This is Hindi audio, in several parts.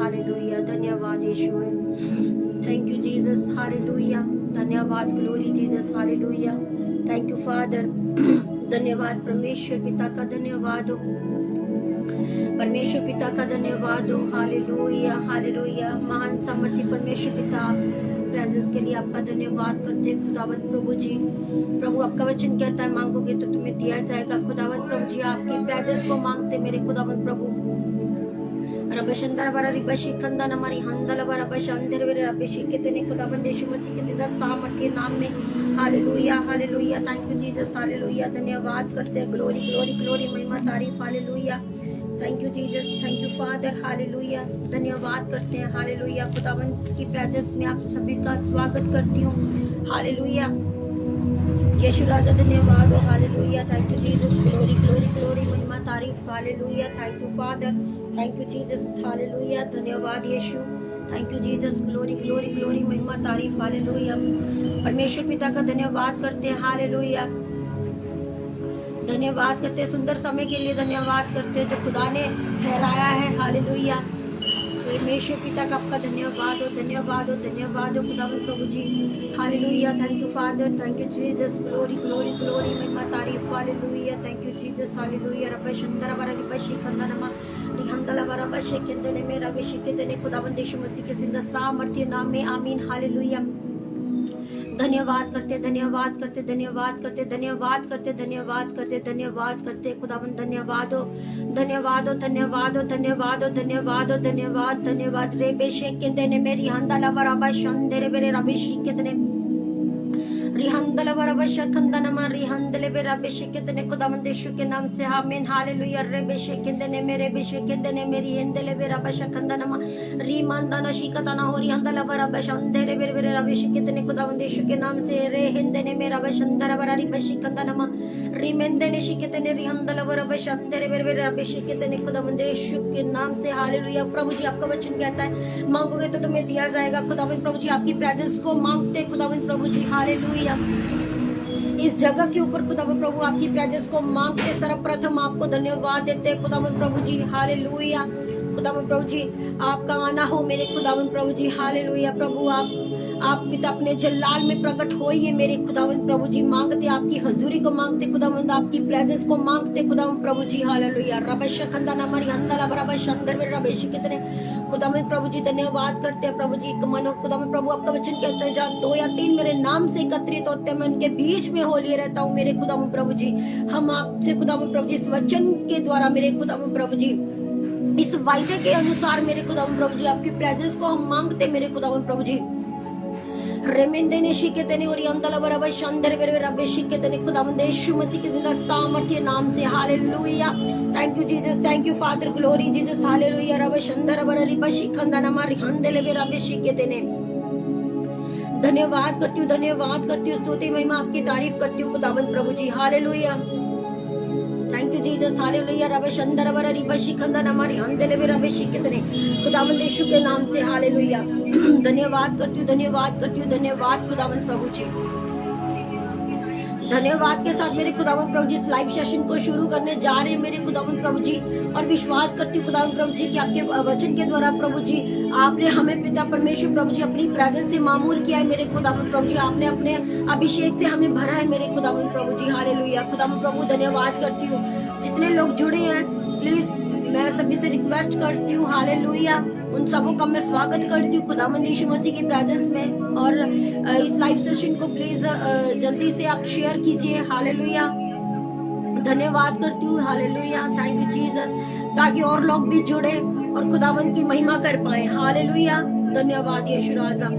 हालेलुया। धन्यवाद यीशु। Thank you Jesus, hallelujah. धन्यवाद, glory Jesus, hallelujah. Thank you father. धन्यवाद परमेश्वर पिता का, धन्यवाद हो परमेश्वर पिता का, धन्यवाद हो। Hallelujah, hallelujah. महान सामर्थ्य परमेश्वर पिता, प्रेजेंस के लिए आपका धन्यवाद करते हैं खुदावंत प्रभु जी। प्रभु आपका वचन कहता है मांगोगे तो तुम्हें दिया जाएगा। खुदावंत प्रभु जी आपकी प्रेजेंस को मांगते मेरे खुदावंत प्रभु। रबशंदर बरा रिबशी खंदा नमरी हंदल बरा बशंदर वे रबशी के तेने खुदावंत यीशु मसीह के जिंदा सामर्थ के नाम में hallelujah, hallelujah. Thank you Jesus, hallelujah. धन्यवाद करते हैं, ग्लोरी ग्लोरी ग्लोरी, महिमा तारीफ, hallelujah. Thank you Jesus, thank you father, hallelujah. धन्यवाद करते हैं, हालेलुया। खुदावंत की प्रेजेंस में आप सभी का स्वागत करती हूँ, हालेलुया। यीशु राजा धन्यवाद हो, hallelujah. Thank you Jesus, glory glory glory, महिमा तारीफ, hallelujah. Thank you father, thank you Jesus, hallelujah. धन्यवाद यीशु, thank you Jesus, glory glory glory, महिमा तारीफ, हालेलुया। परमेश्वर पिता का धन्यवाद करते हैं, हालेलुया। धन्यवाद करते हैं सुंदर समय के लिए, धन्यवाद करते हैं जो खुदा ने ठहराया है, हालेलुया। परमेश्वर पिता का आपका धन्यवाद हो, धन्यवाद हो, धन्यवाद हो खुदावंत प्रभु जी, hallelujah. Thank you father, thank you Jesus, glory glory glory, महिमा तारीफ, hallelujah. Thank you Jesus, hallelujah. रब्बा शंदर बरा रिबशी खंदनमा रिहंदला बरा बशे केंदने में रविशी के देने खुदावंत यीशु मसीह के जिंदा सामर्थ्य नाम में, आमीन, हालेलुया। धन्यवाद करते, धन्यवाद करते, धन्यवाद करते, धन्यवाद करते, धन्यवाद करते, धन्यवाद करते खुदावंत। धन्यवाद हो, धन्यवाद हो, धन्यवाद हो, धन्यवाद हो, धन्यवाद हो, धन्यवाद, धन्यवाद। रे बेशे के देने मेरी हंदला बराबर शंदरे बेरे रविशी के देने रिहंदल बरबश खंदनमा रिहंदले बेरा बेशकेतने खुदावंत यीशु के नाम से, आमीन, हालेलुया। रे बेशकेतने मेरे बेशकेतने मेरी हंदले बेरा बश खंदनमा रीमानदाना शिकताना हो रिहंदल बरबश अंधेरे बेरे बेरे रविशकेतने खुदावंत यीशु के नाम से, रे हिंदने मेरा बशंदर बरा रिबशी खंदनमा रीमेंदने शिकतने रिहंदल बरबश अंधेरे बेरे बेरे रविशकेतने खुदावंत यीशु के नाम से, हालेलुया। प्रभु जी आपका वचन कहता है मांगोगे तो तुम्हें दिया जाएगा। खुदावंत प्रभु जी आपकी प्रेजेंस को मांगते खुदावंत प्रभु जी, हालेलुया। इस जगह के ऊपर खुदावंत प्रभु आपकी प्रेजेंस को मांगते सर्वप्रथम आपको धन्यवाद देते खुदावंत प्रभु जी, हालेलुया। खुदावंत प्रभु जी आपका आना हो मेरे खुदावंत प्रभु जी, हालेलुया। प्रभु आप पिता अपने जलाल में प्रकट होइए मेरे खुदावंत प्रभु जी। मांगते आपकी हजूरी को मांगते खुदावंत, आपकी प्रेजेंस को मांगते खुदावंत प्रभु जी, हालेलुया। रबश खंदा नमरी हंदला बरबश अंदर में रबेश कितने खुदावंत प्रभु जी धन्यवाद करते हैं प्रभु जी। मनो खुदावंत प्रभु आपका वचन कहता है जहाँ 2 या 3 मेरे नाम से एकत्रित होते हैं मैं उनके बीच में हो लिए रहता हूँ मेरे खुदावंत प्रभु जी। हम आपसे खुदावंत प्रभु जी इस वचन के द्वारा मेरे खुदावंत प्रभु जी, इस वायदे के अनुसार मेरे खुदावंत प्रभु जी आपकी प्रेजेंस को हम मांगते मेरे खुदावंत प्रभु जी। रेमेंदेने शिकेतने और यंतला बराबर शानदार बेरे रब्बे शिकेतने खुदावंत यीशु मसीह के जिंदा सामर्थ्य नाम से, hallelujah. Thank you Jesus, thank you father, glory Jesus, hallelujah. रब्बे शानदार बरा रिबा शिकंदा नमा रिहंदले बे रब्बे शिकेतने। धन्यवाद करती हूँ, धन्यवाद करती हूँ, स्तुति महिमा आपकी तारीफ करती हूँ खुदावंत प्रभु जी, hallelujah. Thank you Jesus, hallelujah. रब्बे शानदार बरा रिबा शिकंदा नमा रिहंदले बे रब्बे शिकेतने खुदावंत यीशु के नाम से, हालेलुया। धन्यवाद करती हूँ, धन्यवाद करती हूँ, धन्यवाद खुदावंत प्रभु जी। धन्यवाद के साथ मेरे खुदावंत प्रभु जी इस लाइव सेशन को शुरू करने जा रहे हैं मेरे खुदावंत प्रभु जी, और विश्वास करती हूँ खुदावंत प्रभु जी कि आपके वचन के द्वारा प्रभु जी आपने हमें पिता परमेश्वर प्रभु जी अपनी प्रेजेंस से मामूल किया है मेरे खुदावंत प्रभु जी। आपने अपने अभिषेक से हमें भरा है मेरे खुदावंत प्रभु जी, हालेलुया। खुदावंत प्रभु धन्यवाद करती हूँ। जितने लोग जुड़े हैं प्लीज मैं सभी से रिक्वेस्ट करती हूँ, हालेलुया, उन सबों का मैं स्वागत करती हूँ खुदावंत यीशु मसीह की प्रेजेंस में। और इस लाइव सेशन को प्लीज जल्दी से आप शेयर कीजिए, हालेलुया। धन्यवाद करती हूँ, हालेलुया। थैंक यू जीसस, ताकि और लोग भी जुड़े और खुदावंत की महिमा कर पाए, हालेलुया। धन्यवाद यीशु राजा।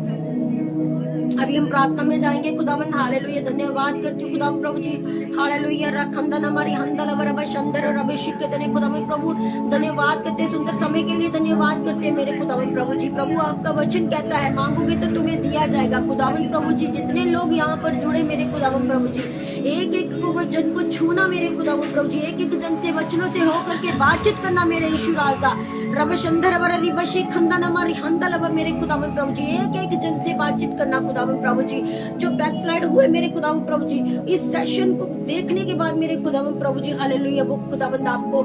अभी हम प्रार्थना में जाएंगे खुदावंत, हालेलुया। धन्यवाद करती हूँ खुदावंत प्रभु जी, हालेलुया। रखंदन हमारी हंदल बरबर शंदर और अभिषेक के खुदावंत प्रभु धन्यवाद करते हैं सुंदर समय के लिए, धन्यवाद करते हैं मेरे खुदावंत प्रभु जी। प्रभु आपका वचन कहता है मांगोगे तो तुम्हें दिया जाएगा खुदावंत प्रभु जी। जितने लोग यहाँ पर जुड़े मेरे खुदावंत प्रभु जी, एक एक जन को छूना मेरे खुदावंत प्रभु जी, एक एक जन से वचनों से होकर के बातचीत करना मेरे यीशु राजा। रबशंदर बर रिबशी खंदन हमारी हंदल मेरे खुदावंत प्रभु जी, एक एक जन से बातचीत करना खुदा खुदावन प्रभु जी, जो बैकस्लाइड हुए मेरे खुदावन प्रभु जी, इस सेशन को देखने के बाद मेरे खुदावन प्रभु जी हालेलुया, वो खुदावंद आपको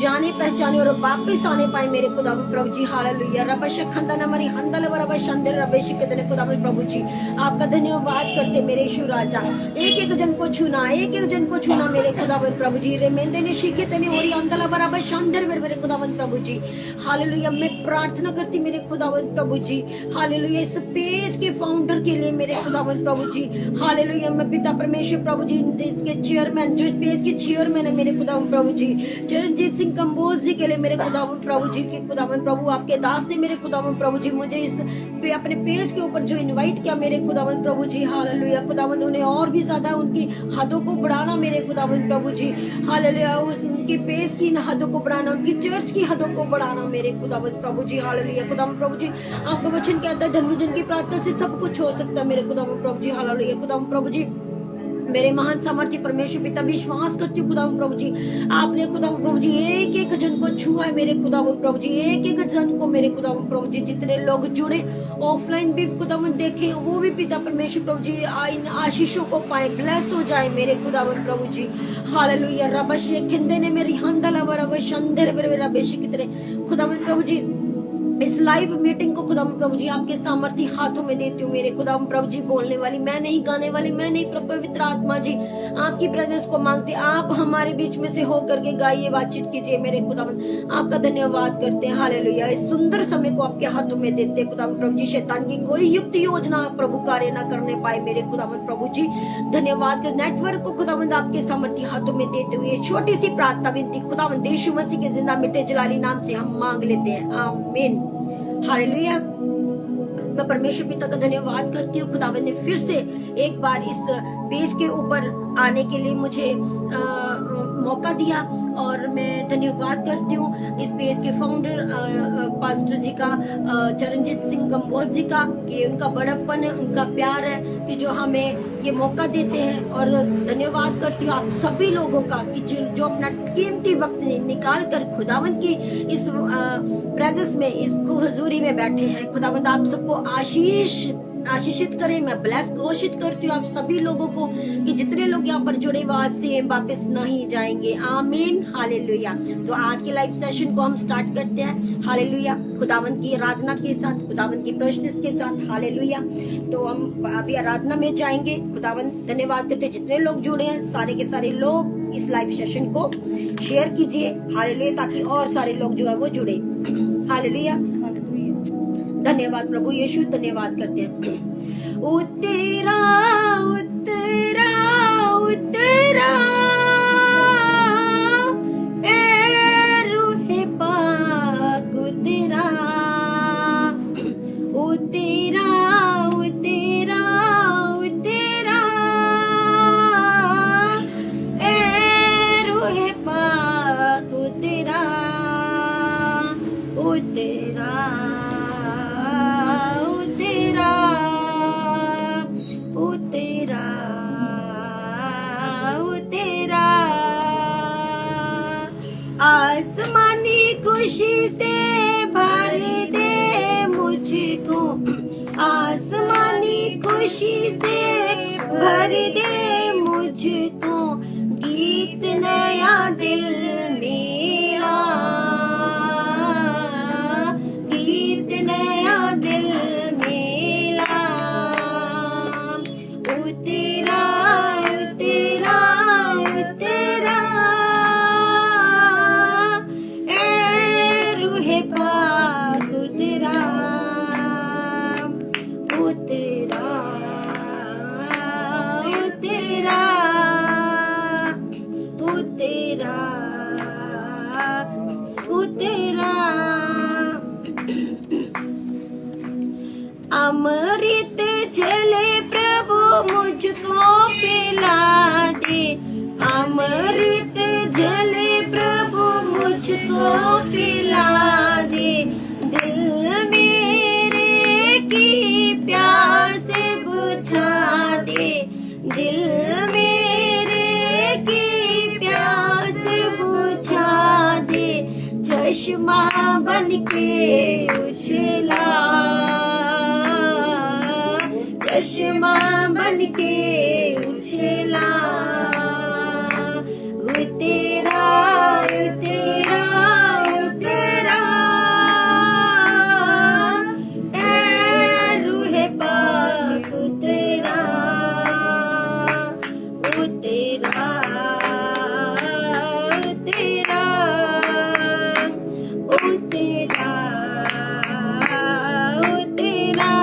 जाने पहचाने और वापस आने पाए मेरे खुदावन प्रभु जी हालेलुया। रबश खंदन हमारी हंदल रबश अंदर रबेश के दिन खुदावन प्रभु जी, आपका धन्यवाद करते मेरे यीशु राजा। एक एक जन को छूना, एक एक जन को छूना मेरे खुदावन प्रभु जी। रेमेंदे ने शीखे तने ओरी अंदल रबश अंदर मेरे खुदावन प्रभु जी हालेलुया। मैं प्रार्थना करती मेरे खुदावन प्रभु जी हालेलुया, इस पेज के फाउंडर के लिए मेरे खुदावन प्रभु जी हालेलुया। मैं पिता परमेश्वर प्रभु जी, इसके चेयरमैन, जो इस पेज के चेयरमैन है मेरे खुदावन प्रभु जी, चरणजीत सिंह कंबोज जी के लिए मेरे खुदावन प्रभु जी के खुदावन प्रभु, आपके दास ने मेरे खुदावन प्रभु जी मुझे इस अपने पेज के ऊपर जो इनवाइट किया मेरे खुदावन प्रभु जी हालेलुया। खुदावन उन्हें और भी ज्यादा उनकी हदों को बढ़ाना मेरे खुदावन प्रभु जी हालेलुया, उनकी पेज की हदों को बढ़ाना, उनकी चर्च की हदों को बढ़ाना मेरे खुदावन प्रभु जी हालेलुया। खुदावन प्रभु जी, आपका वचन कहता है धर्मजन की प्रार्थना से सब कुछ हो सकता है मेरे खुदावन प्रभु जी हालेलुया। खुदावन प्रभु जी, मेरे महान सामर्थ्य परमेश्वर पिता, विश्वास करती हूँ खुदावन प्रभु जी, आपने खुदावन प्रभु जी एक एक जन को छुआ है मेरे खुदावन प्रभु जी, एक एक जन को मेरे खुदावन प्रभु जी, जितने लोग जुड़े ऑफलाइन भी खुदावन देखे, वो भी पिता परमेश्वर प्रभु जी इन आशीषों को पाए, ब्लेस हो जाए मेरे खुदावन प्रभु जी हालेलुया। रबश ये खिंदे ने मेरी हंदला रबश अंदर मेरे रबेश की तरह खुदावन प्रभु जी, इस लाइव मीटिंग को खुदावन प्रभु जी आपके सामर्थ्य हाथों में देती हूँ मेरे खुदावन प्रभु जी। बोलने वाली मैं नहीं, गाने वाली मैं नहीं, पवित्र आत्मा जी आपकी प्रेजेंस को मांगते, आप हमारे बीच में से हो करके गाइए, बातचीत कीजिए मेरे खुदावन। आपका धन्यवाद करते हैं हालेलुया। इस सुंदर समय को आपके हाथों में देते हैं खुदावन प्रभु जी। शैतान की कोई युक्त योजना प्रभु कार्य न करने पाए मेरे खुदावन प्रभु जी। धन्यवाद कर नेटवर्क को खुदावन आपके सामर्थ्य हाथों में देते हुए छोटी सी प्रार्थना विनती खुदावन यीशु मसीह के जिंदा मिटे जलाली नाम से हम मांग लेते हैं, आमीन हालेलुया। मैं परमेश्वर पिता का धन्यवाद करती हूँ, खुदावन ने फिर से एक बार इस पेज के ऊपर आने के लिए मुझे मौका दिया और मैं धन्यवाद करती हूँ इस पेज के फाउंडर पास्टर जी का, चरणजीत सिंह कंबोज जी का, कि उनका बड़प्पन है, उनका प्यार है कि जो हमें ये मौका देते हैं। और धन्यवाद करती हूँ आप सभी लोगों का कि जो अपना कीमती वक्त निकाल कर खुदावंद की इस प्रेजेंस में, इस हुजूरी में बैठे हैं। खुदावंद आप सबको आशीषित करें। मैं ब्लेस घोषित करती हूँ आप सभी लोगों को कि जितने लोग यहाँ पर जुड़े हुए आज से वापस नहीं जाएंगे, आमीन हालेलुया। तो आज के लाइव सेशन को हम स्टार्ट करते हैं हालेलुया, खुदावंद की आराधना के साथ, खुदावंद की प्रश्न के साथ हालेलुया। तो हम अभी आराधना में जाएंगे। खुदावंद धन्यवाद करते जितने लोग जुड़े हैं, सारे के सारे लोग इस लाइव सेशन को शेयर कीजिए हालेलुया, ताकि और सारे लोग जो है वो जुड़े हालेलुया। धन्यवाद प्रभु यीशु, धन्यवाद करते हैं। उतेरा उतेरा उतेरा ए रूहे पाक उतेरा, उतेरा उतेरा उतेरा ए रूहे पाक उतेरा, उतेरा आसमानी खुशी से भर दे मुझको, आसमानी खुशी से भर दे मुझको, गीत नया दिल मेरा, गीत नया दिल मेरा, उतेरा उतेरा उतेरा पाक उतेरा, उतेरा उतेरा उतेरा उतेरा। अमृत जले प्रभु मुझको पिला दे, अमृत जले प्रभु मुझको पिला दे, दिल मेरे की प्यास बुझा दे, दिल मेरे की प्यास बुझा दे, चश्मा बन के उछला, चश्मा बन के उछला, तेरा तेरा तेरा ए रूहे पाक तेरा, तेरा तेरा तेरा तेरा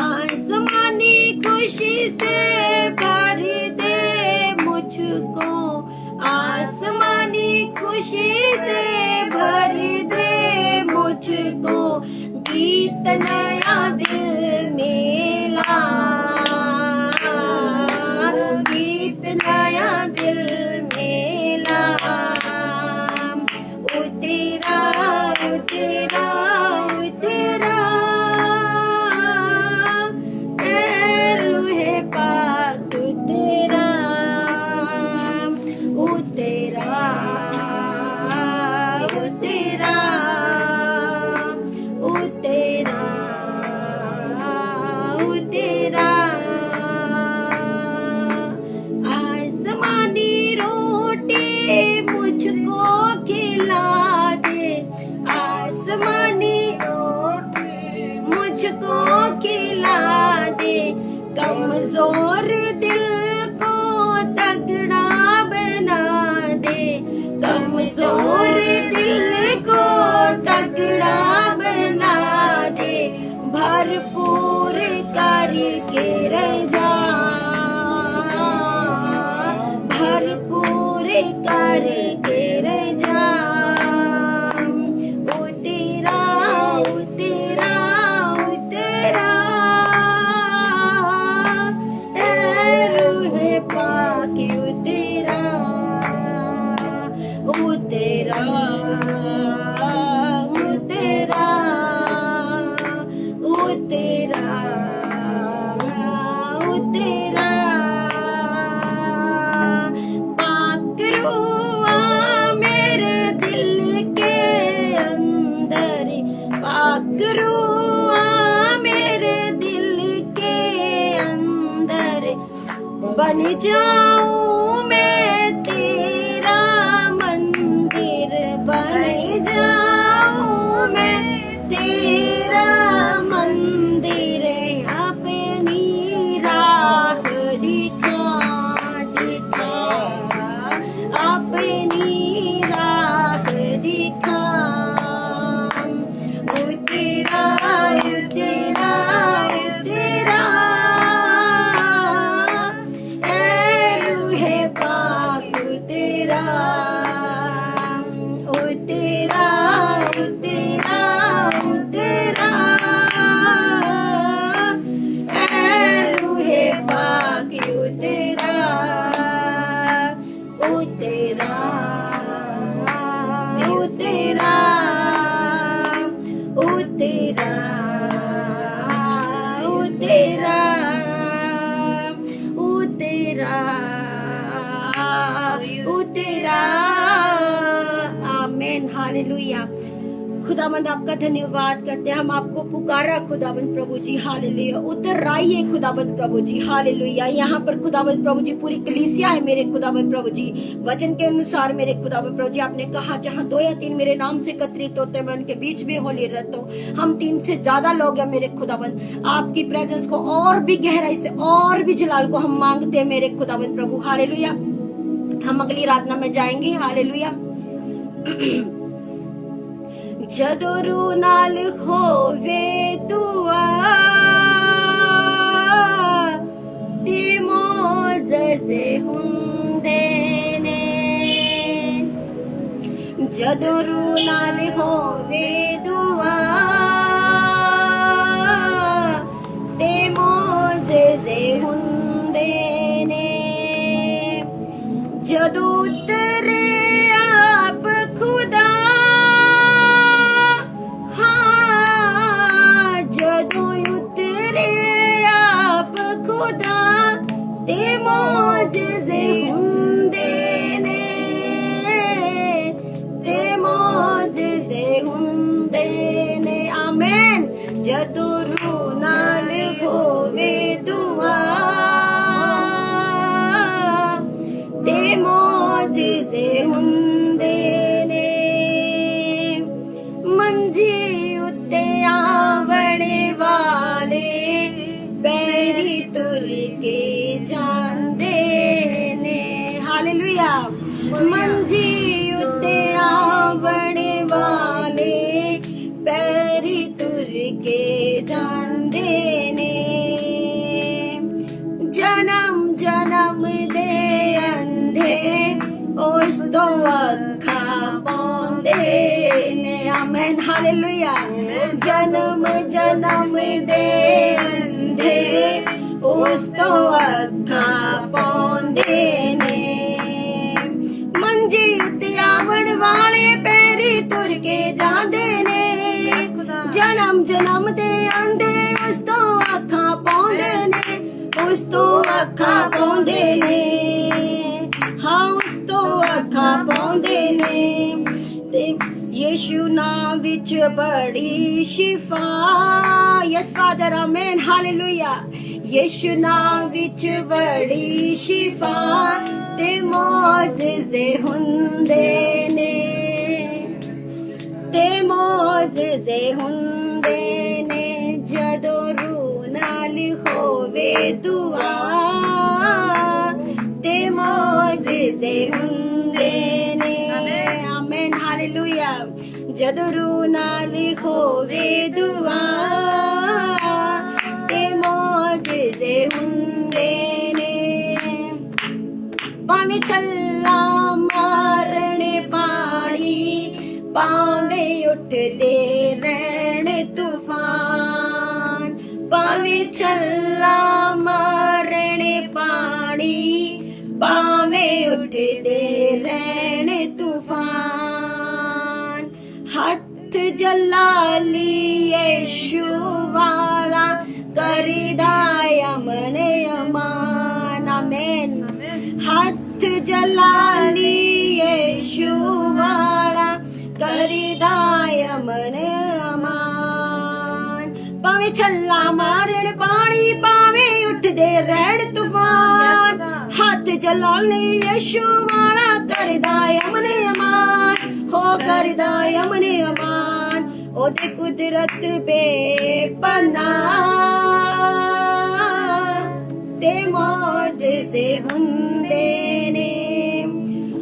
आसमानी खुशी से भर दे मुझको, आसमानी खुशी से भर दे मुझको, गीत नया दिल में ला, गीत नया दिल में ला, ओ तेरा ओ तेरा ओ तेरा ए रूहे पाक तेरा, ओ तेरा ओ तेरा ओ तेरा ओ तेरा आसमानी रोटी मुझको खिला दे, आसमानी मुझको खिला दे, कमजोर दिल को तगड़ा बना दे, कमजोर दिल को तगड़ा बना दे, भरपूर करके रजा, भरपूर करके रजा, ओ तेरा ओ तेरा ओ तेरा ए रूहे पाक ओ तेरा, ओ तेरा ओ तेरा ओ तेरा ओ तेरा पाक रूआ मेरे दिल के अंदर, पाक रूआ मेरे दिल के अंदर, बन जाऊं मैं तेरा मंदिर, बन जाऊं मैं तेरा मंदिर, अपनी राह दिखा दिखा, अपनी राह दिखा, ओ तेरा ओ तेरा ओ तेरा ए रूहे पाक तेरा, ओ तेरा ओ तेरा ओ तेरा ए रूहे पाक ओ तेरा, ओ तेरा ओ तेरा ओ तेरा ओ तेरा ओ तेरा ओ तेरा आमीन हालेलुया। खुदावंद आपका धन्यवाद करते हैं, हम आपको पुकारा खुदावंद प्रभु जी हालेलुया, उतर आइए खुदावंद प्रभु जी हालेलुया। यहाँ पर खुदावंद प्रभु जी पूरी कलीसिया है मेरे खुदावंद प्रभु जी, वचन के अनुसार मेरे खुदावंद प्रभु जी आपने कहा जहाँ 2 या 3 मेरे नाम से एकत्रित होते हैं मैं उनके बीच में होली रहता हूँ। हम 3 से ज्यादा लोग हैं मेरे खुदावंद, आपकी प्रेजेंस को और भी गहराई से और भी जलाल को हम मांगते हैं मेरे खुदावंद प्रभु हालेलुया। हम अगली आराधना में जाएंगे हालेलुया। ਜਦੋਂ ਰੂ ਨਾਲ ਹੋਵੇ ਦੁਆ ਤੇ ਮੌਜਜ਼ੇ ਹੁੰਦੇ ਨੇ, ਜਦੋਂ ਰੂ ਨਾਲ ਹੋਵੇ ਦੁਆ ਤੇ ਮੌਜਜ਼ੇ ਹੁੰਦੇ ਨੇ, ਜਦੋਂ ਉਤਰੇ ਆਪ ਖੁਦਾ ਤੇ ਮੌਜਜ਼ੇ ਹੁੰਦੇ ਨੇ, ਤੇ ਮੌਜਜ਼ੇ ਹੁੰਦੇ ਨੇ ਆਮੀਨ। ਜਦੋਂ ਰੂਹ ਨਾਲ ਹੋ ਤੋਂ ਅੱਖਾਂ ਪਾਉਂਦੇ ਨੇ ਆਮੇਨ ਹਾਲੇਲੂਇਆ ਜਨਮ ਜਨਮ ਦੇ ਅੰਧੇ ਉਸ ਤੋਂ ਅੱਖਾਂ ਪਾਉਂਦੇ ਨੇ ਮੰਜੀ ਉੱਤੇ ਆਵਣ ਵਾਲੇ ਪੈਰੀ ਤੁਰ ਕੇ ਜਾਂਦੇ ਨੇ ਜਨਮ ਜਨਮ ਦੇ ਅੰਧੇ ਉਸ ਤੋਂ ਅੱਖਾਂ ਪਾਉਂਦੇ ਨੇ ਉਸ ਤੋਂ ਅੱਖਾਂ ਪਾਉਂਦੇ ਨੇ ਹਾਂ ਉਸ ਤੋਂ ਅੱਖਾਂ ਪਾਉਂਦੇ ਨੇ ਤੇ ਯਿਸੂ ਨਾਮ ਵਿੱਚ ਬੜੀ Shifa yes father amen hallelujah ਯਿਸੂ ਨਾਮ ਵਿੱਚ ਬੜੀ ਸ਼ਿਫਾ ਤੇ ਮੌਜਜ਼ੇ ਹੁੰਦੇ ਨੇ ਤੇ ਮੌਜਜ਼ੇ ਹੁੰਦੇ ਨੇ ਜਦੋਂ ਰੂਹ ਨਾਲ ਹੋਵੇ ਦੁਆ ਤੇ ਮੌਜਜ਼ੇ ਹੁੰਦੇ ਨੇ ਆਮੇਨ ਹਾਲੇਲੂਇਆ ਜਦੋਂ ਰੂਹ ਨਾਲ ਹੋਵੇ ਦੁਆ ਤੇ ਮੌਜਜ਼ੇ ਹੁੰਦੇ ਨੇ ਭਾਵੇਂ ਛੱਲਾ ਮਾਰਣ ਪਾਣੀ ਭਾਵੇਂ ਉੱਠਦੇ ਰਹਿਣ ਤੂਫਾਨ ਭਾਵੇਂ ਛੱਲਾ ਮਾਰਣ ਪਾਣੀ ਭਾਵੇਂ ਉੱਠਦੇ ਰਹਿਣ ਤੂਫਾਨ ਹੱਥ ਜਲਾਲੀ ਯਿਸੂ ਵਾਲਾ ਕਰਦਾ ਅਮਨ ਅਮਾਨ ਆਮੇਨ ਹੱਥ ਜਲਾਲੀ ਯਿਸੂ ਵਾਲਾ ਕਰਦਾ ਅਮਨ ਅਮਾਨ ਭਾਵੇਂ ਛੱਲਾ ਮਾਰਨ ਪਾਣੀ ਭਾਵੇਂ ਉੱਠਦੇ ਰਹਿਣ ਤੂਫਾਨ ਹੱਥ ਜਲਾਲੀ ਯਿਸੂ ਵਾਲਾ ਕਰਦਾ ਅਮਨ ਅਮਾਨ ਹੋ ਕਰਦਾ ਅਮਨ ਅਮਾਨ ਉਹਦੀ ਕੁਦਰਤ ਬੇਪਨਾਹ ਤੇ ਮੌਜਜ਼ੇ ਹੁੰਦੇ ਨੇ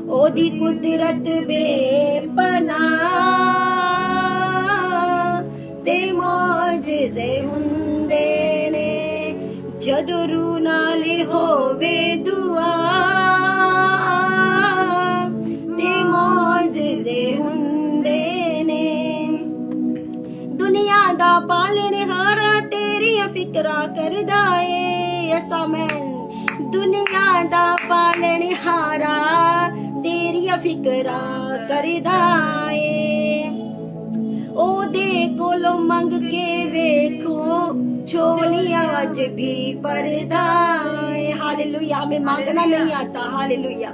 ਉਹਦੀ ਕੁਦਰਤ ਬੇਪਨਾਹ ਤੇ ਮੌਜਜ਼ੇ ਹੁੰਦੇ ਨੇ ਜਦੋਂ ਰੂਹ ਨਾਲ ਹੋਵੇ ਦੁਆ ਤੇ ਮੌਜਜ਼ੇ ਹੁੰਦੇ ਨੇ ਦੁਨੀਆ ਦਾ ਪਾਲਣਹਾਰਾ ਤੇਰੀਆਂ ਫਿਕਰਾਂ ਕਰਦਾ ਏ ਯਸ ਆਮੇਨ ਦੁਨੀਆ ਦਾ ਪਾਲਣਹਾਰਾ ਤੇਰੀਆਂ ਫਿਕਰਾਂ ਕਰਦਾ ਏ ਉਹਦੇ ਕੋਲੋਂ ਮੰਗ ਕੇ ਵੇਖੋ झोलियां आज भी भरदा है हालेलुया हमें मांगना नहीं आता हालेलुया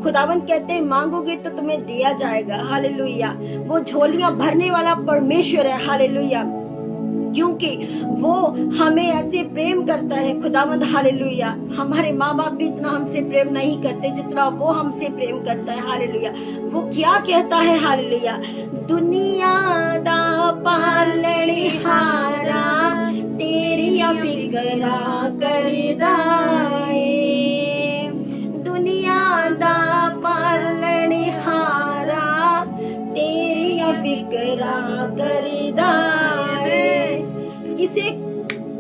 खुदावन कहते हैं मांगोगे तो तुम्हें दिया जाएगा हालेलुया वो झोलियां भरने वाला परमेश्वर है हालेलुया क्योंकि वो हमें ऐसे प्रेम करता है खुदावंद हालेलुया हमारे माँ बाप भी इतना हमसे प्रेम नहीं करते जितना वो हमसे प्रेम करता है हालेलुया वो क्या कहता है हालेलुया दुनिया दा पालणहारा तेरिया फिकरा करदा है दुनिया दा पालणहारा तेरिया फिकरा करदा है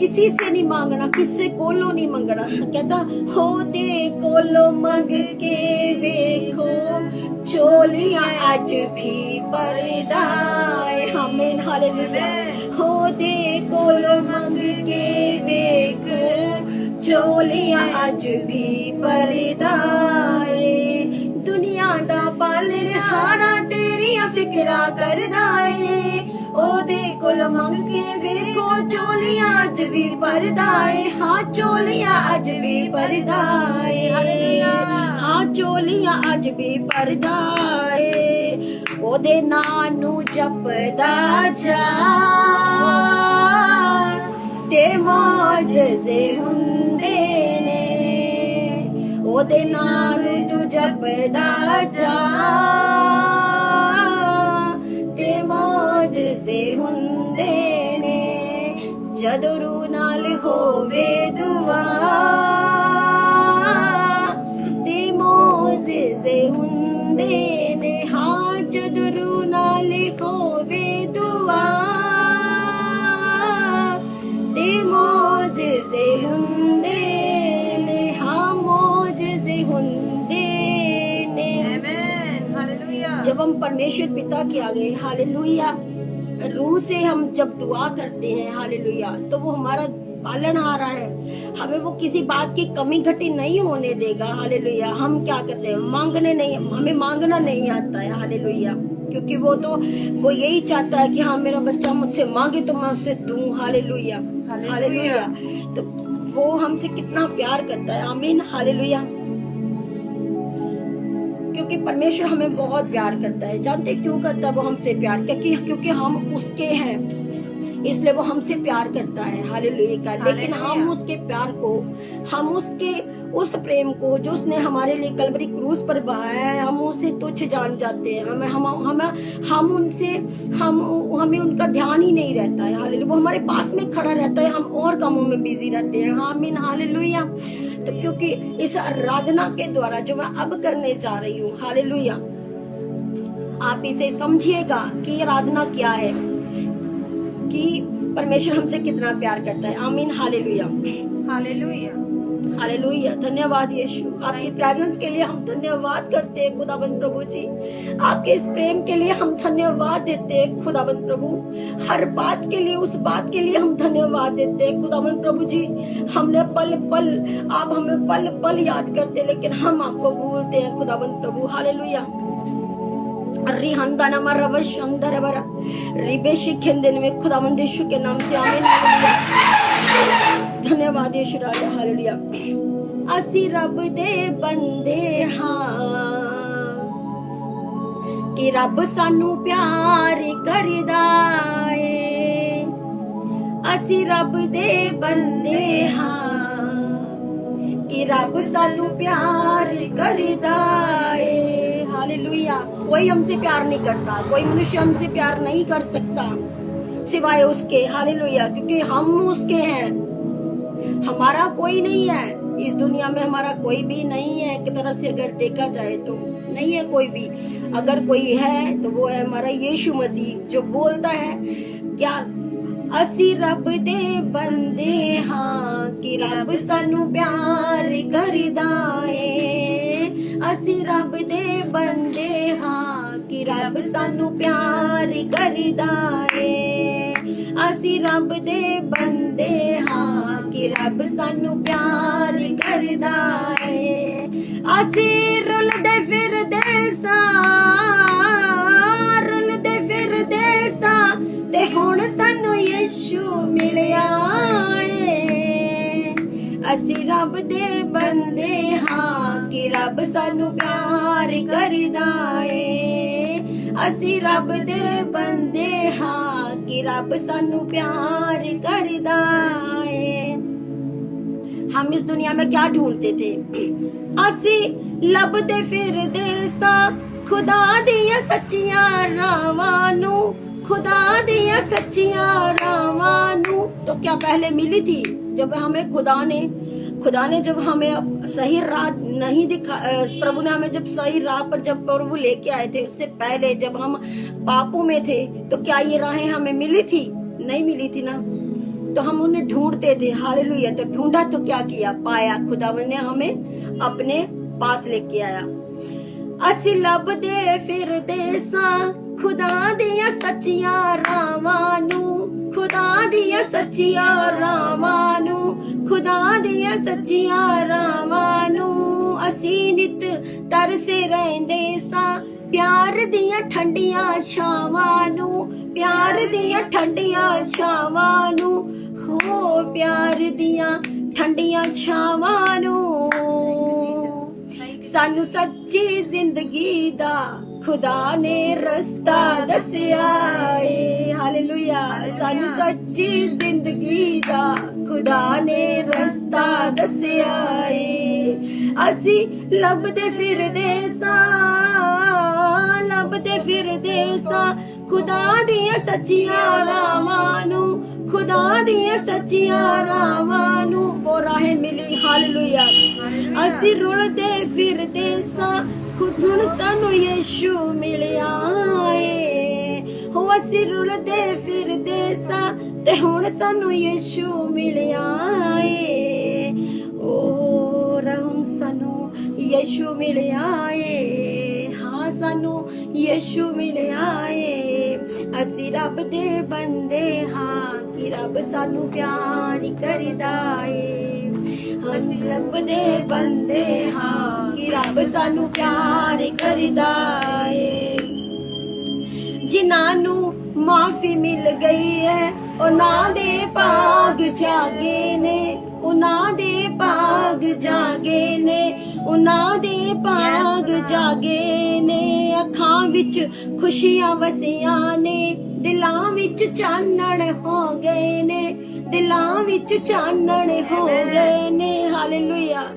किसी से नहीं मांगना किसी कोलों नहीं मांगना कहता हो दे कोलों मांग के देखो चोलियां आज भी भरदा है आमीन हालेलुया हो दे कोलों मांग के देखो चोलियां आज भी भरदा है दुनिया दा पालणहारा तेरिया फिकरा करदा है ओदे कोल मंग के वेखो चोलियां अज भी भरदा है हाँ चोलियां अज भी भरदा है हाँ चोलियां अज भी भरदा है ओदे नां नू जपदा जा ते मौजज़े हुंदे ने ओदे नां नू तू जपदा जा मौजज़े हुंदे ने जदों रूह नाल होवे दुआ ते मौजज़े हुंदे ने हाँ जदों रूह नाल होवे दुआ ते मौजज़े हुंदे ने हाँ मौजज़े हुंदे ने जब हम परमेश्वर पिता के आगे हालेलुया रूह से हम जब दुआ करते हैं हालेलुया, तो वो हमारा पालनहारा है, हमें वो किसी बात की कमी घटी नहीं होने देगा हालेलुया। हम क्या करते हैं, मांगने नहीं, हमें मांगना नहीं आता है हालेलुया, क्योंकि वो यही चाहता है कि हाँ मेरा बच्चा मुझसे मांगे तो मैं उससे दूं हालेलुया हालेलुया। तो वो हमसे कितना प्यार करता है, आमीन हालेलुया। क्योंकि परमेश्वर हमें बहुत प्यार करता है। जानते क्यों करता है वो हमसे प्यार? क्योंकि हम उसके हैं, इसलिए वो हमसे प्यार करता है हालेलुया। लेकिन हम उसके प्यार को, हम उसके उस प्रेम को जो उसने हमारे लिए कलवरी क्रूस पर बहाया है, हम उसे तुच्छ जान जाते हैं। हमें उनका ध्यान ही नहीं रहता है हालेलुया। वो हमारे पास में खड़ा रहता है, हम और कामों में बिजी रहते हैं। आमीन हालेलुया। तो क्योंकि इस आराधना के द्वारा जो मैं अब करने जा रही हूँ हालेलुया, आप इसे समझिएगा कि आराधना क्या है, कि परमेश्वर हमसे कितना प्यार करता है। आमीन हालेलुया हालेलुया हालेलुया। धन्यवाद यीशु, आपकी प्रेजेंस के लिए हम धन्यवाद करते हैं खुदाबंद प्रभु जी। आपके इस प्रेम के लिए हम धन्यवाद देते हैं खुदाबंद प्रभु। हर बात के लिए, उस बात के लिए हम धन्यवाद देते हैं खुदाबंद प्रभु जी। हमने पल पल, आप हमें पल पल याद करते, लेकिन हम आपको भूलते हैं खुदाबंद प्रभु हालेलुया। रिहंदाना मरवा शंदर बरा रिबेशी खेंदन में खुदाबंद यीशु के नाम से आमीन धन्यवाद यीशु राजा हालेलुया। असी रब दे बंदे हां कि रब सानू प्यार करदा ए। असी रब दे बंदे हां कि रब सानू प्यार करदा ए हालेलुया। कोई हमसे प्यार नहीं करता, कोई मनुष्य हमसे प्यार नहीं कर सकता सिवाय उसके हालेलुया, क्योंकि हम उसके हैं। हमारा कोई नहीं है इस दुनिया में, हमारा कोई भी नहीं है एक तरह से अगर देखा जाए तो नहीं है कोई भी। अगर कोई है तो वो है हमारा यीशु मसीह, जो बोलता है क्या, असी रब दे बंदे हां कि रब सानू प्यार करदा ए। असी रब दे बंदे हां कि रब सानू प्यार करदा ए। असी रब दे बंदे हां कि रब सानू प्यार करदा ए। असी रुलदे फिरदे सां ते हुण सानू यीशु मिलिया ए। असी रब दे बंदे हां कि रब सानू प्यार करदा ए। असी रब दे बंदे हां कि रब सानू प्यार करदा ए। हम इस दुनिया में क्या ढूंढते थे? असी लभदे फिरदे सां खुदा दियां सच्चियां रावां नू, खुदा दियां सच्चियां रावां नू। तो क्या पहले मिली थी? जब हमें खुदा ने जब हमें सही राह नहीं दिखा, प्रभु ने हमें जब सही राह पर जब प्रभु लेके आए थे, उससे पहले जब हम पापों में थे, तो क्या ये राहें हमें मिली थी? नहीं मिली थी ना। तो हम उन्हें ढूंढते थे हालेलुया। तो ढूंढा तो क्या किया? पाया। खुदावन ने हमें अपने पास लेके आया। असी लभदे फिरदे सां खुदा दियां सच्चियां रावां नू, खुदा दियां सच्चियां रावां नू, खुदा दियां सच्चियां रावां नू। असी नित तरसे रहिंदे सां प्यार दियां ठंडियां छावां नू, प्यार दियां ठंडियां छावां नू, हो प्यार दियां ठंडियां छावां नू। सानू सच्ची जिंदगी दा खुदा ने रस्ता दसिया ए हालेलुया। सानू सच्ची जिंदगी दा खुदा ने रस्ता दसिया ए। असी लभदे फिरदे सां खुदा दियां सच्चियां रावां नू, खुदा दियां सच्चियां रावां नू। वो राहें मिली हालेलुया। असी रुलदे फिरदे सां खुद सानू यीशु मिलिया ए। हो असी रुलदे फिरदे सां ते हुण सानू यीशु मिलिया ए। ओ हुण सानू यीशु मिलिया ए। हाँ सानू यीशु मिलिया ए। असी रब दे बंदे हाँ कि रब सानू प्यार करदा ए। असी रब दे बंदे हाँ कि रब सानू प्यार करदा ए। जिन्हां नू माफी मिल गई है उन्हां दे भाग जागे ने, उन्हां दे भाग जागे ने, उन्हां दे भाग जागे ने। अखां विच खुशियां वसियां ने, दिलां विच चानण हो गए ने, दिलां विच चानण हो गए ने। हालेलुया।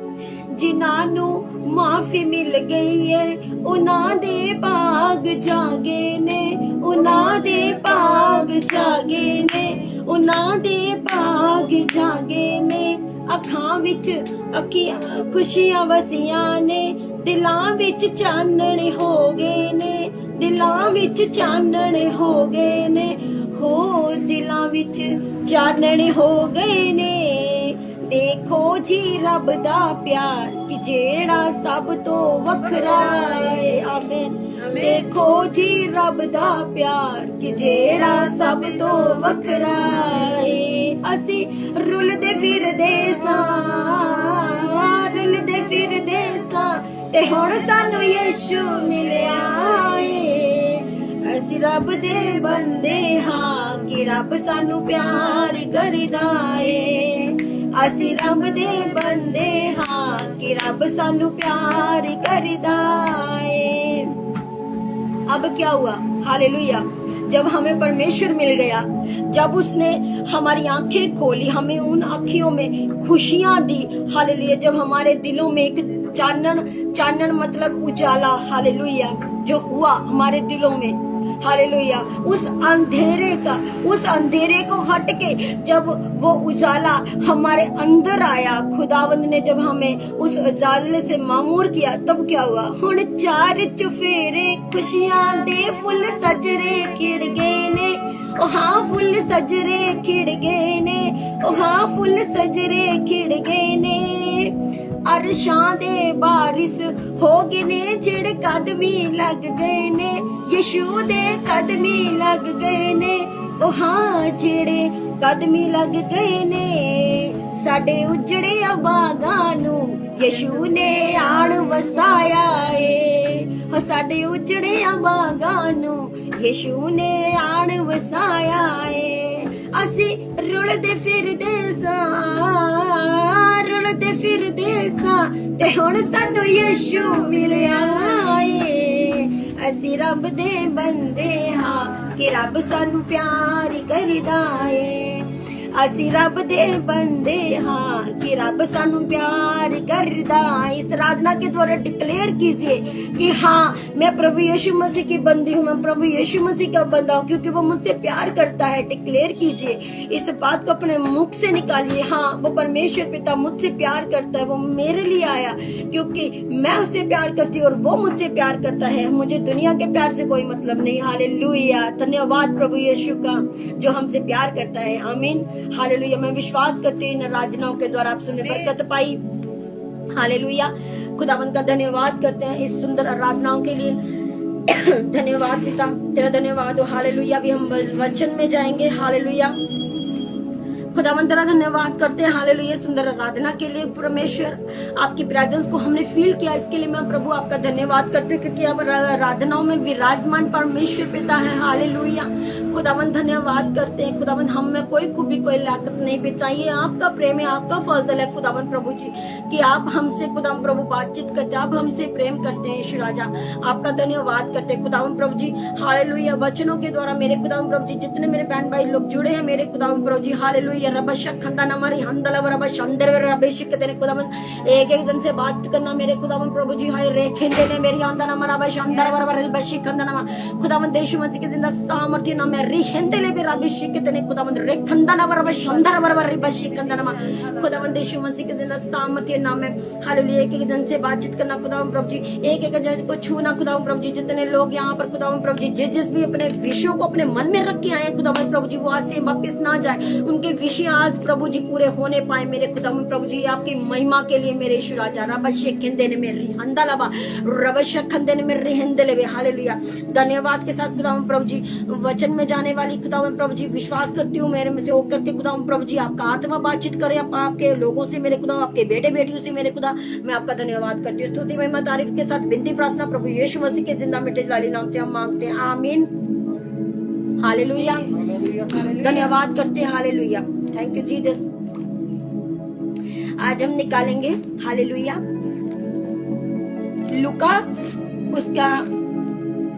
जिन्हां नू माफी मिल गई है उन्हां दे भाग जागे ने, उन्हां दे भाग जागे ने, उन्हां दे भाग जागे ने। अखां विच खुशियां वसियां ने, दिलां विच चानण हो गए ने, दिलां विच चानण हो गए ने। हो दिलां विच चानण हो गए ने। देखो जी रब दा प्यार कि जेड़ा सब तो वखरा है। आमीन। देखो जी रब दा प्यार कि जेड़ा सब तो वखरा है। असी रुलदे फिरदे सां, रुलदे फिरदे सां ते हुण सानू यीशु मिलिया ए। असी रब दे बंदे हाँ कि रब सानू प्यार करदा ए। असी रब दे बंदे हाँ कि रब सानू प्यार करदा ए। अब क्या हुआ? हालेलुया। जब हमें परमेश्वर मिल गया, जब उसने हमारी आंखें खोली, हमें उन आँखियों में खुशियां दी। हालेलुया। जब हमारे दिलों में एक चानन मतलब उजाला, हालेलुया, जो हुआ हमारे दिलों में, हालेलुया, उस अंधेरे को हट के जब वो उजाला हमारे अंदर आया, खुदावंद ने जब हमें उस उजाले से मामूर किया, तब क्या हुआ? हुण चार चुफेरे खुशियां दे फुल सजरे खिड़ गए ने। ओ हाँ फुल सजरे खिड़ गए ने, ओ हाँ फुल सजरे खिड़ गए ने। अरशां दे बारिश हो गए ने, जेड़े कदमी लग गए ने, यीशु दे कदमी लग गए ने। ओ हाँ जेड़े कदमी लग गए ने। साडे उजड़े बागां नू यीशु ने आण वसाया ए। हो साडे उजड़े बागां नू यीशु ने आण वसाया ए। असी रुलदे फिरदे सां, रुलदे फिरदे सां ते हुण सानू यीशु मिलिया ए। असी रब दे बंदे हाँ कि रब सानू प्यार करदा ए। असी रब दे बंदे हाँ कि रब सानू प्यार करदा। इस आराधना के द्वारा डिक्लेयर कीजिए कि हाँ मैं प्रभु यीशु मसीह की बंदी हूँ, मैं प्रभु यीशु मसीह का बंदा हूँ, क्योंकि वो मुझसे प्यार करता है। डिक्लेयर कीजिए, इस बात को अपने मुख से निकालिए। हाँ वो परमेश्वर पिता मुझसे प्यार करता है, वो मेरे लिए आया क्योंकि मैं उससे प्यार करती हूँ और वो मुझसे प्यार करता है। मुझे दुनिया के प्यार से कोई मतलब नहीं। हालेलुया। धन्यवाद प्रभु यीशु का जो हमसे प्यार करता है। आमीन। हालेलुया। मैं विश्वास करती हूँ इन आराधनाओं के द्वारा आप सबने बरकत पाई। हालेलुया। खुदावंद का धन्यवाद करते हैं इस सुंदर आराधनाओं के लिए। धन्यवाद पिता, तेरा धन्यवाद हो। हालेलुया। अभी हम वचन में जाएंगे। हालेलुया। खुदावंद तेरा धन्यवाद करते हैं। हालेलुया। सुंदर आराधना के लिए परमेश्वर आपकी प्रेजेंस को हमने फील किया, इसके लिए मैं प्रभु आपका धन्यवाद करते हैं क्योंकि आप आराधनाओं में विराजमान परमेश्वर पिता है। हालेलुया। खुदावंद धन्यवाद करते हैं। खुदावंद हम में कोई खूबी कोई लायकत नहीं पिता, ये आपका प्रेम है, आपका फजल है खुदावंद प्रभु जी कि आप हमसे खुदावंद प्रभु बातचीत करते हैं, आप हमसे प्रेम करते हैं। यीशु राजा आपका धन्यवाद करते हैं खुदावंद प्रभु जी। हालेलुया। वचनों के द्वारा मेरे खुदावंद प्रभु जी जितने मेरे बहन भाई लोग जुड़े हैं मेरे खुदावंद प्रभु जी, हालेलुया। एक एक जन से बात करना मेरे खुदावंद प्रभु जी। हाय रे खेंदे ने मेरी आंदा ना मरा बशंदर बरबर बशी खंदा ना खुदावंद यीशु मसीह के जिंदा सामर्थ्य ना मैं री खेंदे ले बेरा बशी के तने खुदावंद रे खंदा ना बरबर शंदर बरबर बशी खंदा ना खुदावंद यीशु मसीह के जिंदा सामर्थ्य ना मैं। हालेलुया। एक एक जन से बातचीत करना खुदावंद प्रभु जी, एक एक जन को छूना खुदावंद प्रभु जी। जितने लोग यहाँ पर खुदावंद प्रभु जी जिस भी अपने विषयों को अपने मन में रख के आए खुदावंद प्रभु जी, वो आज से वापस ना जाए, उनके खुशियां आज प्रभु जी पूरे होने पाए मेरे खुदा प्रभु जी, आपकी महिमा के लिए मेरे ईश्वर राजा। रबशे खंदे ने मेरे हंदा लबा रबशे खंदे ने मेरे हिंदे लेवे। हालेलुया। धन्यवाद के साथ खुदा प्रभु जी वचन में जाने वाली खुदा प्रभु जी विश्वास करती हूँ मेरे में से होकर के खुदा प्रभु जी आपका आत्मा बातचीत करे आपके लोगों से मेरे खुदा, आपके बेटे बेटियों से मेरे खुदा। मैं आपका धन्यवाद करती हूँ, स्तुति महिमा तारीफ के साथ विनती प्रार्थना प्रभु यीशु मसीह के जिंदा मिटे जलाली नाम से हम मांगते हैं, आमीन। हालेलुया। धन्यवाद करते हैं। हालेलुया। Thank you Jesus. आज हम निकालेंगे हालेलुया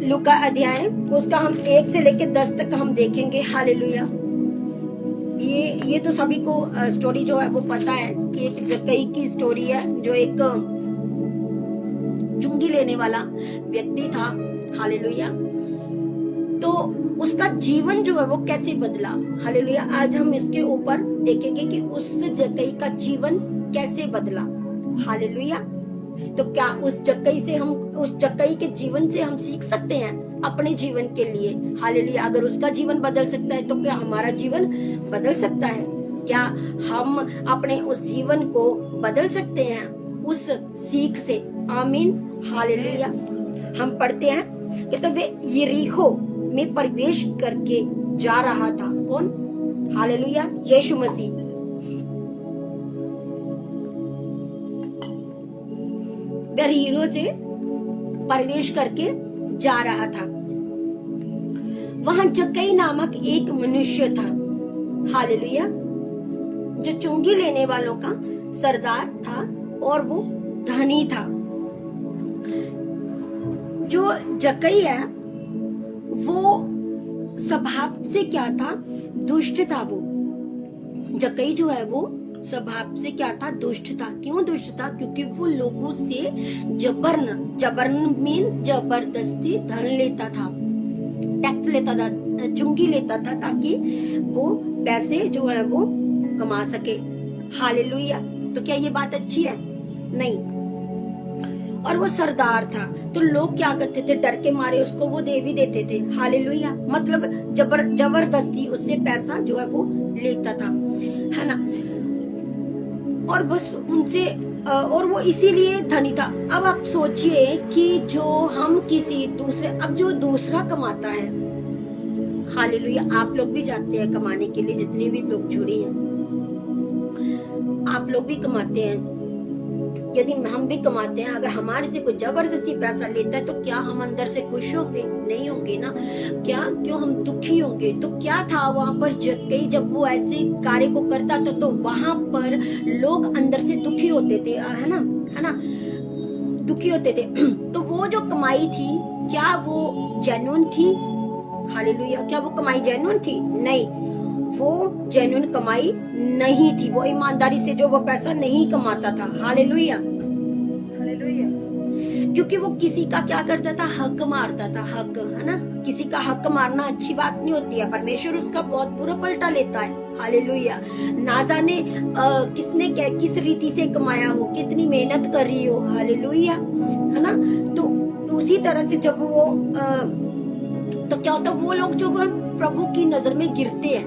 लूका अध्याय, उसका हम 1 से लेकर 10 तक हम देखेंगे। हालेलुया। ये तो सभी को स्टोरी जो है वो पता है कि एक जक्कई की स्टोरी है, जो एक चुंगी लेने वाला व्यक्ति था। हालेलुया। तो उसका जीवन जो है वो कैसे बदला। हालेलुया। आज हम इसके ऊपर देखेंगे कि उस जक्कई का जीवन कैसे बदला। हालेलुया। तो क्या उस जक्कई के जीवन से हम सीख सकते हैं अपने जीवन के लिए। हालेलुया। अगर उसका जीवन बदल सकता है तो क्या हमारा जीवन बदल सकता है? क्या हम अपने उस जीवन को बदल सकते हैं उस सीख से? आमीन। हालेलुया। हम पढ़ते हैं कि तब यरीहो में प्रवेश करके जा रहा था। कौन? हालेलुया। यीशु मसीह। यरीहो से प्रवेश करके जा रहा था। वहां जक्कई नामक एक मनुष्य था। हालेलुया। जो चुंगी लेने वालों का सरदार था और वो धनी था। जो जक्कई है वो स्वभाव से क्या था? दुष्ट था। वो जक्कई जो है वो स्वभाव से क्या था? दुष्ट था। क्यों दुष्ट था? क्योंकि वो लोगों से जबरन मीन्स जबरदस्ती धन लेता था, टैक्स लेता था, चुंगी लेता था ताकि वो पैसे जो है वो कमा सके। हालेलुया। तो क्या ये बात अच्छी है? नहीं। और वो सरदार था तो लोग क्या करते थे? डर के मारे उसको वो दे भी देते थे। हालेलुया। मतलब जबरदस्ती उससे पैसा जो है वो लेता था, है ना। और बस उनसे और वो इसीलिए धनी था। अब आप सोचिए कि जो हम किसी दूसरे, अब जो दूसरा कमाता है, हालेलुया, आप लोग भी जाते हैं कमाने के लिए, जितने भी लोग जुड़े हैं आप लोग भी कमाते हैं। यदि हम भी कमाते हैं, अगर हमारे से कोई जबरदस्ती पैसा लेता है तो क्या हम अंदर से खुश होंगे? नहीं होंगे ना। क्या? क्यों हम दुखी होंगे? तो क्या था वहां पर जक्कई जब वो ऐसे कार्य को करता था तो वहां पर लोग अंदर से दुखी होते थे, है ना, दुखी होते थे। तो वो जो कमाई थी क्या वो जेन्युइन थी? हालेलुया। क्या वो कमाई जेन्युइन थी? नहीं, वो जेन्युइन कमाई नहीं थी। वो ईमानदारी से जो वो पैसा नहीं कमाता था। हालेलुया। हालेलुया। क्योंकि वो किसी का क्या करता था? हक मारता था। हक, है ना। किसी का हक मारना अच्छी बात नहीं होती है। परमेश्वर उसका बहुत बुरा पलटा लेता है। हालेलुया। ना जाने किसने किस रीति से कमाया हो, कितनी मेहनत कर रही हो। हालेलुया, है ना। तो उसी तरह से जब वो तो क्या होता, वो लोग जो प्रभु की नजर में गिरते हैं।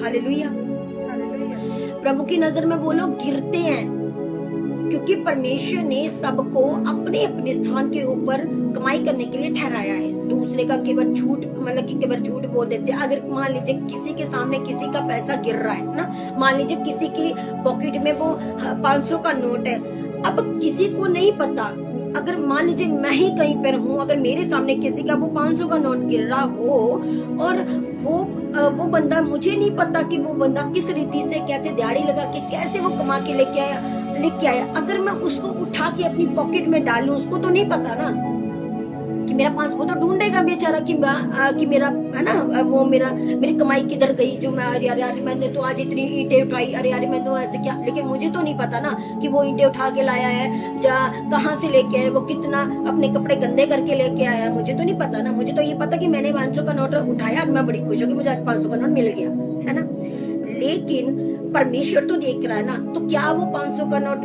हालेलुया। प्रभु की नजर में वो लोग गिरते हैं क्योंकि परमेश्वर ने सबको अपने अपने स्थान के ऊपर कमाई करने के लिए ठहराया है। दूसरे का केवल झूठ, मतलब कि केवल झूठ बोल देते हैं। अगर मान लीजिए किसी के सामने किसी का पैसा गिर रहा है ना, मान लीजिए किसी की पॉकेट में वो 500 का नोट है। अब किसी को नहीं पता, अगर मान लीजिए मैं ही कहीं पर हूँ, अगर मेरे सामने किसी का वो 500 का नोट गिर रहा हो और वो बंदा, मुझे नहीं पता कि वो बंदा किस रीति से, कैसे दिहाड़ी लगा के, कैसे वो कमा के लेके आया। अगर मैं उसको उठा के अपनी पॉकेट में डालूं, उसको तो नहीं पता ना कि मेरा 500, तो ढूंढेगा बेचारा कि मेरा, है ना, वो मेरी कमाई किधर गई। जो मैं अरे मैंने तो आज इतनी ईंटें उठाई, अरे मैं तो ऐसे क्या, लेकिन मुझे तो नहीं पता ना कि वो ईंटें उठा के लाया है, कहाँ से लेके आया, वो कितना अपने कपड़े गंदे करके लेके आया, मुझे तो नहीं पता ना। मुझे तो ये पता कि मैंने 500 का नोट उठाया और मैं बड़ी खुश हो गई, मुझे 500 का नोट मिल गया, है ना। लेकिन परमेश्वर तो देख रहा है ना। तो क्या वो 500 का नोट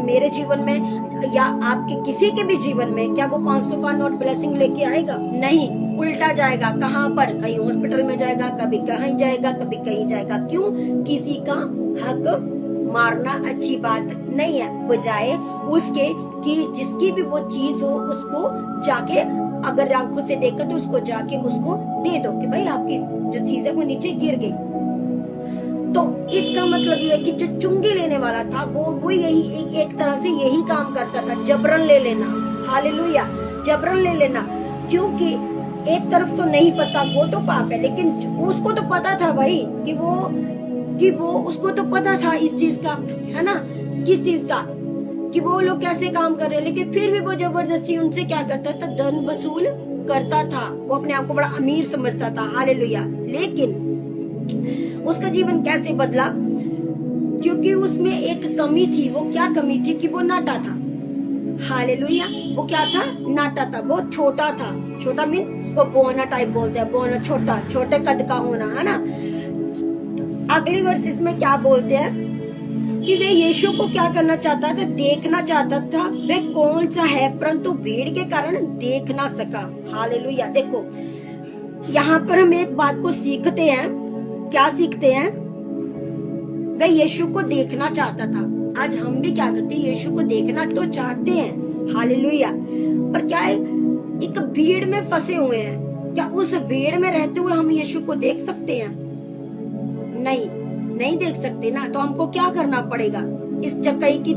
मेरे जीवन में या आपके किसी के भी जीवन में, क्या वो 500 का नोट ब्लेसिंग लेके आएगा? नहीं। उल्टा जाएगा। कहाँ पर? कहीं हॉस्पिटल में जाएगा, कभी कहीं जाएगा, कभी कहीं जाएगा। क्यों? किसी का हक मारना अच्छी बात नहीं है, बजाय उसके कि जिसकी भी वो चीज हो उसको जाके, अगर आंखों से देखा तो उसको जाके उसको दे दो कि भाई आपकी जो चीज है वो नीचे गिर गई। तो इसका मतलब ये है कि जो चुंगी लेने वाला था वो यही एक तरह से यही काम करता था, जबरन ले लेना। हालेलुया, जबरन ले लेना। क्योंकि एक तरफ तो नहीं पता, वो तो पाप है, लेकिन उसको तो पता था भाई कि वो उसको तो पता था इस चीज का, है ना, किस चीज का, कि वो लोग कैसे काम कर रहे हैं, लेकिन फिर भी वो जबरदस्ती उनसे क्या करता था? धन वसूल करता था। वो अपने आप को बड़ा अमीर समझता था। हालेलुया। लेकिन उसका जीवन कैसे बदला? क्योंकि उसमें एक कमी थी। वो क्या कमी थी? कि वो नाटा था। हालेलुया। वो क्या था? नाटा था। वो छोटा था। छोटा मीन्स उसको बोना टाइप बोलते हैं, बोना, छोटा, छोटे कद का होना, है ना। अगली वर्सेस में क्या बोलते हैं कि वे यीशु को क्या करना चाहता था? देखना चाहता था वे कौन सा है, परंतु भीड़ के कारण देख ना सका। हालेलुया। देखो, यहाँ पर हम एक बात को सीखते हैं। क्या सीखते हैं? वे यीशु को देखना चाहता था। आज हम भी क्या करते हैं? यीशु को देखना तो चाहते हैं। हालेलुया। पर क्या है? एक भीड़ में फंसे हुए हैं। क्या उस भीड़ में रहते हुए हम यीशु को देख सकते हैं? नहीं देख सकते ना। तो हमको क्या करना पड़ेगा? इस जक्कई की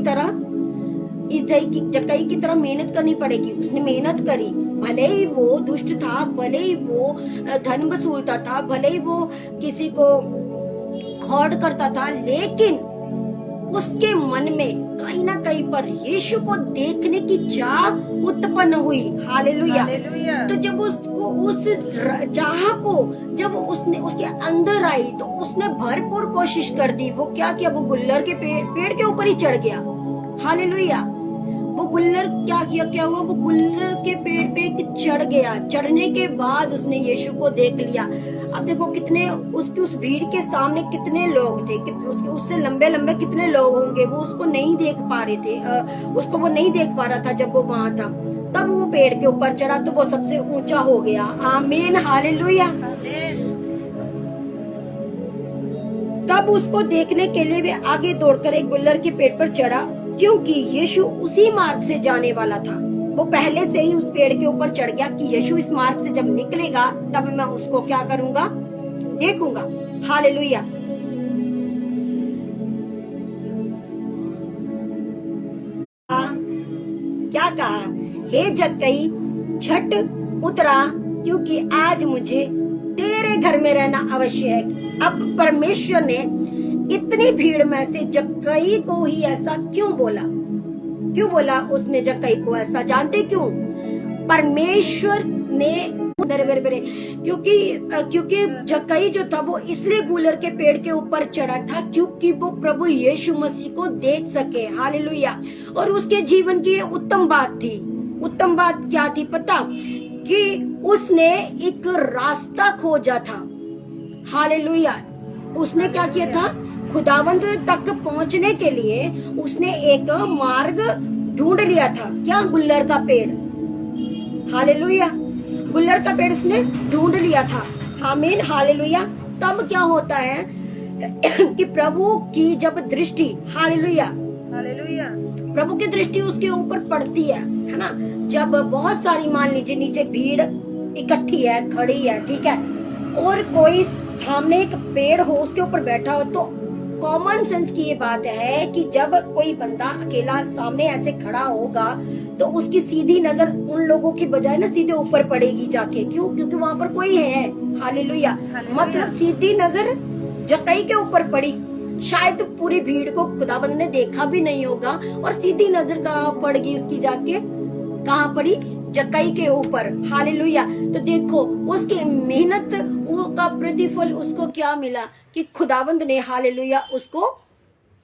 तरह मेहनत करनी पड़ेगी। उसने मेहनत करी, भले ही वो दुष्ट था, भले ही वो धन वसूलता था, भले ही वो किसी को खौड़ करता था, लेकिन उसके मन में कहीं ना कहीं पर यीशु को देखने की चाह उत्पन्न हुई। हालेलुया। तो जब उसको उस चाह को जब उसने उसके अंदर आई तो उसने भरपूर कोशिश कर दी। वो क्या किया? वो गुल्लर के पेड़ के ऊपर ही चढ़ गया। हालेलुया। वो गुल्लर क्या हुआ? वो गुल्लर के पेड़ पे चढ़ गया। चढ़ने के बाद उसने यीशु को देख लिया। अब देखो कितने उसकी उस भीड़ के सामने कितने लोग थे, उससे लंबे लंबे कितने लोग होंगे। वो उसको नहीं देख पा रहे थे, उसको वो नहीं देख पा रहा था जब वो वहां था। तब वो पेड़ के ऊपर चढ़ा तो वो सबसे ऊंचा हो गया। आमीन। हालेलुया। तब उसको देखने के लिए वे आगे दौड़कर एक गुल्लर के पेड़ पर चढ़ा, क्योंकि यीशु उसी मार्ग से जाने वाला था। वो पहले से ही उस पेड़ के ऊपर चढ़ गया कि यीशु इस मार्ग से जब निकलेगा तब मैं उसको क्या करूंगा? देखूंगा। हालेलुया। क्या कहा? हे जक्कई, झट उतरा, क्योंकि आज मुझे तेरे घर में रहना अवश्य है। अब परमेश्वर ने इतनी भीड़ में से जक्कई को ही ऐसा क्यों बोला? क्यों बोला उसने जक्कई को ऐसा? जानते क्यों? परमेश्वर ने क्योंकि जक्कई जो था वो इसलिए गुलर के पेड़ के ऊपर चढ़ा था क्योंकि वो प्रभु यीशु मसीह को देख सके। हालेलुया। और उसके जीवन की उत्तम बात थी। उत्तम बात क्या थी पता? कि उसने एक रास्ता खोजा था। हालेलुया। उसने क्या किया था? खुदावंद तक पहुंचने के लिए उसने एक मार्ग ढूंढ लिया था। क्या? गुल्लर का पेड़। हालेलुया। गुल्लर का पेड़ उसने ढूंढ लिया था। आमीन। हालेलुया। तब क्या होता है कि प्रभु की जब दृष्टि, हालेलुया, हालेलुया, प्रभु की दृष्टि उसके ऊपर पड़ती है ना। जब बहुत सारी, मान लीजिए नीचे भीड़ इकट्ठी है, खड़ी है, ठीक है, और कोई सामने एक पेड़ हो उसके ऊपर बैठा हो, तो कॉमन सेंस की ये बात है कि जब कोई बंदा अकेला सामने ऐसे खड़ा होगा तो उसकी सीधी नजर उन लोगों की बजाय ना सीधे ऊपर पड़ेगी जाके। क्यों? क्योंकि वहां पर कोई है। हालेलुया। मतलब सीधी नजर जक्कई के ऊपर पड़ी। शायद पूरी भीड़ को खुदाबंद ने देखा भी नहीं होगा, और सीधी नजर कहाँ पड़ गई उसकी? जाके कहाँ पड़ी? जक्कई के ऊपर। हालेलुया। तो देखो उसकी मेहनत का प्रतिफल उसको क्या मिला कि खुदावंद ने, हालेलुया, उसको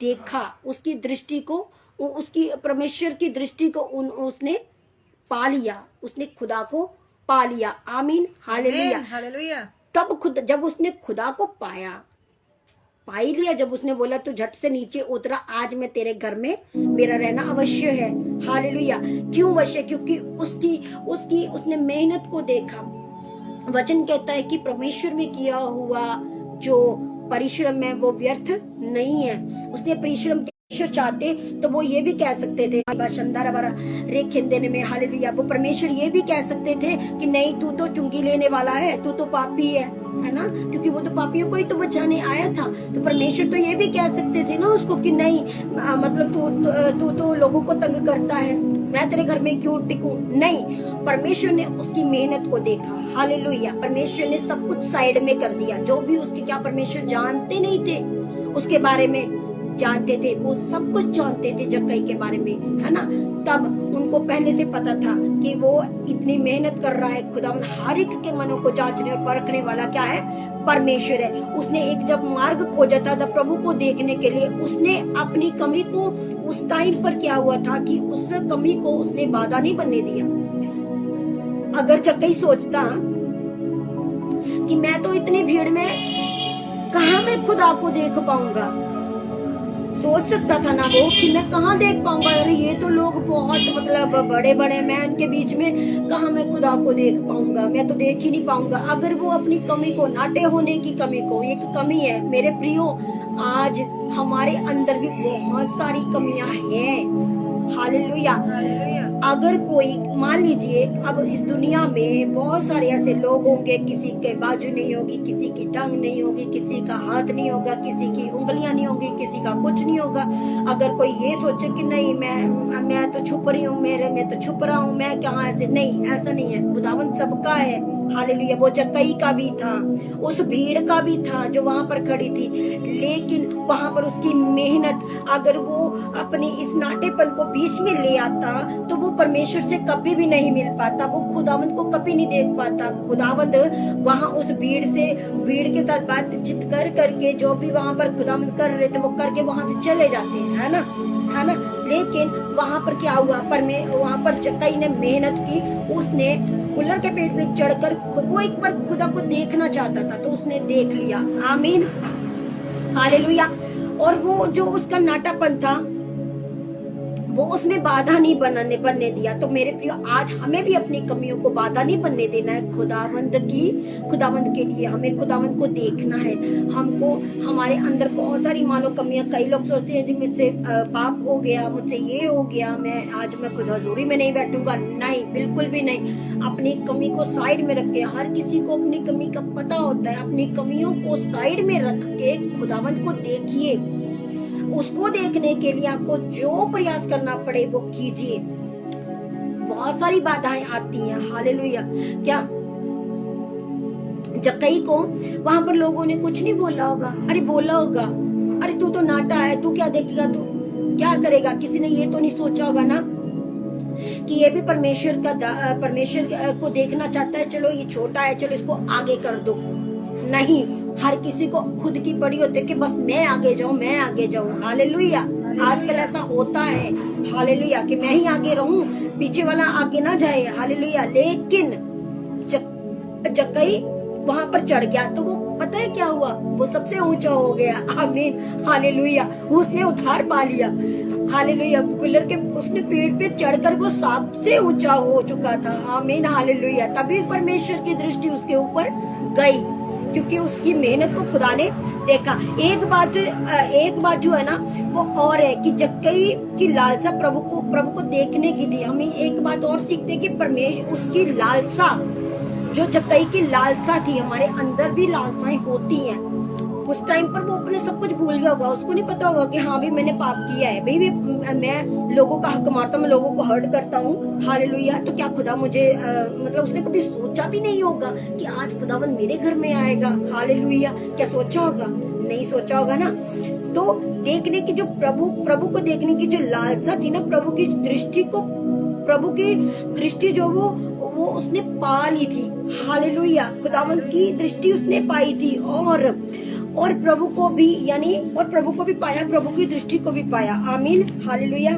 देखा, उसकी दृष्टि को, उसकी परमेश्वर की दृष्टि को उसने पा लिया, उसने खुदा को पा लिया। आमीन। हालेलुया। हालेलुया। तब जब उसने खुदा को पा ही लिया, जब उसने बोला तो झट से नीचे उतरा, आज मैं तेरे घर में मेरा रहना अवश्य है। हालेलुया। क्यों अवश्य? क्योंकि उसने मेहनत को देखा। वचन कहता है कि परमेश्वर में किया हुआ जो परिश्रम है वो व्यर्थ नहीं है। उसने परिश्रम चाहते तो वो ये भी कह सकते थे में हालेलुया, वो परमेश्वर ये भी कह सकते थे कि नहीं तू तो चुंगी लेने वाला है, तू तो पापी है ना, क्योंकि वो तो पापियों को ही तो बचाने आया था। तो परमेश्वर तो ये भी कह सकते थे ना उसको कि नहीं मतलब तू तो लोगों को तंग करता है, मैं तेरे घर में क्यों टिकूं। नहीं, परमेश्वर ने उसकी मेहनत को देखा। हालेलुया, परमेश्वर ने सब कुछ साइड में कर दिया। जो भी उसके क्या परमेश्वर जानते नहीं थे उसके बारे में, जानते थे, वो सब कुछ जानते थे जक्कई के बारे में, है ना। तब उनको पहले से पता था कि वो इतनी मेहनत कर रहा है। खुदावंद हर एक के मनों को जांचने और परखने वाला क्या है, परमेश्वर है। उसने एक जब मार्ग खोजा था जब प्रभु को देखने के लिए, उसने अपनी कमी को उस टाइम पर क्या हुआ था कि उस कमी को उसने बाधा नहीं बनने दिया। अगर जक्कई सोचता कि मैं तो इतनी भीड़ में कहाँ मैं खुदा को देख पाऊंगा, सोच सकता था ना वो कि मैं कहाँ देख पाऊंगा, अरे ये तो लोग बहुत मतलब बड़े बड़े, मैं उनके बीच में कहाँ मैं खुदा को देख पाऊंगा, मैं तो देख ही नहीं पाऊंगा। अगर वो अपनी कमी को, नाटे होने की कमी को, एक कमी है मेरे प्रियो, आज हमारे अंदर भी बहुत सारी कमियां हैं। हालेलुया। अगर कोई मान लीजिए अब इस दुनिया में बहुत सारे ऐसे लोग होंगे, किसी के बाजू नहीं होगी, किसी की टांग नहीं होगी, किसी का हाथ नहीं होगा, किसी की उंगलियां नहीं होगी, किसी का कुछ नहीं होगा। अगर कोई ये सोचे कि नहीं मैं तो छुप रही हूँ, मैं तो छुप रहा हूँ, मैं कहाँ ऐसे, नहीं, ऐसा नहीं है। खुदावंद सबका है। हालेलुया। वो जक्कई का भी था, उस भीड़ का भी था जो वहां पर खड़ी थी, लेकिन वहां पर उसकी मेहनत, अगर वो अपनी इस नाटेपन को बीच में ले आता तो वो परमेश्वर से कभी भी नहीं मिल पाता, वो खुदावंद को कभी नहीं देख पाता। खुदावंद वहां उस भीड़ के साथ बातचीत कर करके जो भी वहां पर खुदावंद कर रहे थे वो करके वहां से चले जाते हैं, है ना। लेकिन वहां पर क्या हुआ, वहां पर जक्कई ने मेहनत की, उसने कुल्लर के पेट में चढ़कर वो एक बार खुदा को देखना चाहता था तो उसने देख लिया। आमीन, हालेलुया। और वो जो उसका नाटापन था वो उसमें बाधा नहीं बनने दिया। तो मेरे प्रियो, आज हमें भी अपनी कमियों को बाधा नहीं बनने देना है। खुदावंद के लिए हमें खुदावंद को देखना है। हमको हमारे अंदर बहुत सारी मानो कमियां, कई लोग सोचते हैं जी मुझसे पाप हो गया, मुझसे ये हो गया, मैं खुद हजूरी में नहीं बैठूंगा। नहीं, बिल्कुल भी नहीं। अपनी कमी को साइड में रख के, हर किसी को अपनी कमी का पता होता है, अपनी कमियों को साइड में रख के खुदावंद को देखिए। उसको देखने के लिए आपको जो प्रयास करना पड़े वो कीजिए। बहुत सारी बाधाएं आती हैं। हालेलुया। क्या जक्कई को वहां पर लोगों ने कुछ नहीं बोला होगा? अरे बोला होगा, अरे तू तो नाटा है, तू क्या देखेगा, तू क्या करेगा। किसी ने ये तो नहीं सोचा होगा ना कि ये भी परमेश्वर को देखना चाहता है, चलो ये छोटा है, चलो इसको आगे कर दो। नहीं, हर किसी को खुद की पड़ी होती है कि बस मैं आगे जाऊं। हालेलुया। आजकल ऐसा होता है, हालेलुया, कि मैं ही आगे रहूं, पीछे वाला आगे ना जाए। हालेलुया। लेकिन जक्कई वहां पर चढ़ गया तो वो पता है क्या हुआ, वो सबसे ऊंचा हो गया। आमीन, हालेलुया। उसने उद्धार पा लिया। हालेलुया। कुल्लर के उसने पेड़ पे चढ़कर वो सबसे ऊंचा हो चुका था। आमीन, हालेलुया। तभी परमेश्वर की दृष्टि उसके ऊपर गई, क्योंकि उसकी मेहनत को खुदा ने देखा। एक बात जो है ना वो और है कि जक्कई की लालसा प्रभु को देखने की थी। हमें एक बात और सीखते कि परमेश्वर उसकी लालसा, जो जक्कई की लालसा थी, हमारे अंदर भी लालसाएं होती हैं। उस टाइम पर वो अपने सब कुछ भूल गया होगा, उसको नहीं पता होगा कि हाँ भी मैंने पाप किया है, भाई मैं लोगों का हक मारता हूँ, मैं लोगों को हर्ट करता हूँ। हालेलुया। तो क्या खुदा मुझे मतलब उसने कभी सोचा भी नहीं होगा कि आज खुदावंद मेरे घर में आएगा। हालेलुया। क्या सोचा होगा? नहीं सोचा होगा ना। तो देखने की जो प्रभु को देखने की जो लालसा थी ना, प्रभु की दृष्टि जो वो उसने पा ली थी। हालेलुया। खुदावंद की दृष्टि उसने पाई थी और प्रभु को भी पाया, प्रभु की दृष्टि को भी पाया। आमीन, हालेलुया।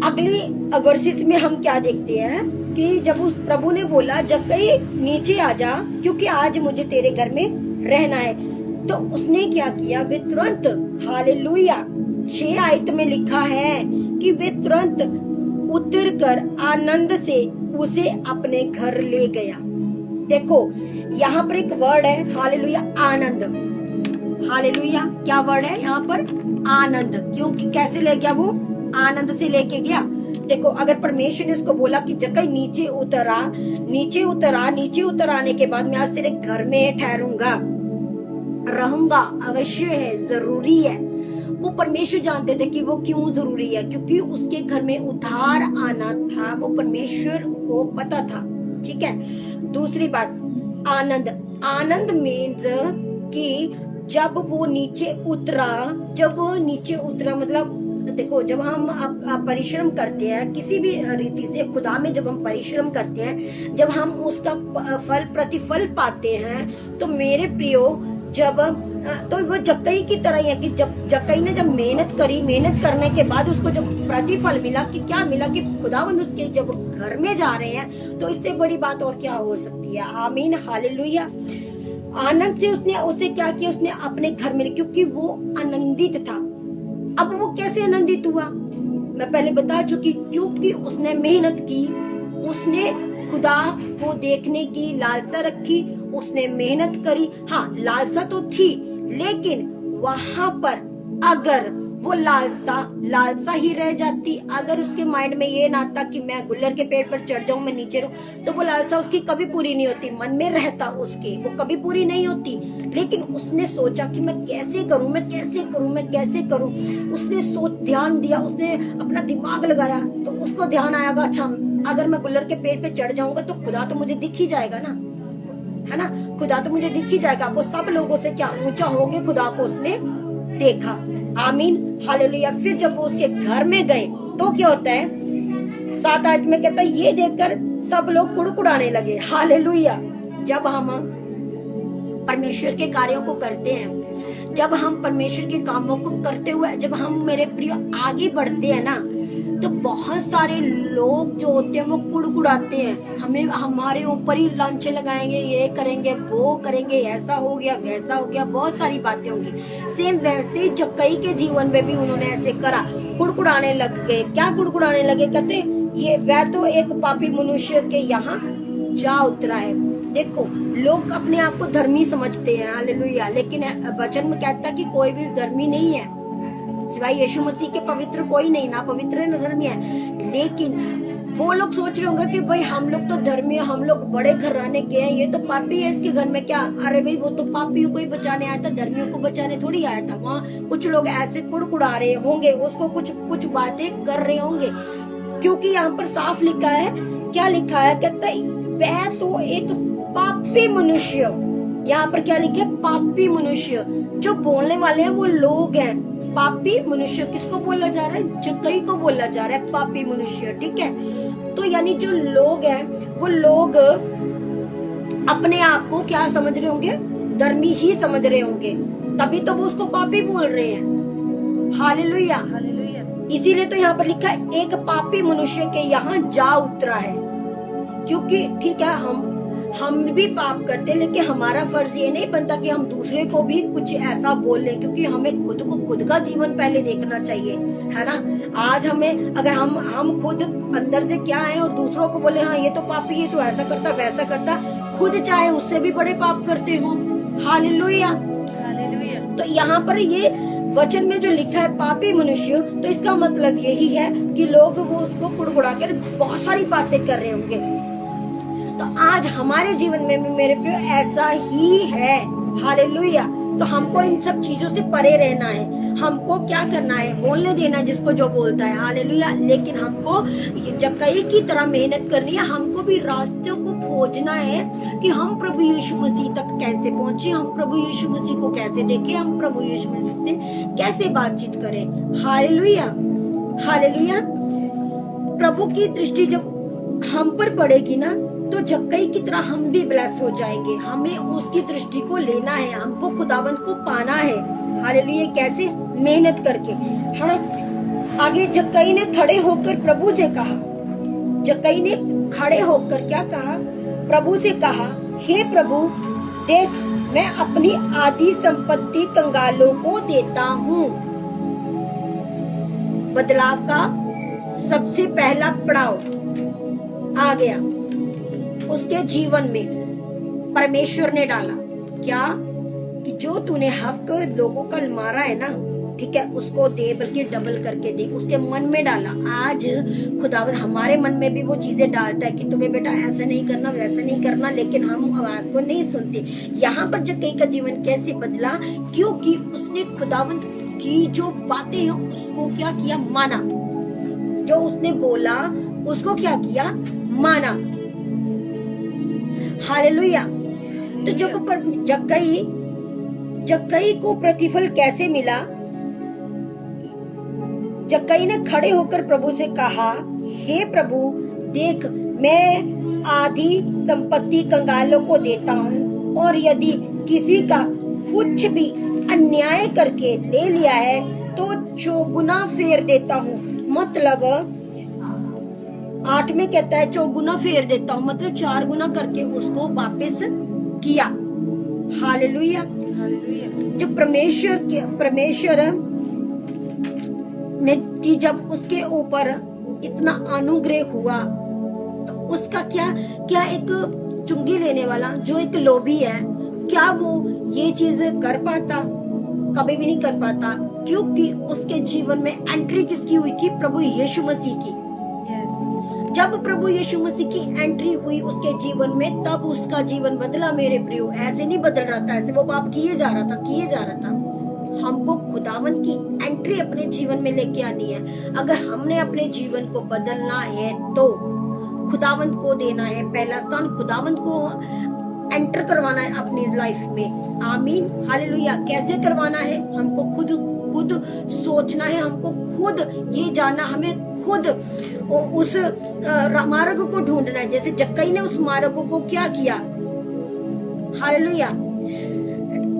अगली वर्सेस में हम क्या देखते हैं कि जब उस प्रभु ने बोला जक्कई नीचे आ जा, क्योंकि आज मुझे तेरे घर में रहना है, तो उसने क्या किया, वे तुरंत, हालेलुया, 6 आयत में लिखा है कि वे तुरंत उतर कर आनंद से उसे अपने घर ले गया। देखो यहाँ पर एक वर्ड है, हालेलुया, आनंद। हालेलुया, क्या वर्ड है यहाँ पर? आनंद। क्योंकि कैसे ले गया वो? आनंद से लेके गया। देखो, अगर परमेश्वर ने उसको बोला कि जक्कई नीचे उतरा, नीचे उतरा, नीचे उतर आने के बाद मैं आज तेरे घर में ठहरूंगा, रहूंगा, अवश्य है, जरूरी है। वो परमेश्वर जानते थे कि वो क्यों जरूरी है, क्योंकि उसके घर में उधार आना था, वो परमेश्वर को पता था। ठीक है। दूसरी बात, आनंद। आनंद मीन्स कि जब वो नीचे उतरा, जब वो नीचे उतरा मतलब देखो, जब हम परिश्रम करते हैं किसी भी रीति से, खुदा में जब हम परिश्रम करते हैं, जब हम उसका फल प्रतिफल पाते हैं, तो मेरे प्रियो जब तो वो जक्कई की तरह है कि जब जक्कई ने जब मेहनत करी, मेहनत करने के बाद उसको जब प्रतिफल मिला, कि क्या मिला कि खुदावंद उसके जब घर में जा रहे हैं, तो इससे बड़ी बात और क्या हो सकती है। आमीन, हालेलुया। आनंद से उसने उसे क्या किया, उसने अपने घर में, क्योंकि वो आनंदित था। अब वो कैसे आनंदित हुआ? मैं पहले बता चुकी, क्योंकि उसने मेहनत की, उसने खुदा को देखने की लालसा रखी, उसने मेहनत करी। हाँ, लालसा तो थी, लेकिन वहां पर अगर वो लालसा ही रह जाती, अगर उसके माइंड में ये ना था कि मैं गुल्लर के पेड़ पर चढ़ जाऊं, मैं नीचे रहूं, तो वो लालसा उसकी कभी पूरी नहीं होती, मन में रहता उसके, वो कभी पूरी नहीं होती। लेकिन उसने सोचा कि मैं कैसे करूं, मैं कैसे करूं, मैं कैसे करूं। उसने ध्यान दिया, उसने अपना दिमाग लगाया, तो उसको ध्यान आएगा, अच्छा अगर मैं गुल्लर के पेड़ पे चढ़ जाऊंगा तो खुदा तो मुझे दिख ही जाएगा ना, है ना, खुदा तो मुझे दिख ही जाएगा। वो सब लोगों से क्या ऊंचा हो गए, खुदा को उसने देखा। आमीन, हालेलुया। फिर जब वो उसके घर में गए तो क्या होता है, 7-8 में कहता है, ये देखकर सब लोग कुड़कुड़ाने लगे। हालेलुया। जब हम परमेश्वर के कार्यों को करते हैं, जब हम परमेश्वर के कामों को करते हुए जब हम, मेरे प्रिय, आगे बढ़ते हैं ना, तो बहुत सारे लोग जो होते हैं वो कुड़कुड़ाते हैं, हमें, हमारे ऊपर ही लांछे लगाएंगे, ये करेंगे, वो करेंगे, ऐसा हो गया, वैसा हो गया, बहुत सारी बातें होंगी। सेम वैसे जक्कई के जीवन में भी उन्होंने ऐसे करा, कुड़कुड़ाने लग गए। क्या कुड़कुड़ाने लगे? कहते ये वह तो एक पापी मनुष्य के यहाँ जा उतरा है। देखो, लोग अपने आप को धर्मी समझते हैं, हालेलुया, लेकिन वचन में कहता है कि कोई भी धर्मी नहीं है सिवाय यीशु मसीह के, पवित्र कोई नहीं, ना पवित्र है ना धर्मी है। लेकिन वो लोग सोच रहे होंगे कि भाई हम लोग तो धर्मी है, हम लोग बड़े घराने के हैं, ये तो पापी है, इसके घर में क्या? अरे भाई, वो तो पापियों को ही बचाने आया था, धर्मियों को बचाने थोड़ी आया था। वहाँ कुछ लोग ऐसे कुड़कुड़ा रहे होंगे, उसको कुछ बातें कर रहे होंगे, क्योंकि यहाँ पर साफ लिखा है, क्या लिखा है? कहता है वह तो एक पापी मनुष्य। यहाँ पर क्या लिखा है? पापी मनुष्य। जो बोलने वाले हैं वो लोग हैं। पापी मनुष्य किसको बोला जा रहा है? जक्कई को बोला जा रहा है पापी मनुष्य। ठीक है, तो यानी जो लोग हैं वो लोग अपने आप को क्या समझ रहे होंगे? धर्मी ही समझ रहे होंगे, तभी तो वो उसको पापी बोल रहे हैं। Hallelujah, hallelujah. इसीलिए तो यहाँ पर लिखा है एक पापी मनुष्य के यहाँ जा उतरा है। क्योंकि ठीक है, हम भी पाप करते हैं, लेकिन हमारा फर्ज ये नहीं बनता कि हम दूसरे को भी कुछ ऐसा बोल लें, क्योंकि हमें खुद का जीवन पहले देखना चाहिए, है ना। आज हमें, अगर हम खुद अंदर से क्या है और दूसरों को बोले हाँ ये तो पापी है, तो ऐसा करता वैसा करता, खुद चाहे उससे भी बड़े पाप करते हो। Hallelujah, hallelujah. तो यहाँ पर ये वचन में जो लिखा है पापी मनुष्य, तो इसका मतलब यही है कि लोग वो उसको कुड़कुड़ा कर बहुत सारी बातें कर रहे होंगे। तो आज हमारे जीवन में भी, मेरे प्रिय, ऐसा ही है। हालेलुया। तो हमको इन सब चीजों से परे रहना है। हमको क्या करना है? बोलने देना जिसको जो बोलता है। हालेलुया। लेकिन हमको जक्कई की तरह मेहनत करनी है। हमको भी रास्तों को खोजना है कि हम प्रभु यीशु मसीह तक कैसे पहुंचे, हम प्रभु यीशु मसीह को कैसे देखें, हम प्रभु यीशु मसीह से कैसे बातचीत करें। Hallelujah, hallelujah. प्रभु की दृष्टि जब हम पर पड़ेगी ना, तो जक्कई की तरह हम भी ब्लेस हो जाएंगे। हमें उसकी दृष्टि को लेना है, हमको खुदावंत को पाना है। हालेलुया। कैसे? मेहनत करके। हाँ, आगे जक्कई ने खड़े होकर प्रभु से कहा, जक्कई ने खड़े होकर क्या कहा? प्रभु से कहा, हे प्रभु, देख मैं अपनी आधी संपत्ति कंगालों को देता हूँ। बदलाव का सबसे पहला पड़ाव आ गया उसके जीवन में। परमेश्वर ने डाला। क्या कि जो तूने हक लोगों का मारा है ना, ठीक है, उसको दे, बल्कि डबल करके दे। उसके मन में डाला। आज खुदावंद हमारे मन में भी वो चीजें डालता है कि तुम्हें बेटा ऐसा नहीं करना, वैसा नहीं करना, लेकिन हम आवाज को नहीं सुनते। यहाँ पर जक्कई का जीवन कैसे बदला? क्योंकि उसने खुदावंद की जो बातें हैं उसको क्या किया? माना। जो उसने बोला उसको क्या किया? माना। हालेलुया। तो जब जक्कई को प्रतिफल कैसे मिला? जक्कई ने खड़े होकर प्रभु से कहा, हे प्रभु, देख मैं आधी संपत्ति कंगालों को देता हूँ, और यदि किसी का कुछ भी अन्याय करके ले लिया है तो चौगुना फेर देता हूँ। मतलब 8 में कहता है चौगुना फेर देता हूँ, मतलब 4 गुना करके उसको वापस किया। हालेलुया। जब परमेश्वर ने कि जब उसके ऊपर इतना अनुग्रह हुआ तो उसका क्या एक चुंगी लेने वाला जो एक लोभी है, क्या वो ये चीज कर पाता? कभी भी नहीं कर पाता, क्योंकि उसके जीवन में एंट्री किसकी हुई थी? प्रभु यीशु मसीह की। जब प्रभु यीशु मसीह की एंट्री हुई उसके जीवन में, तब उसका जीवन बदला। मेरे प्रियो, ऐसे नहीं बदल रहा था, ऐसे वो पाप किए जा रहा था। हमको खुदावंत की एंट्री अपने जीवन में लेके आनी है। अगर हमने अपने जीवन को बदलना है तो खुदावंत को देना है पहला स्थान, खुदावंत को एंटर करवाना है अपनी लाइफ में। आमीन, हालेलुया। कैसे करवाना है? हमको खुद सोचना है, हमको खुद ये जानना, हमें खुद उस मार्ग को ढूंढना है। जैसे जक्कई ने उस मार्ग को क्या किया? हालेलुया।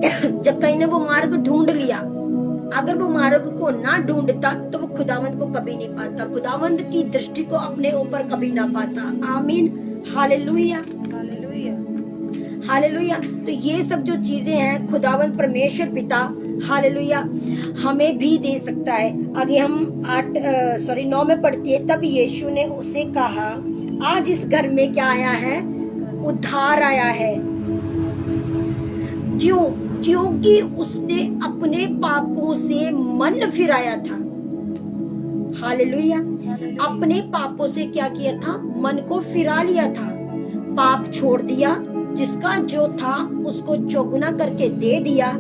जक्कई ने वो मार्ग ढूंढ लिया। अगर वो मार्ग को ना ढूंढता तो वो खुदावंत को कभी नहीं पाता, खुदावंत की दृष्टि को अपने ऊपर कभी ना पाता। आमीन, हालेलुया, हालेलुया। तो ये सब जो चीजें हैं खुदावंत परमेश्वर पिता, हालेलुया, हमें भी दे सकता है। आगे हम 9 में पढ़ते हैं, तब यीशु ने उसे कहा, आज इस घर में क्या आया है? उद्धार आया है। क्यों? क्योंकि उसने अपने पापों से मन फिराया था। हालेलुया। अपने पापों से क्या किया था? मन को फिरा लिया था, पाप छोड़ दिया, जिसका जो था उसको चौगुना करके दे दिया।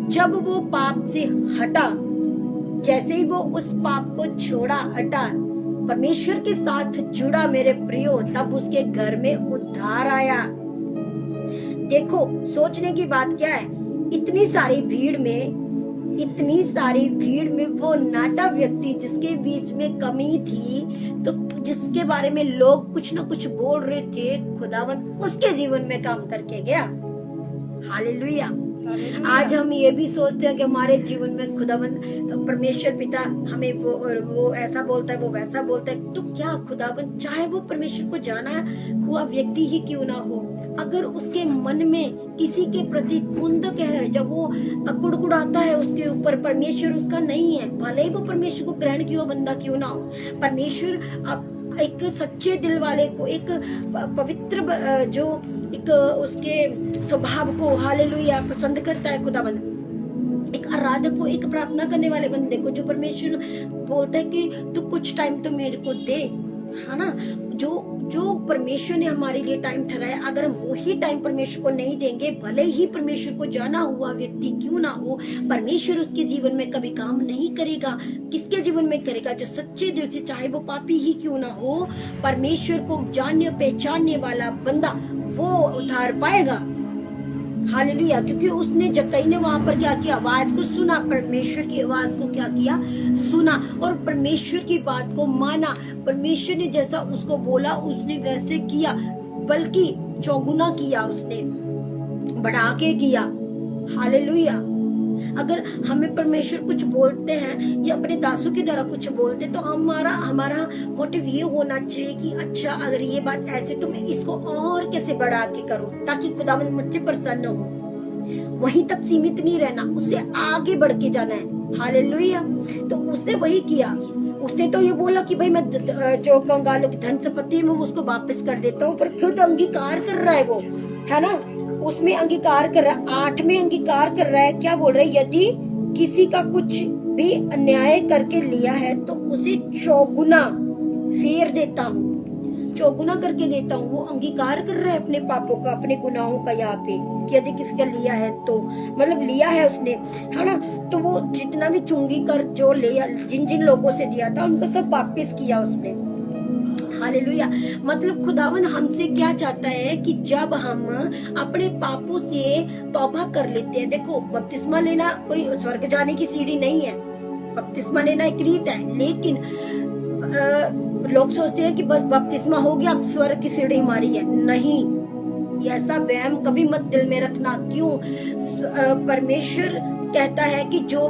जब वो पाप से हटा, जैसे ही वो उस पाप को छोड़ा, हटा, परमेश्वर के साथ जुड़ा मेरे प्रियो, तब उसके घर में उद्धार आया। देखो, सोचने की बात क्या है? इतनी सारी भीड़ में वो नाटा व्यक्ति जिसके बीच में कमी थी, तो जिसके बारे में लोग कुछ न कुछ बोल रहे थे, खुदावंत उसके जीवन में काम करके गया। हालेलुया। आज हम ये भी सोचते हैं कि हमारे जीवन में खुदावंत परमेश्वर पिता हमें वो ऐसा बोलता है, वो वैसा बोलता है। तो क्या खुदावंत, चाहे वो परमेश्वर को जाना हुआ व्यक्ति ही क्यों ना हो, अगर उसके मन में किसी के प्रति खुंदक है, जब वो कुड़कुड़ाता है उसके ऊपर, परमेश्वर उसका नहीं है, भले ही वो परमेश्वर को ग्रहण किया बंदा क्यों ना हो, परमेश्वर एक सच्चे दिल वाले को, एक पवित्र जो एक उसके स्वभाव को, हालेलुया, पसंद करता है खुदावंद। एक आराधक को, एक प्रार्थना करने वाले बंदे को, जो परमेश्वर बोलता है कि तू कुछ टाइम तो मेरे को दे, है ना। जो परमेश्वर ने हमारे लिए टाइम ठहराया, अगर हम वही टाइम परमेश्वर को नहीं देंगे, भले ही परमेश्वर को जाना हुआ व्यक्ति क्यों ना हो, परमेश्वर उसके जीवन में कभी काम नहीं करेगा। किसके जीवन में करेगा? जो सच्चे दिल से, चाहे वो पापी ही क्यों ना हो, परमेश्वर को जानने पहचानने वाला बंदा वो उद्धार पाएगा। हालेलुया। क्योंकि उसने, जक्कई ने वहां पर क्या किया? आवाज को सुना, परमेश्वर की आवाज को क्या किया? सुना, और परमेश्वर की बात को माना। परमेश्वर ने जैसा उसको बोला उसने वैसे किया, बल्कि चौगुना किया, उसने बढ़ा के किया। हालेलुया। अगर हमें परमेश्वर कुछ बोलते हैं या अपने दासों के द्वारा कुछ बोलते, तो हमारा मोटिव ये होना चाहिए कि अच्छा, अगर ये बात ऐसे, तो मैं इसको और कैसे बढ़ा के करूं ताकि खुदावंद मुझसे प्रसन्न हो। वहीं तक सीमित नहीं रहना, उससे आगे बढ़ के जाना है। हालेलुया। तो उसने वही किया। उसने तो ये बोला कि भाई मैं जो कंगालों की धन संपत्ति में उसको वापस कर देता हूँ, पर खुद अंगीकार कर रहा है वो, है ना। उसमें अंगीकार कर रहा है, 8 में अंगीकार कर रहा है। क्या बोल रहा है? यदि किसी का कुछ भी अन्याय करके लिया है तो उसे चौगुना फेर देता हूँ, चौगुना करके देता हूँ। वो अंगीकार कर रहा है अपने पापों का, अपने गुनाहों का यहाँ पे, कि यदि किसका लिया है तो मतलब लिया है उसने, है ना, तो वो जितना भी चुंगी कर जो लिया, जिन जिन लोगों से दिया था उनको सब वापिस किया उसने। हालेलुया। मतलब खुदावन हमसे क्या चाहता है कि जब हम अपने पापों से तौबा कर लेते हैं, देखो बपतिस्मा लेना कोई स्वर्ग जाने की सीढ़ी नहीं है, बपतिस्मा लेना एक रीत है, लेकिन लोग सोचते हैं कि बस बपतिस्मा हो गया स्वर्ग की सीढ़ी हमारी है। नहीं, ऐसा वहम कभी मत दिल में रखना। क्यों? परमेश्वर कहता है कि जो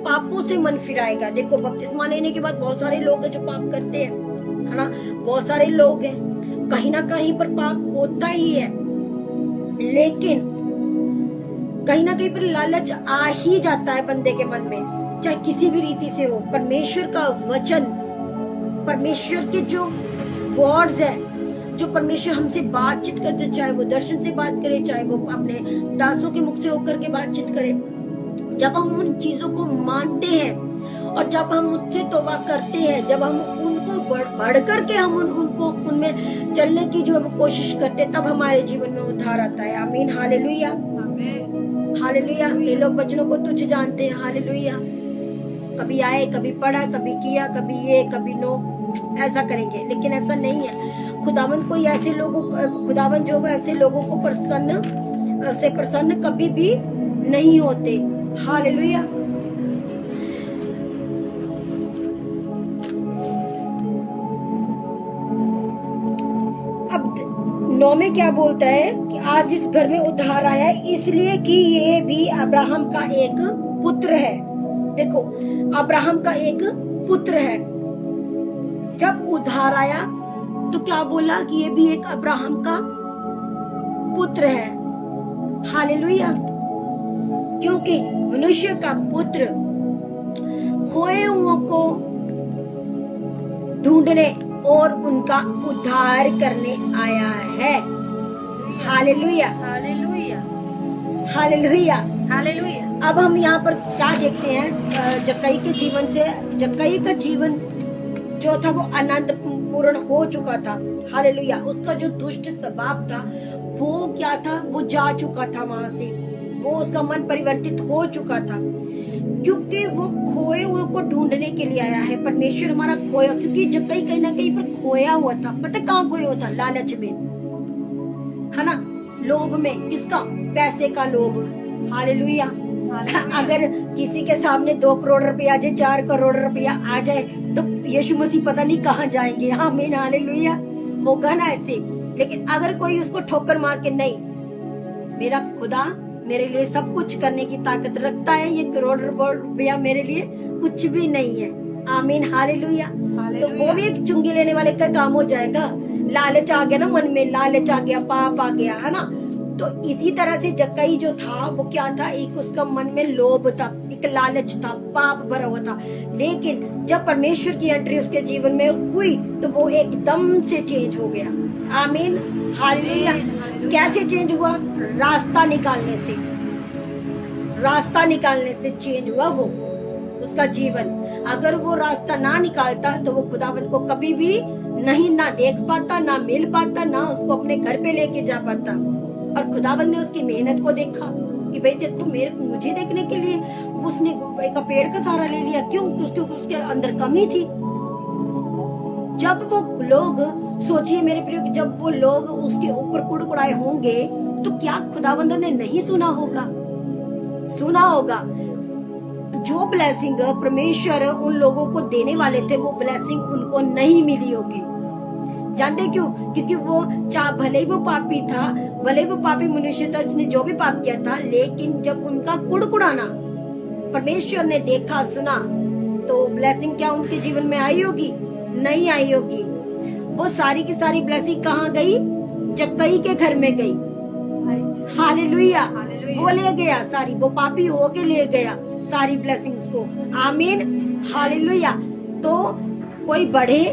पापों से मन फिराएगा, देखो बपतिस्मा लेने के बाद बहुत सारे लोग हैं जो पाप करते हैं, है ना, बहुत सारे लोग हैं, कहीं ना कहीं पर पाप होता ही है, लेकिन कहीं ना कहीं पर लालच आ ही जाता है बंदे के मन में, चाहे किसी भी रीति से हो। परमेश्वर का वचन, परमेश्वर के जो वर्ड्स है, जो परमेश्वर हमसे बातचीत करते, चाहे वो दर्शन से बात करे, चाहे वो अपने दासों के मुख से होकर के बातचीत करे, जब हम उन चीजों को मानते हैं और जब हम उससे तौबा करते हैं, जब हम उनको बढ़ करके हम उनको उनमें चलने की जो कोशिश करते हैं, तब हमारे जीवन में उद्धार आता है। आमीन, हालेलुया, हालेलुया। ये लोग वचनों को तुच्छ जानते हैं, हालेलुया, कभी आए, कभी पढ़ा, कभी किया, कभी ये, कभी नो, ऐसा करेंगे, लेकिन ऐसा नहीं है। खुदावन कोई ऐसे लोगों, खुदावन जो है ऐसे लोगों को प्रसन्न कभी भी नहीं होते। हालेलुया। अब 9 में क्या बोलता है कि आज इस घर में उद्धार आया है इसलिए कि ये भी अब्राहम का एक पुत्र है। देखो, अब्राहम का एक पुत्र है। जब उद्धार आया तो क्या बोला कि ये भी एक अब्राहम का पुत्र है। हालेलुया। क्योंकि मनुष्य का पुत्र खोए हुओं को ढूंढने और उनका उद्धार करने आया है। Hallelujah, hallelujah, hallelujah, hallelujah. अब हम यहाँ पर क्या देखते हैं? जक्कई के जीवन से, जक्कई का जीवन जो था वो आनंद पूर्ण हो चुका था। हालेलुया। उसका जो दुष्ट स्वभाव था वो क्या था? वो जा चुका था वहां से, वो उसका मन परिवर्तित हो चुका था, क्योंकि वो खोए हुए को ढूंढने के लिए आया है। परमेश्वर हमारा खोया, क्योंकि जक्कई कहीं ना कहीं पर खोया हुआ था। पता कहाँ खोया हुआ था? लालच में, है ना, लोभ में। किसका? पैसे का लोभ। हालेलुया। अगर किसी के सामने 2 करोड़ रुपया आ जाए, 4 करोड़ रुपया आ जाए, तो यीशु मसीह पता नहीं कहाँ जाएंगे। आमीन, हालेलुया। होगा ना ऐसे। लेकिन अगर कोई उसको ठोकर मार के, नहीं, मेरा खुदा मेरे लिए सब कुछ करने की ताकत रखता है, ये करोड़ रुपया मेरे लिए कुछ भी नहीं है। आमीन, हालेलुया। तो वो भी एक चुंगी लेने वाले का काम हो जाएगा। लालच आ गया ना मन में, लालच आ गया, पाप आ गया, है ना। तो इसी तरह से जक्कई जो था वो क्या था? एक उसका मन में लोभ था, एक लालच था, पाप भरा हुआ था। लेकिन जब परमेश्वर की एंट्री उसके जीवन में हुई तो वो एकदम से चेंज हो गया। आमीन, हालेलुया। कैसे चेंज हुआ? रास्ता निकालने से, रास्ता निकालने से चेंज हुआ वो उसका जीवन। अगर वो रास्ता ना निकालता तो वो खुदावंत को कभी भी नहीं ना देख पाता, ना मिल पाता, ना उसको अपने घर पे लेके जा पाता। और खुदावंत ने उसकी मेहनत को देखा कि भाई देखो, मुझे देखने के लिए उसने एक पेड़ का सहारा ले लिया। क्यों? क्योंकि उसके अंदर कमी थी। जब वो लोग, सोचिए मेरे प्रिय, जब वो लोग उसके ऊपर कुड़कुड़ाए होंगे तो क्या खुदावंत ने नहीं सुना होगा? सुना होगा। जो ब्लेसिंग परमेश्वर उन लोगों को देने वाले थे, वो ब्लेसिंग उनको नहीं मिली होगी। जानते क्यों? क्योंकि वो भले ही वो पापी था, भले ही वो पापी मनुष्य था, उसने जो भी पाप किया था, लेकिन जब उनका कुड़कुड़ाना परमेश्वर ने देखा, सुना, तो ब्लेसिंग क्या उनके जीवन में आई होगी? नहीं आई होगी। वो सारी की सारी ब्लेसिंग कहाँ गई? जक्कई के घर में गई। हालेलुया। वो ले गया सारी, वो पापी होके ले गया सारी ब्लेसिंग्स को। आमीन, हालेलुया। तो कोई बढ़े,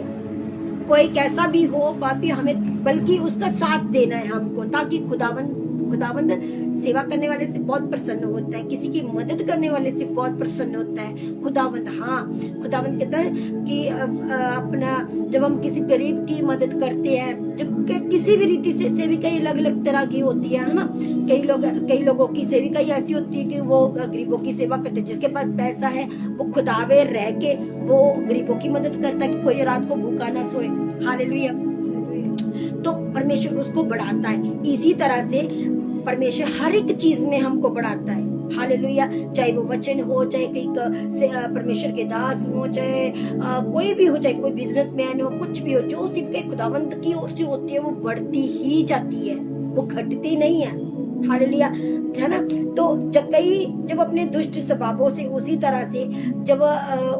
कोई कैसा भी हो पापी, हमें बल्कि उसका साथ देना है हमको, ताकि खुदावन खुदाबंद सेवा करने वाले से बहुत प्रसन्न होता है, किसी की मदद करने वाले से बहुत प्रसन्न होता है खुदाबंद। हाँ, खुदाबंद कहता है कि अपना जब हम किसी गरीब की मदद करते हैं, जो किसी भी रीति से सेविका अलग अलग तरह की होती है ना। कई लोगों की सेविका ऐसी होती है कि वो गरीबों की सेवा करते हैं। जिसके पास पैसा है वो खुदावे रह के वो गरीबों की मदद करता है कि कोई रात को भूखा ना सोए। हालेलुया। तो परमेश्वर उसको बढ़ाता है। इसी तरह से परमेश्वर हर एक चीज में हमको बढ़ाता है। हालेलुया। चाहे वो वचन हो, चाहे कहीं परमेश्वर के दास हो, चाहे कोई भी हो, चाहे कोई बिजनेसमैन हो, कुछ भी हो, जो सिर्फ खुदावंत की ओर से होती है वो बढ़ती ही जाती है, वो घटती नहीं है। हालेलुया, है ना। तो जक्कई जब अपने दुष्ट स्वभावों से उसी तरह से जब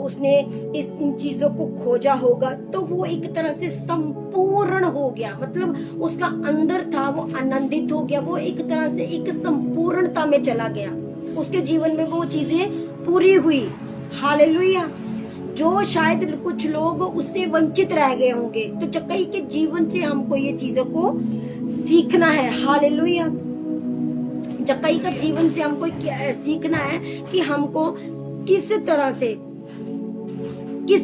उसने इन चीजों को खोजा होगा तो वो एक तरह से संपूर्ण हो गया। मतलब उसका अंदर था वो आनंदित हो गया, वो एक तरह से एक संपूर्णता में चला गया। उसके जीवन में वो चीजें पूरी हुई। हालेलुया। जो शायद कुछ लोग उससे वंचित रह गए होंगे, तो जक्कई के जीवन से हमको ये चीजों को सीखना है। हालेलुया। जक्कई का जीवन से हमको सीखना है कि हमको किस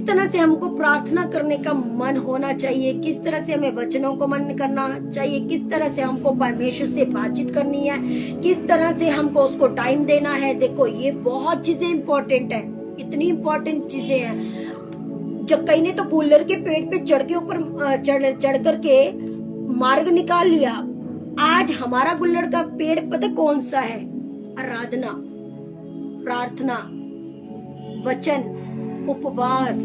तरह से हमको प्रार्थना करने का मन होना चाहिए, किस तरह से हमें वचनों को मन करना चाहिए, किस तरह से हमको परमेश्वर से बातचीत करनी है, किस तरह से हमको उसको टाइम देना है। देखो, ये बहुत चीजें इम्पोर्टेंट है, इतनी इम्पोर्टेंट चीजें हैं। जक्कई ने तो गुलर के पेड़ पे चढ़ करके मार्ग निकाल लिया। आज हमारा गुल्लड़ का पेड़ पता कौन सा है? आराधना, प्रार्थना, वचन, उपवास।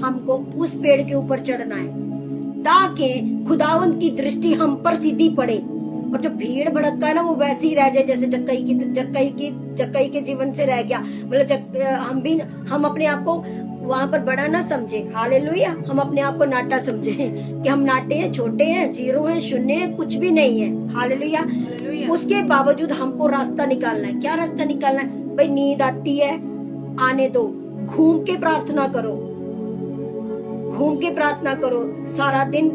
हमको उस पेड़ के ऊपर चढ़ना है ताकि खुदावंत की दृष्टि हम पर सीधी पड़े। और जो भीड़ भड़कता है ना, वो वैसे ही रह जाए जैसे जक्कई के जीवन से रह गया। मतलब हम अपने आप को वहाँ पर बड़ा ना समझे। हालेलुया। हम अपने आप को नाटा समझे कि हम नाटे हैं, छोटे हैं, जीरो हैं, शून्य हैं, कुछ भी नहीं है। हालेलुया। उसके बावजूद हमको रास्ता निकालना है। क्या रास्ता निकालना है? भाई नींद आती है, आने दो, घूम के प्रार्थना करो, घूम के प्रार्थना करो। सारा दिन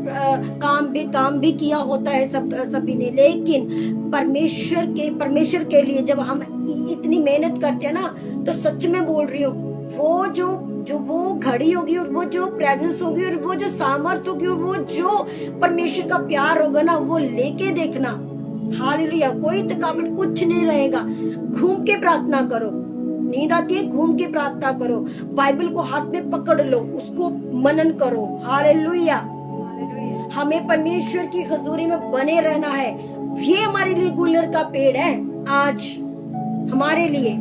काम भी किया होता है सभी ने, लेकिन परमेश्वर के लिए जब हम इतनी मेहनत करते हैं ना, तो सच में बोल रही हूँ, वो घड़ी होगी और वो जो प्रेजेंस होगी और वो जो सामर्थ होगी और वो जो परमेश्वर का प्यार होगा ना, वो लेके देखना। हालेलुया। कोई थकावट कुछ नहीं रहेगा। घूम के प्रार्थना करो। नींद आती है, घूम के प्रार्थना करो। बाइबल को हाथ में पकड़ लो, उसको मनन करो। हालेलुया। हमें परमेश्वर की हजूरी में बने रहना है। ये हमारे लिए गुलर का पेड़ है आज हमारे लिए।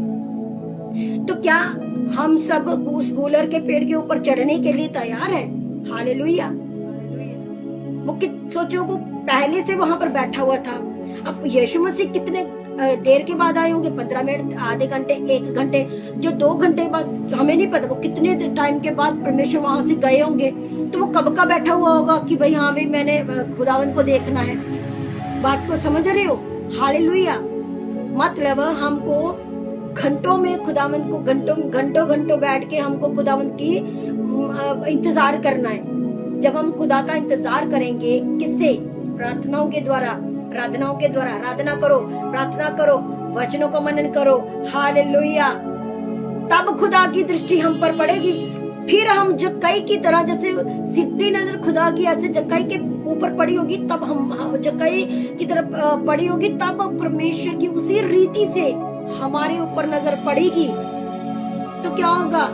तो क्या हम सब उस गुलर के पेड़ के ऊपर चढ़ने के लिए तैयार हैं? हालेलुया। सोचो, वो पहले से वहां पर बैठा हुआ था। अब यीशु मसीह कितने देर के बाद आए होंगे? 15 मिनट, आधे घंटे, 1 घंटे, जो 2 घंटे बाद, हमें नहीं पता वो कितने टाइम के बाद परमेश्वर वहां से गए होंगे। तो वो कब का बैठा हुआ होगा कि भाई हाँ भाई मैंने खुदावंत को देखना है। बात को समझ रहे हो? हालेलुया। मतलब हमको घंटों में खुदावंत को घंटों बैठ के हमको खुदावंत की इंतजार करना है। जब हम खुदा का इंतजार करेंगे, किससे? प्रार्थनाओं के द्वारा, आराधना करो, प्रार्थना करो, वचनों को मनन करो। हालेलुया। तब खुदा की दृष्टि हम पर पड़ेगी। फिर हम जक्कई की तरह, जैसे सीधी नजर खुदा की ऐसे जक्कई के ऊपर पड़ी होगी, तब हम जक्कई की तरफ पड़ी होगी, तब परमेश्वर की उसी रीति से हमारे ऊपर नजर पड़ेगी। तो क्या होगा?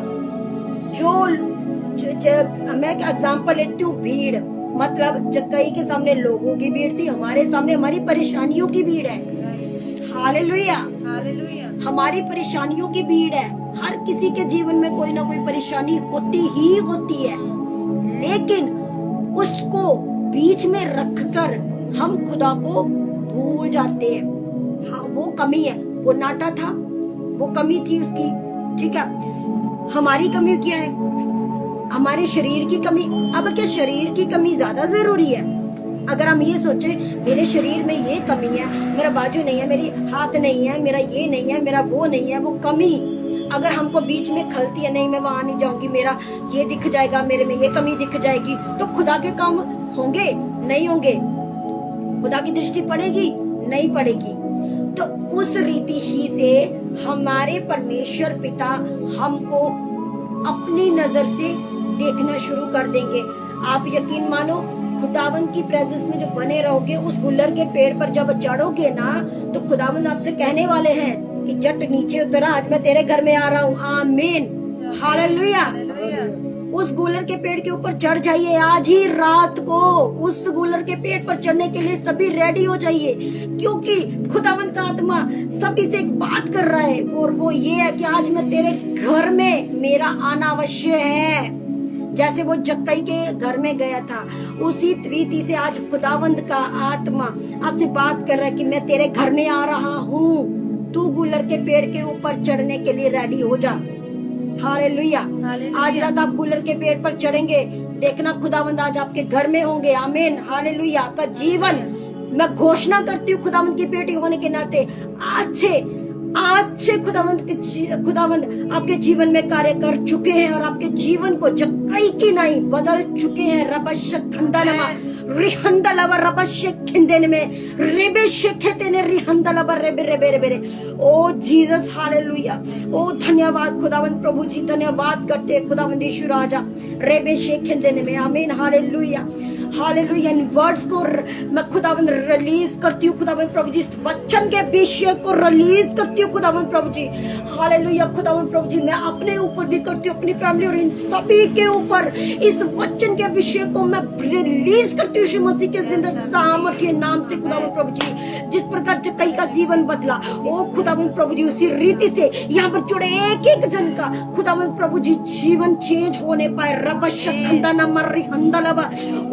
मैं एग्जाम्पल लेती हूँ, भीड़, मतलब जक्कई के सामने लोगों की भीड़ थी, हमारे सामने हमारी परेशानियों की भीड़ है। हालेलुया। हमारी परेशानियों की भीड़ है। हर किसी के जीवन में कोई ना कोई परेशानी होती ही होती है, लेकिन उसको बीच में रखकर हम खुदा को भूल जाते हैं। हाँ, वो कमी है, वो नाटा था, वो कमी थी उसकी। ठीक है, हमारी कमी क्या है? हमारे शरीर की कमी। अब क्या शरीर की कमी ज्यादा जरूरी है? अगर हम ये सोचे मेरे शरीर में ये कमी है, मेरा बाजू नहीं है, मेरी हाथ नहीं है, मेरा ये नहीं है, मेरा वो नहीं है, वो कमी अगर हमको बीच में खलती है, नहीं मैं वहां नहीं जाऊंगी, मेरा ये दिख जाएगा, मेरे में ये कमी दिख जाएगी, तो खुदा के काम होंगे? नहीं होंगे। खुदा की दृष्टि पड़ेगी? नहीं पड़ेगी। तो उस रीति ही से हमारे परमेश्वर पिता हमको अपनी नजर से देखना शुरू कर देंगे। आप यकीन मानो, खुदावंद की प्रेजेंस में जो बने रहोगे, उस गुल्लर के पेड़ पर जब चढ़ोगे ना, तो खुदावंद आपसे कहने वाले हैं कि जट नीचे उतरा, आज मैं तेरे घर में आ रहा हूँ। आमीन, हालेलुया। उस गुलर के पेड़ के ऊपर चढ़ जाइए आज ही रात को। उस गुलर के पेड़ पर चढ़ने के लिए सभी रेडी हो जाइए, क्योंकि खुदावंद का आत्मा सभी से एक बात कर रहा है, और वो ये है कि आज मैं तेरे घर में, मेरा आना अवश्य है। जैसे वो जक्कई के घर में गया था, उसी रीति से आज खुदावंद का आत्मा आपसे बात कर रहा है कि मैं तेरे घर में आ रहा हूँ, तू गुलर के पेड़ के ऊपर चढ़ने के लिए रेडी हो जा। हालेलुया। आज रात आप गुलर के पेड़ पर चढ़ेंगे, देखना खुदावंद आज आपके घर में होंगे। आमीन, हालेलुया। आपका जीवन, मैं घोषणा करती हूँ खुदावंद की बेटी होने के नाते, आज से खुदावंद आपके जीवन में कार्य कर चुके हैं और आपके जीवन को जक्कई की नहीं बदल चुके हैं। रबशक खंडलमा रिहंदलवा रबशक खिंदेने में रेबेशेखेतेने रिहंदलवा रेबे रेबे रेबे। ओ जीसस, हालेलुया। ओ धन्यवाद खुदावंद प्रभु जी, धन्यवाद करते हैं खुदावंद यीशु राजा। रेबेशेखेतेने में, आमीन, हालेलुया, हालेलुया। इन वर्ड्स को मैं खुदावंद रिलीज करती हूँ खुदावंद प्रभु जी, इस वचन के विषय को रिलीज करती हूँ खुदावंद प्रभु जी। हालेलुया खुदावंद प्रभु जी, मैं अपने ऊपर भी करती हूँ, अपनी फैमिली और इन सभी के ऊपर इस वचन के विषय को मैं रिलीज करती हूँ यीशु मसीह के जिंदा सामर्थ्य नाम से खुदावंद प्रभु जी। जिस प्रकार जक्कई का जीवन बदला, ओ खुदावंद प्रभु जी, उसी रीति से यहाँ पर जुड़े एक एक जन का खुदावंद प्रभु जी जीवन चेंज होने पाए। रबशक खंडना मर्री हंदलवा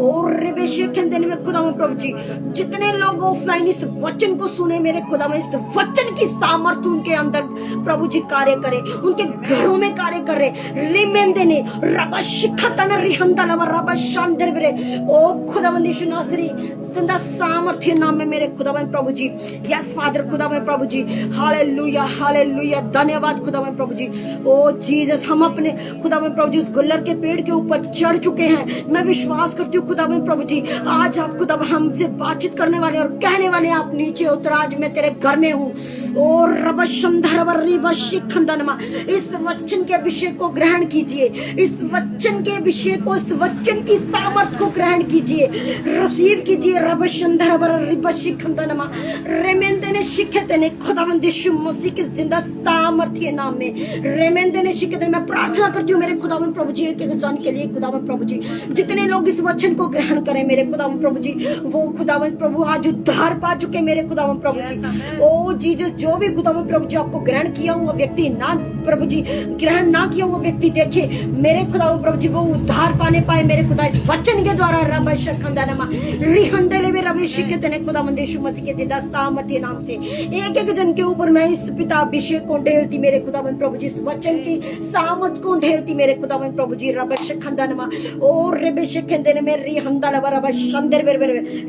और में खुदावंद प्रभु जी, जितने लोग ऑफलाइन इस वचन को सुने, मेरे खुदावंद इस वचन की सामर्थ्य उनके अंदर प्रभु जी कार्य करे, उनके घरों में कार्य करे। रिमेंदेने रबा शिखतन रिहंदलवा रबा शांदरबरे। ओ खुदावंद यीशु नासरी जिंदा सामर्थ्य नाम में मेरे खुदावंद प्रभु जी। यस फादर खुदावंद प्रभु जी, हालेलुया, हालेलुया। धन्यवाद खुदावंद प्रभु जी। ओ जीसस, हम अपने खुदावंद प्रभु जी उस गुल्लर के पेड़ के ऊपर चढ़ चुके हैं। मैं विश्वास करती हूँ खुदावंद प्रभु जी, आज आप खुदा हमसे बातचीत करने वाले और कहने वाले, आप नीचे उतर, आज मैं तेरे घर में हूँ। और इस वचन के विषय को ग्रहण कीजिए, इस वचन के विषय को, इस वचन की सामर्थ को ग्रहण कीजिए, रिसीव कीजिए। रेमेंदेने शिखतेने खुदावंद यीशु मसीह के जिंदा सामर्थ्य नाम में रेमेंदेने शिखतेने। मैं प्रार्थना करती हूँ मेरे खुदावंद प्रभु जी एक इंसान के लिए खुदावंद प्रभु जी, जितने लोग इस वचन को ग्रहण करें मेरे खुदावंद प्रभु जी, वो खुदावंद प्रभु आज उद्धार पा चुके मेरे खुदावंद प्रभु जी। ओ जीसस, जो भी खुदावंद प्रभु जी आपको ग्रहण किया हुआ व्यक्ति ना प्रभु जी, ग्रहण ना किया हुआ व्यक्ति देखे मेरे खुदावंद प्रभु जी, वो उद्धार पाने पाए मेरे खुदा इस वचन के द्वारा। खुदावंद यीशु मसीह के जिंदा सामर्थ्य नाम से एक एक जन के ऊपर मैं इस पिता अभिषेक को ढेलती मेरे खुदावंद प्रभु जी, इस वचन की सामर्थ को ढेलती मेरे खुदावंद प्रभु जी। और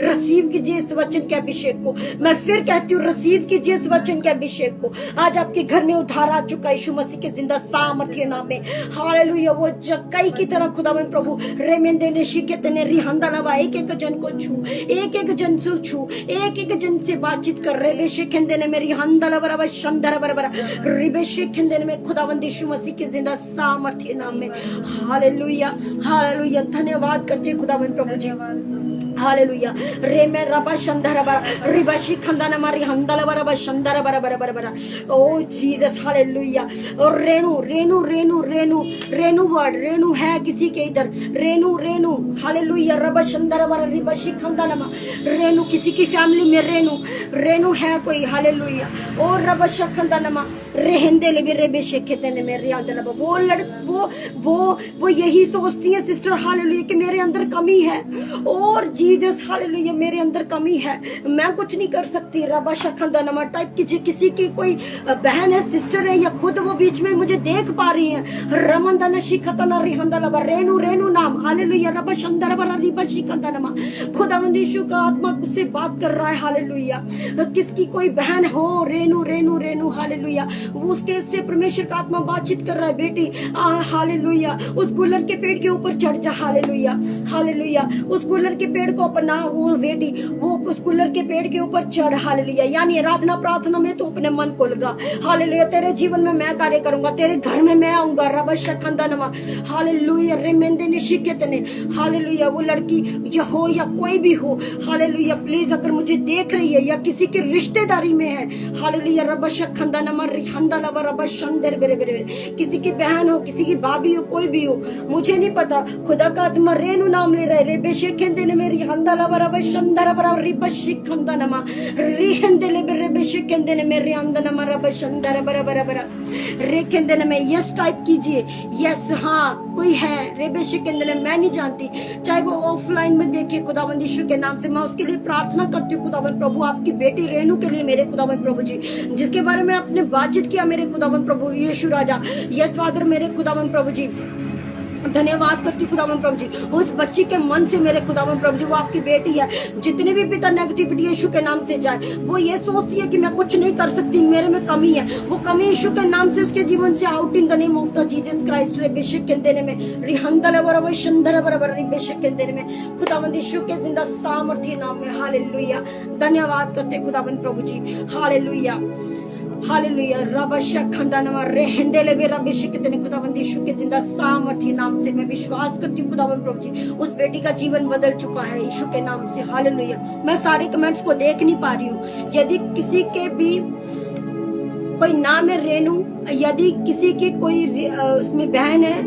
रिसीव कीजिए इस वचन के अभिषेक को। मैं फिर कहती हूँ, रिसीव कीजिए इस वचन के अभिषेक को। आज आपके घर में उद्धार आ चुका है यीशु मसीह के जिंदा सामर्थ्य नाम में। हालेलुया। वो जक्कई की तरह खुदावंद प्रभु रेमेंदेने शिकेतने रिहंदलवा एक एक जन को छू, एक एक जन से छू, एक एक जन से बातचीत कर रहे बेशेखेंदेने में रिहंदलवा शंदर बरबरा रिबेशेखेंदेने में खुदावंद यीशु मसीह के जिंदा सामर्थ्य नाम में। Hallelujah, hallelujah. धन्यवाद करते हैं खुदावंद प्रभु जी। हालेलुया। रेमे रबा शंदर बरा रिबाशी खंदाना मारी हंदला बरा बा शंदर बरा बरा बरा बरा। ओ जीसस, हालेलुया। और रेनू रेनू रेनू रेनू रेनू वर्ड, रेनू है किसी के इधर, रेनू रेनू, हालेलुया। रबा शंदर बरा रिबाशी खंदाना मा, रेनू किसी की फैमिली में रेनू रेनू है कोई, हालेलुया। और रबा शखंदाना मा रेहंदे ले रेबे शेखेतने में रियादला। वो यही सोचती है सिस्टर, हालेलुया, कि मेरे अंदर कमी है। और जीसस, हालेलुया, मेरे अंदर कमी है, मैं कुछ नहीं कर सकती। रबा शखंदाना टाइप की किसी की कोई बहन है, सिस्टर है, या खुद वो बीच में मुझे देख पा रही है। रमंदना शिखतना रिहंदला रेनू रेनू नाम, हालेलुया। रबा शंदर बरा रिबा शिखंदाना। खुदावंद यीशु का आत्मा उससे बात कर रहा है, हालेलुया। किसकी कोई बहन हो, रेनू रेनू रेनू, हालेलुया, वो उसके से परमेश्वर का आत्मा बातचीत कर रहा है। बेटी हालेलुया, उस गुलर के पेड़ के ऊपर चढ़ जा, हालेलुया, हालेलुया। उस गुलर के पेड़ को अपना, वो बेटी वो उस कूलर के पेड़ के ऊपर चढ़, हालेलुया। यानी आराधना प्रार्थना में तो अपने मन को लगा, हालेलुया। तेरे जीवन में मैं कार्य करूंगा, तेरे घर में मैं आऊंगा, रबश खंदानमा, हालेलुया। रेमेंदे निशिकत ने, हालेलुया। वो लड़की या हो या कोई भी हो, हालेलुया, प्लीज अगर मुझे देख रही है या किसी की रिश्तेदारी में है, हालेलुया, रबश खंदानमा रिहंदालवा रबश अंदर बेरे बेरे, किसी की बहन हो, किसी की भाभी हो, कोई भी हो, मुझे नहीं पता, खुदा का आत्मा रेनू नाम ले रहे, रेबेशे खेंदे ने मेरी हंदालवा रबश अंदर बरा रिबशी खंदानमा रिहंदले बेरे रेबेशे खेंदे ने मेरी अंदनमा रबश अंदर बरा बरा बरा रे खेंदे ने में यस टाइप कीजिए, यस, हाँ कोई है रेबेशे खेंदे ने, मैं नहीं जानती, चाहे वो ऑफलाइन में देखे, खुदावंद यीशु के नाम से मैं उसके लिए प्रार्थना करती हूँ। खुदावंद प्रभु, आपकी बेटी रेनू के लिए मेरे खुदावंद प्रभु जी, जिसके बारे में आपने बातचीत किया मेरे खुदावंद प्रभु यीशु राजा, यस फादर मेरे खुदावंद प्रभु जी, धन्यवाद करती हूँ खुदावंद प्रभु जी। उस बच्ची के मन से मेरे खुदावंद प्रभु जी, वो आपकी बेटी है, जितने भी पिता नेगेटिविटी यीशु के नाम से जाए, वो ये सोचती है कि मैं कुछ नहीं कर सकती, मेरे में कमी है, वो कमी यीशु के नाम से उसके जीवन से out in the name of the Jesus Christ. बेशक के देने में रिहंदल बराबर शंदर बराबर बेशक के देने में खुदावंद यीशु के जिंदा सामर्थ्य नाम में, हालेलुया। धन्यवाद करते खुदावंद प्रभु जी, हालेलुया हालेलुया। रबशा खंदानमा रेहंदेले बे रबशे के तने खुदावंद यीशु के जिंदा सामर्थ्य नाम से मैं विश्वास करती हूँ खुदावंद प्रभु जी, उस बेटी का जीवन बदल चुका है यीशु के नाम से, हालेलुया। मैं सारे कमेंट्स को देख नहीं पा रही हूँ, यदि किसी के भी कोई नाम है रेनू, यदि किसी की कोई उसमें बहन है,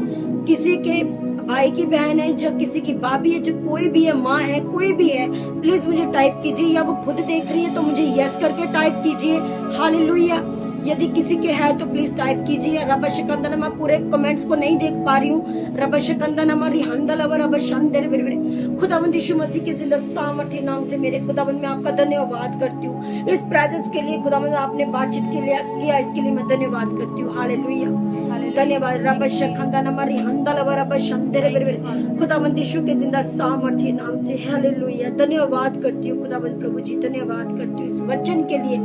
किसी के भाई की बहन है, जो किसी की भाभी है, जो कोई भी है, माँ है, कोई भी है, प्लीज मुझे टाइप कीजिए, या वो खुद देख रही है तो मुझे यस करके टाइप कीजिए, हालेलुया। यदि किसी के है तो प्लीज टाइप कीजिए। रबश कंदन, मैं पूरे कमेंट्स को नहीं देख पा रही हूँ। रबश कंदन रिहंदल रबश अंदर खुदावंद यीशु मसीह के जिंदा सामर्थ्य नाम से मेरे खुदावंद मैं आपका धन्यवाद करती हूँ इस प्रेजेंस के लिए, खुदावंद आपने बातचीत के लिए किया, इसके लिए मैं धन्यवाद करती हूँ, हालेलुया। धन्यवाद। रबश खंदन रिहंदल रबश अंदर खुदावंद यीशु के जिंदा सामर्थ्य नाम से, हालेलुया। धन्यवाद करती हूँ खुदावंद प्रभु जी, धन्यवाद करती हूँ इस वचन के लिए,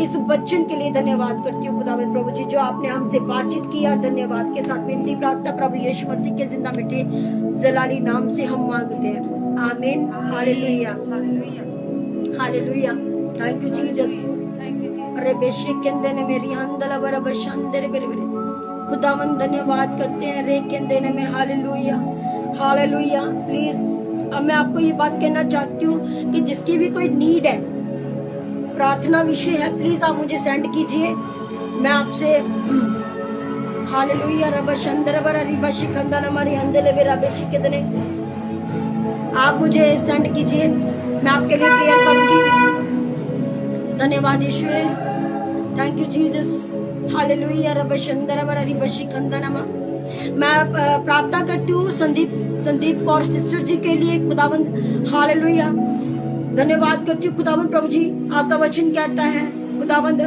इस वचन के लिए धन्यवाद करती हूँ खुदावंद प्रभु जी, जो आपने हमसे बातचीत किया। धन्यवाद के साथ विनती प्रार्थना प्रभु यीशु मसीह के जिंदा मिटे जलाली नाम से हम मांगते हैं, आमीन, hallelujah hallelujah. Thank you Jesus. अरे बेशक केंदे ने मेरी हंदला बराबर शानदार बेरे बेरे खुदावंद धन्यवाद करते हैं रे केंदे ने में, हालेलुया हालेलुया। प्लीज अब मैं आपको ये बात कहना चाहती हूँ कि जिसकी भी कोई नीड है, प्रार्थना विषय है, प्लीज आप मुझे सेंड कीजिए, मैं आपसे हालेलुया रबश अंदर बरा रिबश खंदन हमारी हंदले बेरा बेशी कितने आप मुझे सेंड कीजिए, मैं आपके लिए प्रेयर करूंगी। धन्यवाद यीशु, थैंक यू जीसस, हालेलुया रबश अंदर बरा रिबश खंदन। मैं प्रार्थना करती हूँ संदीप कौर सिस्टर जी के लिए, खुदावंद हालेलुया धन्यवाद करती हूँ खुदावंद प्रभु जी। आपका वचन कहता है खुदावंद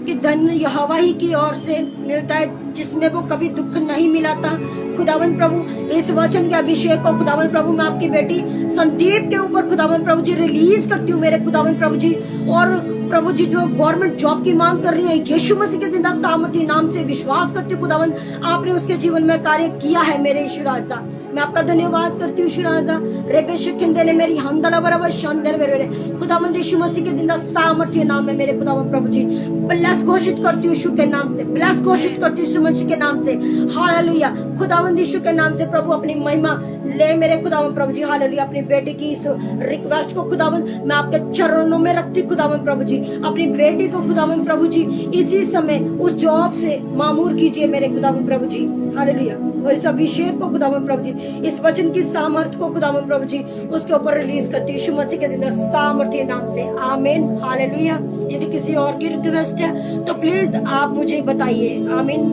कि धन यहोवा ही की ओर से मिलता है, जिसमें वो कभी दुख नहीं मिला था। खुदावंद प्रभु इस वचन के अभिषेक को खुदावंद प्रभु मैं आपकी बेटी संदीप के ऊपर खुदावंद प्रभु जी रिलीज करती हूँ मेरे खुदावंद प्रभु जी। और प्रभु जी जो गवर्नमेंट जॉब की मांग कर रही है, यीशु मसीह के जिंदा सामर्थ्य नाम से विश्वास करती हूँ खुदावंद आपने उसके जीवन में कार्य किया है मेरे यीशु राजा। मैं आपका धन्यवाद करती हूँ यीशु राजा। रेबेशकिंदे ने मेरी हंदला बराबर शानदार मेरे खुदावंद यीशु मसीह के जिंदा सामर्थ्य नाम में मेरे खुदावंद प्रभु जी ब्लेस घोषित करती हूँ यीशु के नाम से, ब्लेस घोषित करती हूँ यीशु मसीह के नाम से, हालेलुया। खुदावंद यीशु के नाम से प्रभु अपनी महिमा ले मेरे खुदावंद प्रभु जी, हालेलुया। अपनी बेटी की इस रिक्वेस्ट को खुदावंद मैं आपके चरणों में रखती खुदावंद प्रभु जी। अपनी बेटी को खुदावंद प्रभु जी इसी समय उस जॉब से मामूर कीजिए मेरे खुदावंद प्रभु जी, हालेलुया। और इस अभिषेक को खुदावंद प्रभु जी, इस वचन की सामर्थ्य को खुदावंद प्रभु जी उसके ऊपर रिलीज करती यीशु मसीह के जिंदा सामर्थ्य नाम से, आमीन, हालेलुया। यदि किसी और की रिक्वेस्ट है तो प्लीज आप मुझे बताइए, आमीन,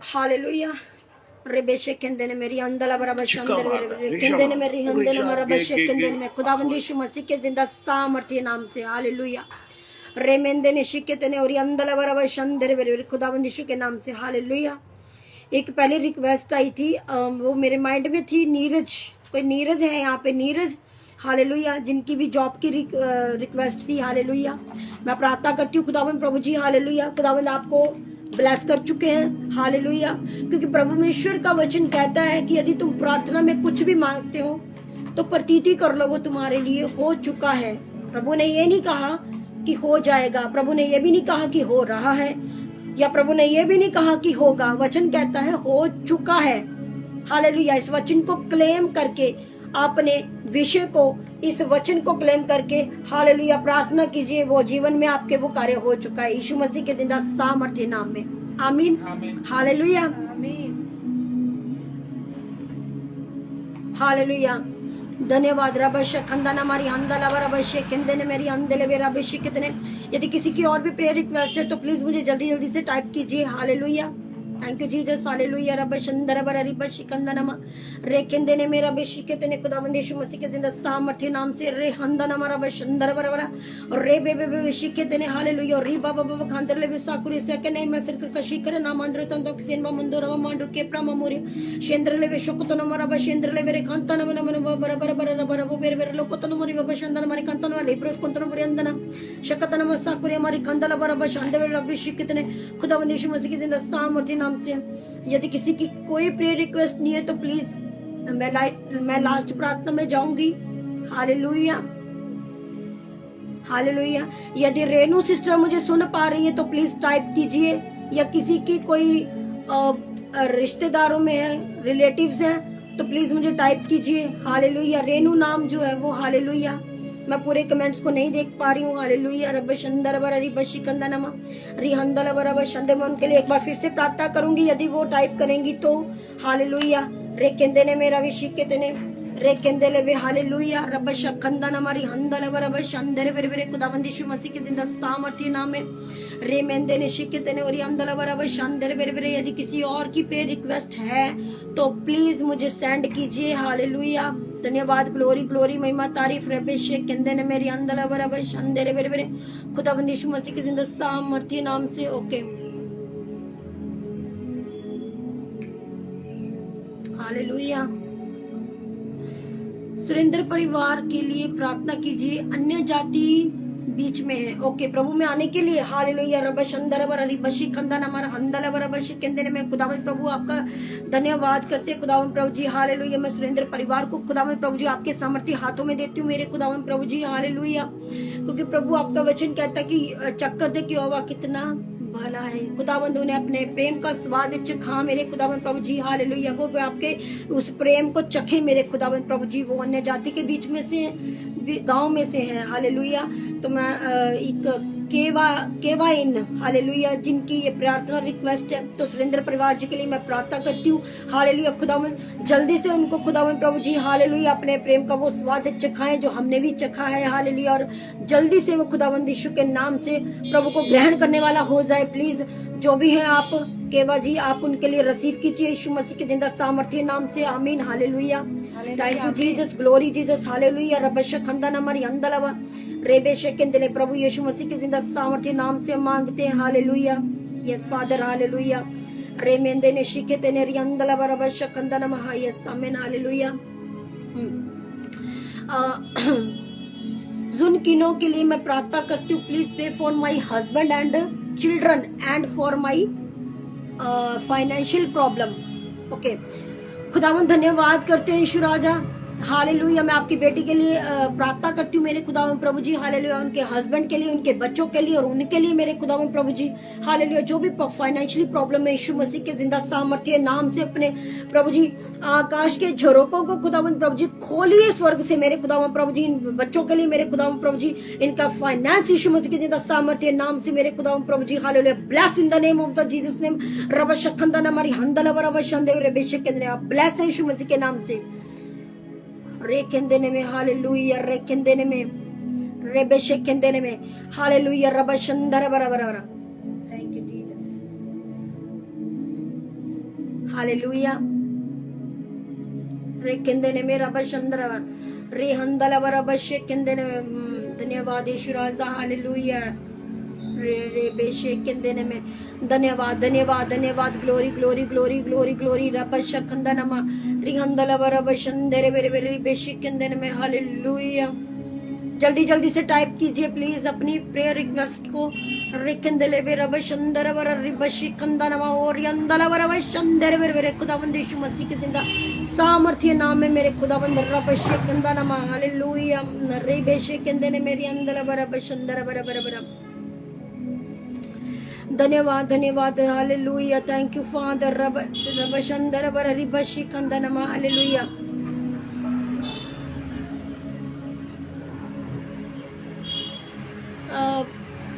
हालेलुया। रेबेशे केंदे ने मेरी अंदला बराबर शानदार केंदे ने मेरी हंदला बराबर केंदे में खुदावंद यीशु मसीह के जिंदा सामर्थ्य नाम से, हालेलुया। रेमेंदे ने शिकते ने और अंदला बराबर शानदार खुदावंद यीशु के नाम से, हालेलुया। एक पहले रिक्वेस्ट आई थी, वो मेरे माइंड में थी, नीरज, कोई नीरज है यहाँ पे, नीरज, हालेलुया, जिनकी भी जॉब की रिक्वेस्ट थी, हालेलुया। मैं प्रार्थना करती हूँ खुदावंद प्रभु जी, हालेलुया। खुदावंद आपको ब्लेस कर चुके हैं, हालेलुया। क्योंकि प्रभु परमेश्वर का वचन कहता है कि यदि तुम प्रार्थना में कुछ भी मांगते हो तो प्रतीति कर लो वो तुम्हारे लिए हो चुका है। प्रभु ने ये नहीं कहा कि हो जाएगा, प्रभु ने ये भी नहीं कहा कि हो रहा है, या प्रभु ने ये भी नहीं कहा कि होगा। वचन कहता है हो चुका है। हालेलुया। इस वचन को क्लेम करके, अपने विषय को, इस वचन को क्लेम करके हालेलुया प्रार्थना कीजिए, वो जीवन में आपके वो कार्य हो चुका है यीशु मसीह के जिंदा सामर्थ्य नाम में। आमीन, हालेलुया, हालेलुया। धन्यवाद रबश खंदन हमारी हंदल रबश केंदन मेरी अंदले मेरा रबश कितने। यदि किसी की और भी प्रेयर रिक्वेस्ट है तो प्लीज मुझे जल्दी जल्दी से टाइप कीजिए। Hallelujah, thank you Jesus. Hallelujah. रबश अंदर बर रिबश कंदनम रे केंदने मेरा रबश कितने। खुदावंद यीशु मसीह के जिंदा सामर्थ्य नाम से रे हंदन रबश अंदर बर और रे बे बे बे शिकतने। हालेलुया। री बाबा बाबा खांदर ले साकुरी से के नहीं मैं सिर का शिकर नाम अंदर तंत किसेन मंदर मांडू के प्रममुरी शेंद्र ले शकुतन मरबा शेंद्र ले रे कांतन मन मन बर बर बर बर वो बेर बेर लोकतन मरी बाबा शंदन मरी कांतन वाले प्रोस कंतन मरी अंदना शकतन मसाकुरी हमारी कंदला बर शंदर रबश कितने। खुदावंद यीशु मसीह के जिंदा सामर्थ्य नाम से। यदि किसी की कोई प्रेयर रिक्वेस्ट नहीं है तो प्लीज मैं लास्ट प्रार्थना में जाऊंगी। Hallelujah, hallelujah. यदि रेनू सिस्टर मुझे सुन पा रही है तो प्लीज टाइप कीजिए, या किसी की कोई रिश्तेदारों में है, रिलेटिव्स हैं तो प्लीज मुझे टाइप कीजिए। हालेलुया। रेनू नाम जो है वो, हालेलुया, मैं पूरे कमेंट्स को नहीं देख पा रही हूँ। हालेलुया। रब शंदर बर रिबशी कंदनमा रिहंदल बर शंदर। मैं उनके लिए एक बार फिर से प्रार्थना करूंगी यदि वो टाइप करेंगी तो। हालेलुया। रे केंदने मेरा विषय कितने रे केंदले वे। हालेलुया। रब शंदन हमारी हंदल बर शंदर बेरे बेरे। खुदावंद यीशु मसीह के जिंदा सामर्थ्य नाम में रे मेंदे ने शिकते ने और अंदल बर शंदर बेरे बेरे। यदि किसी और की प्रेयर रिक्वेस्ट है तो प्लीज मुझे सेंड कीजिए। हालेलुया। धन्यवाद, ग्लोरी ग्लोरी, महिमा तारीफ रबेशे केंदे ने मेरी अंदल बर शंदर बेरे बेरे। खुदावंद यीशु मसीह के जिंदा सामर्थ्य नाम से। Okay, hallelujah. सुरेंद्र परिवार के लिए प्रार्थना कीजिए, अन्य जाति बीच में है। ओके, प्रभु में आने के लिए। हालेलुया। रबश अंदर बर रिबशी खंदन हमारा हंदल बर रबश केंदे ने। मैं खुदावंद प्रभु आपका धन्यवाद करते खुदावंद प्रभु जी। हालेलुया। मैं सुरेंद्र परिवार को खुदावंद प्रभु जी आपके सामर्थ्य हाथों में देती हूँ मेरे खुदावंद प्रभु जी। हालेलुया। क्योंकि प्रभु आपका वचन कहता है कि चक्कर दे कि यहोवा कितना भला है। खुदावंद उन्हें अपने प्रेम का स्वाद चखा मेरे खुदावंद प्रभु जी। हालेलुया। वो आपके उस प्रेम को चखे मेरे खुदावंद प्रभु जी। वो अन्य जाति के बीच में से, गांव में से है। हालेलुया। तो मैं एक केवा इन, हालेलुया, जिनकी ये प्रार्थना रिक्वेस्ट है, तो सुरेंद्र परिवार जी के लिए मैं प्रार्थना करती हूँ। हालेलुया। खुदावंद जल्दी से उनको खुदावंद प्रभु जी, हालेलुया, अपने प्रेम का वो स्वाद चखाएं जो हमने भी चखा है। हालेलुया। और जल्दी से वो खुदावंद यीशु के नाम से प्रभु को ग्रहण करने वाला हो जाए। प्लीज जो भी है आप केवा जी, आप उनके लिए रिसीव कीजिए यीशु मसीह के जिंदा सामर्थ्य नाम से। आमीन। Hallelujah. Thank you Jesus, glory Jesus. Hallelujah. रबश खंदन हमारी अंदलवा रेबेश केंदले। प्रभु यीशु मसीह के जिंदा सामर्थ्य नाम से मांगते हैं। हालेलुया। Yes father. हालेलुया। रेमेंदे ने शिकेते ने रियंदलवा रबश खंदन महा। यस आमीन। हालेलुया। जुनकिनो के लिए मैं प्रार्थना करती हूँ। Please pray for my husband and children and for my financial problem. Okay, खुदावंद धन्यवाद करते हैं यीशु राजा। हालेलुया। मैं आपकी बेटी के लिए प्रार्थना करती हूँ मेरे खुदावंद प्रभु जी। हालेलुया। उनके हस्बैंड के लिए, उनके बच्चों के लिए और उनके लिए मेरे खुदावंद प्रभु जी। हालेलुया। जो भी फाइनेंशियली प्रॉब्लम है, यीशु मसीह के जिंदा सामर्थ्य नाम से अपने प्रभु जी आकाश के झरोकों को खुदावंद प्रभु जी खोलिए स्वर्ग से मेरे खुदावंद प्रभु जी। इन बच्चों के लिए मेरे खुदावंद प्रभु जी, इनका फाइनेंस यीशु मसीह के जिंदा सामर्थ्य नाम से मेरे खुदावंद प्रभु जी। Hallelujah. Bless in the name of the Jesus name. रब शखंदन हमारी हंदल रब शंदेव रे बेशक के आप ब्लेस है यीशु मसीह के नाम से। रे केंदेने में। हालेलुया। रे केंदेने में, रे बेशक केंदेने में। हालेलुया। रब शंदर बराबर। Thank you Jesus. हालेलुया। रे केंदेने में रब शंदर रे हंदल बराबर शेक केंदेने में। धन्यवाद यीशु राजा। हालेलुया। रे बेशक केंदेने में। धन्यवाद धन्यवाद धन्यवाद। Glory glory glory glory glory. रब शखंदनमा रिहंदल रब शंदेरे बेरे बेरे बेशक केंदेने में। हालेलुया। जल्दी जल्दी से टाइप कीजिए प्लीज अपनी प्रेयर रिक्वेस्ट को। रिकंदले रब शंदर वर रिबशी कंदनमा और यंदला वर शंदर वर खुदावंद यीशु मसीह के जिंदा सामर्थ्य नाम में मेरे खुदावंद रब कंदनमा हालेलुया रिबेशे कंदने मेरी अंदला वर शंदर वर वर। धन्यवाद धन्यवाद हालेलुया। थैंक यू फादर रब रब शंदर वर रिबशी कंदनमा हालेलुया।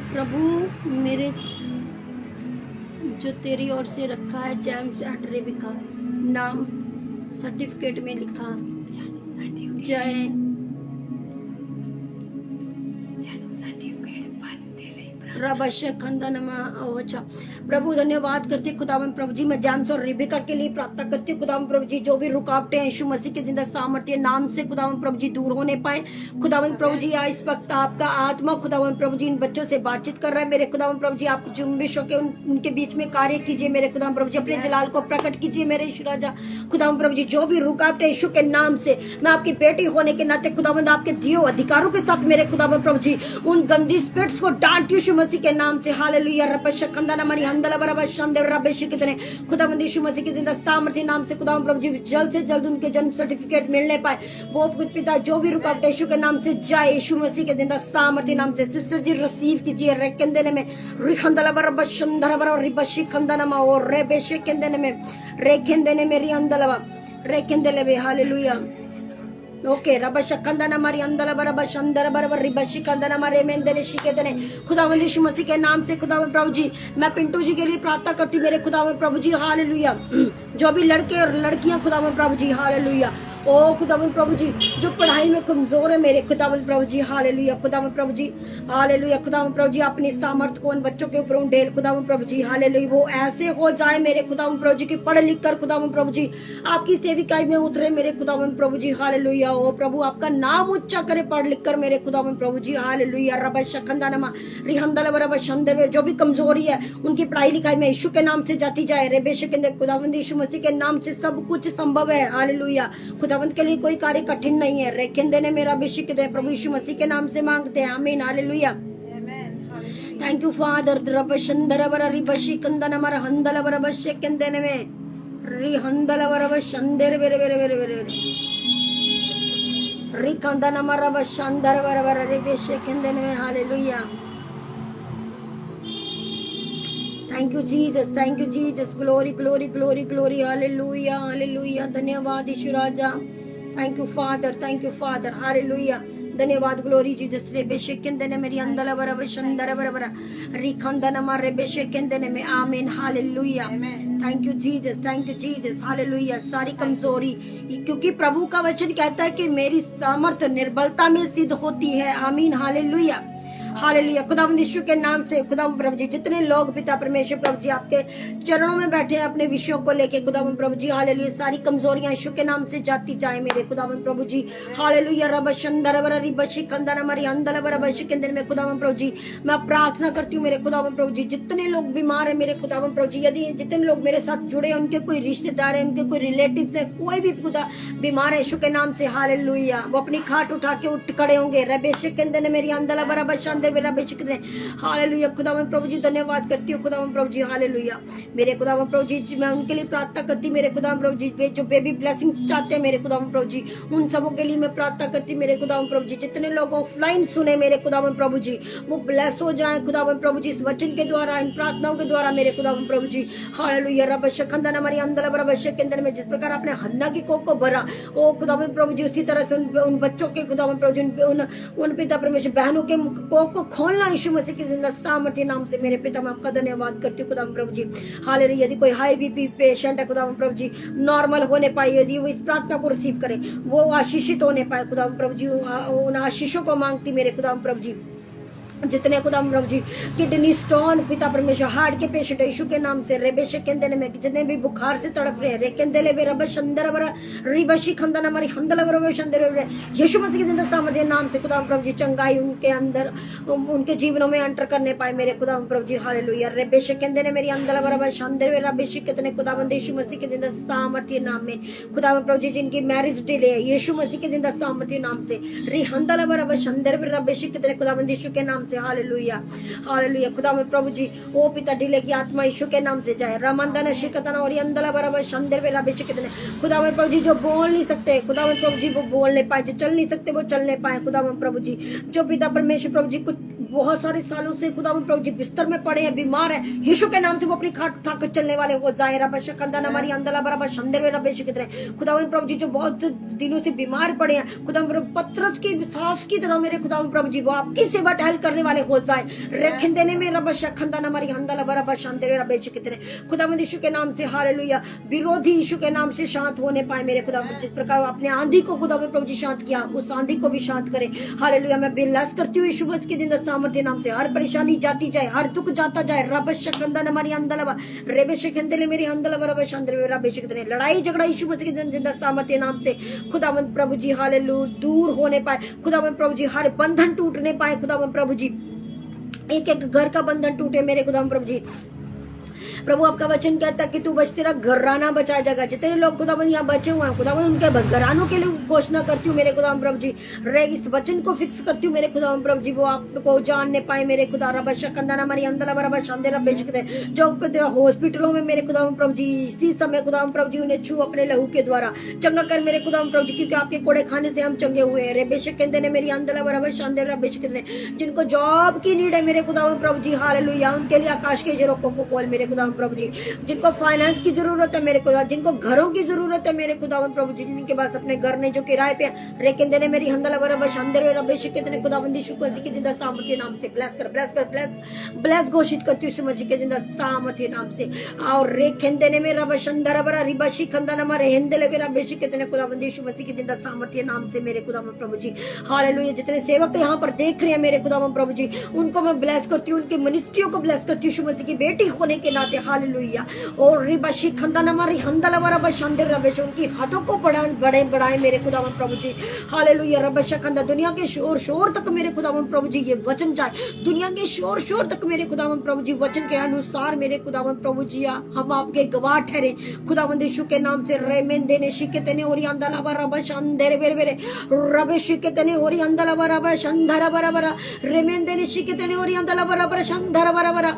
प्रभु मेरे जो तेरी ओर से रखा है जेम्स एट रेबिका नाम सर्टिफिकेट में लिखा जय अच्छा प्रभु धन्यवाद करते खुदावन प्रभु जी। मैं जेम्स और रिबिका के लिए प्रार्थना करती हूँ खुदावन प्रभु जी। जो भी रुकावटें यीशु मसीह के जिंदा सामर्थ्य नाम से खुदावन प्रभु जी दूर होने पाए खुदावन प्रभु जी। इस वक्त आपका आत्मा खुदावन प्रभु जी इन बच्चों से बातचीत कर रहा है मेरे खुदावन प्रभु जी। आप जुम्बिशों के उनके बीच में कार्य कीजिए मेरे खुदावन प्रभु जी। अपने जलाल को प्रकट कीजिए मेरे यीशु राजा खुदावन प्रभु जी। जो भी रुकावटें यीशु के नाम से मैं आपकी बेटी होने के नाते खुदावंद आपके दिए अधिकारों के साथ मेरे खुदावन प्रभु जी उन गंदी स्पिरिट्स को डांट यीशु मसीह के नाम से हालेलुया। खुदावंद यीशु मसीह के जिंदा सामर्थ्य नाम से खुदावंद प्रभु जी जल्द से जल्द उनके जन्म सर्टिफिकेट मिलने पाए वो पिता। जो भी रुकावट यीशु के नाम से जाए यीशु मसीह के जिंदा सामर्थ्य नाम से। सिस्टर जी रिसीव कीजिए रेकंदने में रिखंदला बरब शंदर बर रिबशी खंदनमा और रेबेशे कंदने में रेखंदने में रियंदलवा रेखंदले में हालेलुया। ओके रब शंदना मारी अंदला बरब शंदर बरबर रिबशी कंदना मारे मेंदने शिकेदने खुदावंद यीशु मसीह के नाम से खुदावंद प्रभु जी। मैं पिंटू जी के लिए प्रार्थना करती मेरे खुदावंद प्रभु जी हालेलुया। जो भी लड़के और लड़कियां खुदावंद प्रभु जी हालेलुया ओ खुदावंद प्रभु जी जो पढ़ाई में कमजोर है मेरे खुदावंद प्रभु जी हालेलुया। खुदावंद प्रभु जी हालेलुया। खुदावंद प्रभु जी अपनी सामर्थ को उन बच्चों के ऊपर ढेल खुदावंद प्रभु जी हालेलुया। वो ऐसे हो जाए मेरे खुदावंद प्रभु जी की पढ़ लिख कर खुदावंद प्रभु जी आपकी सेविकाई में उतरे मेरे खुदावंद प्रभु जी हालेलुया। ओ प्रभु आपका नाम ऊंचा करे पढ़ लिख कर मेरे खुदावंद प्रभु जी हालेलुया। रब शखंदानमा रिहंदल रब शंदे जो भी कमजोरी है उनकी पढ़ाई लिखाई में यीशु के नाम से जाती जाए रे बेशक खुदावंद यीशु मसीह के नाम से सब कुछ संभव है हालेलुया। खुदावंद के लिए कोई कार्य कठिन नहीं है। रेखंदे ने मेरा अभिषेक दे प्रभु यीशु मसीह के नाम से मांगते हैं आमीन हालेलुया। थैंक यू फादर रब शंदर बर रिबशी कंदन मर हंदल बर अभिषेक कंदने में रि हंदल बर शंदर वेरे वेरे वेरे वेरे रि कंदन मर रब शंदर बर बर रिबशी कंदने में hallelujah. Thank you Jesus glory glory glory glory hallelujah hallelujah. धन्यवाद यीशु राजा। Thank you father hallelujah. धन्यवाद ग्लोरी जीसस रे बेशेकंदने मेरी अंदला बरब शंदर बरबर रिखंदन मारे बेशेकंदने में आमीन hallelujah. Thank you Jesus hallelujah. सारी कमजोरी क्योंकि प्रभु का वचन कहता है कि मेरी सामर्थ निर्बलता में सिद्ध होती है आमीन हालेलुया हालेलुया। खुदावंद यीशु के नाम से खुदावंद प्रभु जी जितने लोग पिता परमेश्वर प्रभु जी आपके चरणों में बैठे हैं अपने विषयों को लेके खुदावंद प्रभु जी हालेलुया। सारी कमजोरियां यीशु के नाम से जाती जाए मेरे खुदावंद प्रभु जी हालेलुया। रब शंदर बर रिबशी कंदन मरी अंदल बर बशी कंदन में खुदावंद प्रभु जी मैं प्रार्थना करती हूँ मेरे खुदावंद प्रभु जी जितने लोग बीमार है मेरे खुदावंद प्रभु जी यदि जितने लोग मेरे साथ जुड़े हैं उनके कोई रिश्तेदार है उनके कोई रिलेटिव्स है कोई भी खुदा बीमार है यीशु के नाम से हालेलुया वो अपनी खाट उठा के उठ खड़े होंगे रबेश कंदन मेरी अंदल बर बशांदर हालेलुया। खुदावंद प्रभु जी धन्यवाद करती हूँ खुदावंद प्रभु जी हालेलुया। मेरे खुदावंद प्रभु जी मैं उनके लिए प्रार्थना करती मेरे खुदावंद प्रभु जी जो बेबी ब्लेसिंग्स चाहते हैं मेरे खुदावंद प्रभु जी उन सबों के लिए मैं प्रार्थना करती मेरे खुदावंद प्रभु जी। जितने लोग ऑफलाइन सुने मेरे खुदावंद प्रभु जी वो ब्लेस हो जाए खुदावंद प्रभु जी इस वचन के द्वारा इन प्रार्थनाओं के द्वारा मेरे खुदावंद प्रभु जी हालेलुया। रब शखंदन हमारी अंदल बर अभिषेक के अंदर में जिस प्रकार आपने हन्ना की कोख को भरा ओ खुदावंद प्रभु जी उसी तरह से उन बच्चों के खुदावंद प्रभु जी उन पिता परमेश्वर बहनों के कोख को खोलना यीशु मसीह की जिंदा सामर्थ्य नाम से मेरे पिता मैं आपका धन्यवाद करती हूँ खुदावंद प्रभु जी हालेलुया। यदि कोई हाई बीपी पेशेंट है खुदावंद प्रभु जी नॉर्मल होने पाए यदि वो इस प्रार्थना को रिसीव करे वो आशीषित होने पाए खुदावंद प्रभु जी उन आशीषों को मांगती मेरे खुदावंद प्रभु जी जितने खुदा प्रभु जी किडनी स्टोन पिता परमेश्वर हार्ट के पेशेंट यीशु के नाम से रेबे शेकेंदे में जितने भी बुखार से तड़प रहे हैं रेकेंदेले बे रब शंदर बर रिबशी खंदन हमारी खंदल बर शंदर यीशु मसीह के जिंदा सामर्थ्य नाम से खुदा प्रभु जी चंगाई उनके अंदर उनके जीवनों में एंटर करने पाए मेरे खुदा प्रभु जी हालेलुया रेबे शेकेंदे ने मेरी अंदर बर शंदर रबे शिकतने खुदावंद यीशु मसीह के जिंदा सामर्थ्य नाम में खुदा प्रभु जी जिनकी मैरिज डिले है यीशु मसीह के जिंदा सामर्थ्य नाम से रिहंदल बर शंदर रबे शिकतने खुदावंद यीशु के नाम से हालेलुया हालेलुया खुदा में प्रभु जी ओ पिता डिले की आत्मा यीशु के नाम से जाए रमंदन शिकतना और अंदला बराबर शंदर वे रबे शिकतने खुदा में प्रभु जी जो बोल नहीं सकते खुदा में प्रभु जी वो बोल नहीं पाए जो चल नहीं सकते वो चल नहीं पाए खुदा में प्रभु जी जो पिता परमेश्वर प्रभु जी कुछ बहुत सारे सालों से खुदा में प्रभु जी बिस्तर में पड़े हैं बीमार है यीशु के नाम से वो अपनी खाट उठाकर चलने वाले हो जाए रब शकंदन हमारी अंदला बराबर शंदर वे रबे शिकतने खुदा में प्रभु जी जो बहुत दिनों से बीमार पड़े हैं खुदा में पत्रस की सांस की तरह मेरे खुदा में प्रभु जी वो आपकी सेवा टहल करने वाले हो जाए रेखंदने में रब शकंदन हमारी अंदला बराबर शंदर वे रबे शिकतने खुदा में यीशु के नाम से हालेलुया विरोधी यीशु के नाम से शांत होने पाए मेरे खुदा जिस प्रकार आपने आंधी को खुदा में प्रभु जी शांत किया उस आंधी को भी शांत करे हालेलुया मैं बिलास करती हूँ यीशु मसीह के दिन सामर्थ्य नाम से हर परेशानी जाती जाए हर दुख जाता जाए रब शकंदन हमारी अंदलवा रेबे शकंदले मेरी अंदलवा रब शंदर वे रबे शिकतने लड़ाई झगड़ा यीशु मसीह के जिंदा सामर्थ्य नाम से खुदावंद प्रभु जी हालेलुया दूर होने पाए खुदावंद प्रभु जी हर बंधन टूटने पाए खुदावंद प्रभु जी एक एक घर का बंधन टूटे मेरे खुदावंद प्रभु जी प्रभु आपका वचन कहता है कि तू बच तेरा घराना बचाया जाएगा जितने लोग खुदावन यहाँ बचे हुए हैं खुदावन उनके घरानों के लिए घोषणा करती हूँ मेरे खुदावन प्रभु जी इस वचन को फिक्स करती हूँ मेरे खुदावन प्रभु जी वो आपको जानने पाए मेरे खुदा रब शकंदन हमारी अंदला बराबर शांति रब बेचते जो हॉस्पिटलों में मेरे खुदावन प्रभु जी इसी समय खुदावन प्रभु जी उन्हें छू अपने लहू के द्वारा चंगा कर मेरे खुदावन प्रभु जी क्योंकि आपके कोड़े खाने से हम चंगे हुए हैं रे बेशकंदे ने मेरी अंदला बराबर शांति रब बेचते जिनको जॉब की नीड है मेरे खुदावन प्रभु जी हालेलुया उनके लिए आकाश के झरोखों को खोल मेरे खुदावन प्रभु जी जिनको फाइनेंस की जरूरत है मेरे खुदा जिनको घरों की जरूरत है मेरे खुदावन प्रभु जी जिनके पास अपने घर ने जो किराए पे रेकेंदे ने मेरी हंदला बराबर शांदर रबे शिकतने खुदावंदी यीशु मसीह के जिंदा सामर्थ्य नाम से ब्लेस घोषित करती हूँ यीशु मसीह के जिंदा सामर्थ्य नाम से और रेकेंदे ने मेरा बशंदर बरा रिबा शिकंदन हमारे हिंदले मेरा बेशिकतने खुदावंदी यीशु मसीह के जिंदा सामर्थ्य नाम से मेरे खुदावन प्रभु जी हालेलुया जितने सेवक यहाँ पर देख रहे हैं मेरे खुदावन प्रभु जी उनको मैं ब्लेस करती हूँ उनकी मिनिस्ट्रियों को ब्लेस करती हूँ यीशु मसीह की बेटी होने के नाते हालेलुया और रिबाशी खंदन हमारी हंदला बराबर शंदर रबेश उनकी हाथों को बढ़ाए मेरे खुदावन प्रभु जी हालेलुया रबश खंदा दुनिया के शोर तक मेरे खुदावन प्रभु जी ये वचन जाए दुनिया के शोर तक मेरे खुदावन प्रभु जी वचन के अनुसार मेरे खुदावन प्रभु जी हम आपके गवाह ठहरे खुदावंद यीशु के नाम से रेमेंदे ने शिकतने और अंदला बराबर शंदर बेरे रबे शिकतने और अंदला बराबर शंदर बराबर रेमेंदे ने शिकतने और अंदला बराबर शंदर बराबर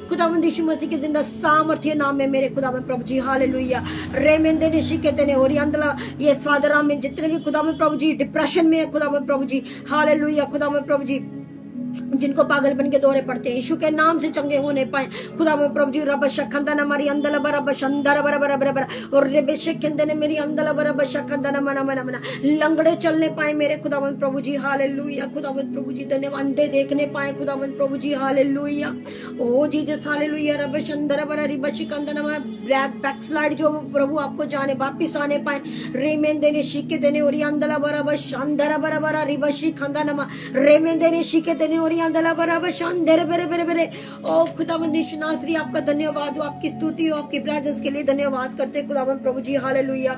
खुदावंद यीशु मसीह के जिंदा सामर्थ्य नाम में मेरे खुदावन प्रभु जी हालेलुया रेमेंदे ने शिकतने और अंदला ये स्वादरा में जितने भी खुदावन प्रभु जी डिप्रेशन में है खुदावन प्रभु जी हालेलुया खुदावन प्रभु जी जिनको पागलपन के दौरे पड़ते हैं यीशु के नाम से चंगे होने पाए खुदा में प्रभु जी रब शखंदन हमारी अंदला बराबर शंदर बराबर बराबर और रेबे शखंदन मेरी अंदला बराबर शखंदन मना मना मना लंगड़े चलने पाए मेरे खुदावंत प्रभु जी हालेलुया खुदावंत प्रभु जी धन्यवाद अंधे देखने पाए खुदावंत प्रभु जी हालेलुया ओ जीसस हालेलुया रब शंदर बरा रिब शिकंदन हमारा बैकस्लाइड जो प्रभु आपको जाने वापिस आने पाए रेमेंदे ने शिके देने और अंदला बराबर शंदर बराबर रिब शिकंदन रेमेंदे ने शिके देने और अंदला बराबर शानदार बेरे बेरे बेरे ओ खुदावंद यीशु नासरी आपका धन्यवाद हो आपकी स्तुति हो आपकी प्रेजेंस के लिए धन्यवाद करते खुदावंद प्रभु जी हालेलुया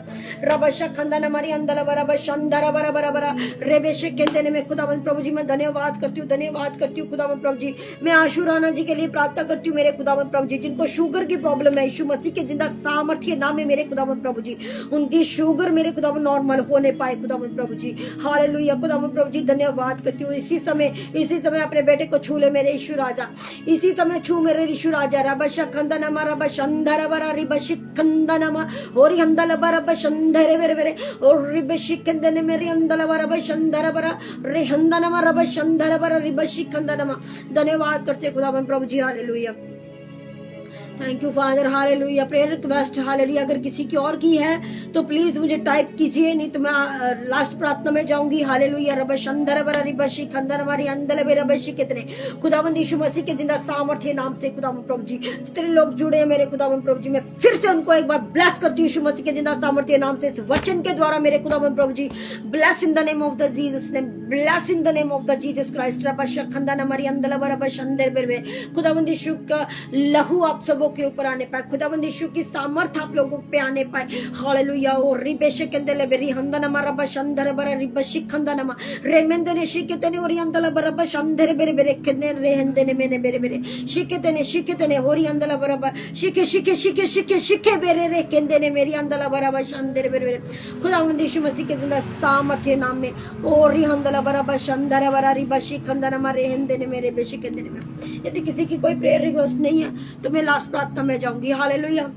रब शखंदन हमारी अंदला बराबर शानदार बराबर बराबर रेबे शखंदन में खुदावंद प्रभु जी मैं धन्यवाद करती हूँ खुदावंद प्रभु जी मैं आशुराना जी के लिए प्रार्थना करती हूँ मेरे खुदावंद प्रभु जी जिनको शुगर की प्रॉब्लम है यीशु मसीह के जिंदा सामर्थ्य नाम में मेरे खुदावंद प्रभु जी उनकी शुगर मेरे खुदावंद नॉर्मल होने पाए खुदावंद प्रभु जी हालेलुया खुदावंद प्रभु जी धन्यवाद करती हूँ इसी समय अपने बेटे को छू ले मेरे यीशु राजा इसी समय छू मेरे यीशु राजा रब शखंदन रब शंदर बरा रिब शिकंदन होरी अंदल बरब शंदर बेरे बेरे और रिब शिकंदन मेरे अंदल बरब शंदर बरा रे हंदन रब शंदर बरा रिब शिकंदन धन्यवाद करते खुदावन प्रभु जी hallelujah thank you father hallelujah prayer request hallelujah अगर किसी की और की है तो प्लीज मुझे टाइप कीजिए नहीं तो मैं लास्ट प्रार्थना में जाऊंगी हालेलुया रब शंदर बरा रिब शिकंदन हमारी अंदल बे रब शिकतने खुदावंद यीशु मसीह के जिंदा सामर्थ्य नाम से खुदावंद प्रभु जी जितने लोग जुड़े हैं मेरे खुदावंद प्रभु जी मैं फिर से उनको एक बार ब्लेस करती हूँ यीशु मसीह के जिंदा सामर्थ्य नाम से इस वचन के द्वारा मेरे खुदावंद प्रभु जी bless in the name of the Jesus name bless in the name of the Jesus Christ. रबा शखंदा नमरी अंदला बरबा शंदर बेरबे, खुदावंद यीशु का लहू आप सबों के ऊपर आने पाए, खुदावंद यीशु की सामर्थ आप लोगों पे आने पाए। हालेलुया। ओ रिबेशे कंदले बेरी हंदा नमा रबा शंदर बर रिबा शिखंदा नमा रेमेंदने शिकेतने ओरी अंदला बरबा शंदर बेरे बेरे केने रेहंदने मेने बेरे बेरे शिकेतने ओरी अंदला बरबा शिके शिके शिके शिके शिके बेरे रे केंदने मेरी अंदला बरबा शंदर बेरे बेरे, खुदावंद यीशु मसीह के जिंदा सामर्थ्य नाम में ओरी अंदला बरबा शंदर बर रिबा शिखंदा नमा रेहंदने मेरे बेशिकेंदने में। यदि किसी की कोई प्रेयर रिक्वेस्ट नहीं है तो मैं लास्ट प्रार्थना में जाऊंगी। हालेलुया।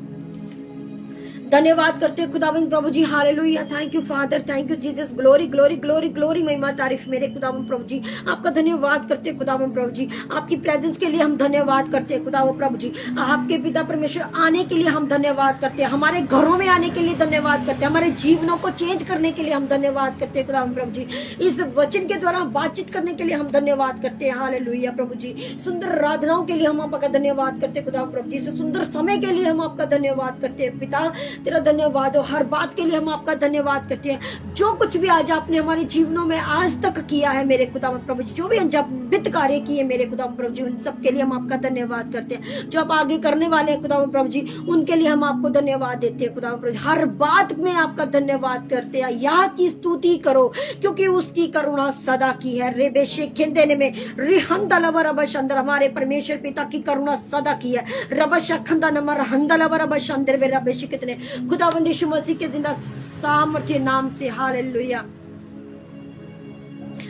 धन्यवाद करते हैं खुदावंद प्रभु जी। Hallelujah. Thank you father, thank you Jesus. Glory glory glory glory, महिमा तारीफ मेरे खुदावंद प्रभु जी। आपका धन्यवाद करते हैं खुदावंद प्रभु जी। आपकी प्रेजेंस के लिए हम धन्यवाद करते हैं खुदावंद प्रभु जी। आपके पिता परमेश्वर आने के लिए हम धन्यवाद करते हैं, हमारे घरों में आने के लिए धन्यवाद करते हैं, हमारे जीवनों को चेंज करने के लिए हम धन्यवाद करते हैं खुदावंद प्रभु जी। इस वचन के द्वारा बातचीत करने के लिए हम धन्यवाद करते हैं। हालेलुया प्रभु जी। सुंदर आराधनाओं के लिए हम आपका धन्यवाद करते हैं खुदावंद प्रभु जी। सुंदर समय के लिए हम आपका धन्यवाद करते हैं पिता, तेरा धन्यवाद हो। हर बात के लिए हम आपका धन्यवाद करते हैं। जो कुछ भी आज आपने हमारे जीवनों में आज तक किया है मेरे खुदावंद प्रभु जी, जो भी अनजात कार्य किए मेरे खुदावंद प्रभु जी, उन सब के लिए हम आपका धन्यवाद करते हैं। जो आप आगे करने वाले हैं खुदावंद प्रभु जी, उनके लिए हम आपको धन्यवाद देते हैं खुदावंद प्रभु जी। हर बात में आपका धन्यवाद करते हैं। यह की स्तुति करो क्योंकि उसकी करुणा सदा की है। रेबेशे खेंदेने में रिहंदला रबश अंदर, हमारे परमेश्वर पिता की करुणा सदा की है। रबश खंदा नमर हंदला रबश अंदर में रबेश कितने खुदावंद यीशु मसीह के जिंदा सामर्थ्य नाम से। हालेलुया।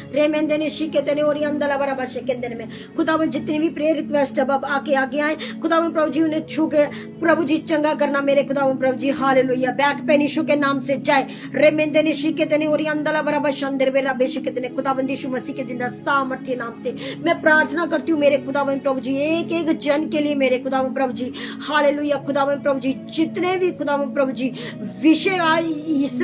रेमेंदने शिकेतने और अंदला बराबर शिकेंदने में खुदावंद जितनी भी प्रेयर रिक्वेस्ट अब आके आगे आए खुदावंद प्रभु जी, उन्हें छू के प्रभु जी चंगा करना मेरे खुदावंद प्रभु जी। हालेलुया। बैक पेन यीशु के नाम से जाए। रेमेंदने शिकेतने और अंदला बराबर शंदर बेरा बेशिकेतने खुदावंद यीशु मसीह के जिंदा सामर्थ्य नाम से मैं प्रार्थना करती हूँ मेरे खुदावंद प्रभु जी, एक एक जन के लिए मेरे खुदावंद प्रभु जी। हालेलुया। खुदावंद प्रभु जी, जितने भी खुदावंद प्रभु जी विषय इस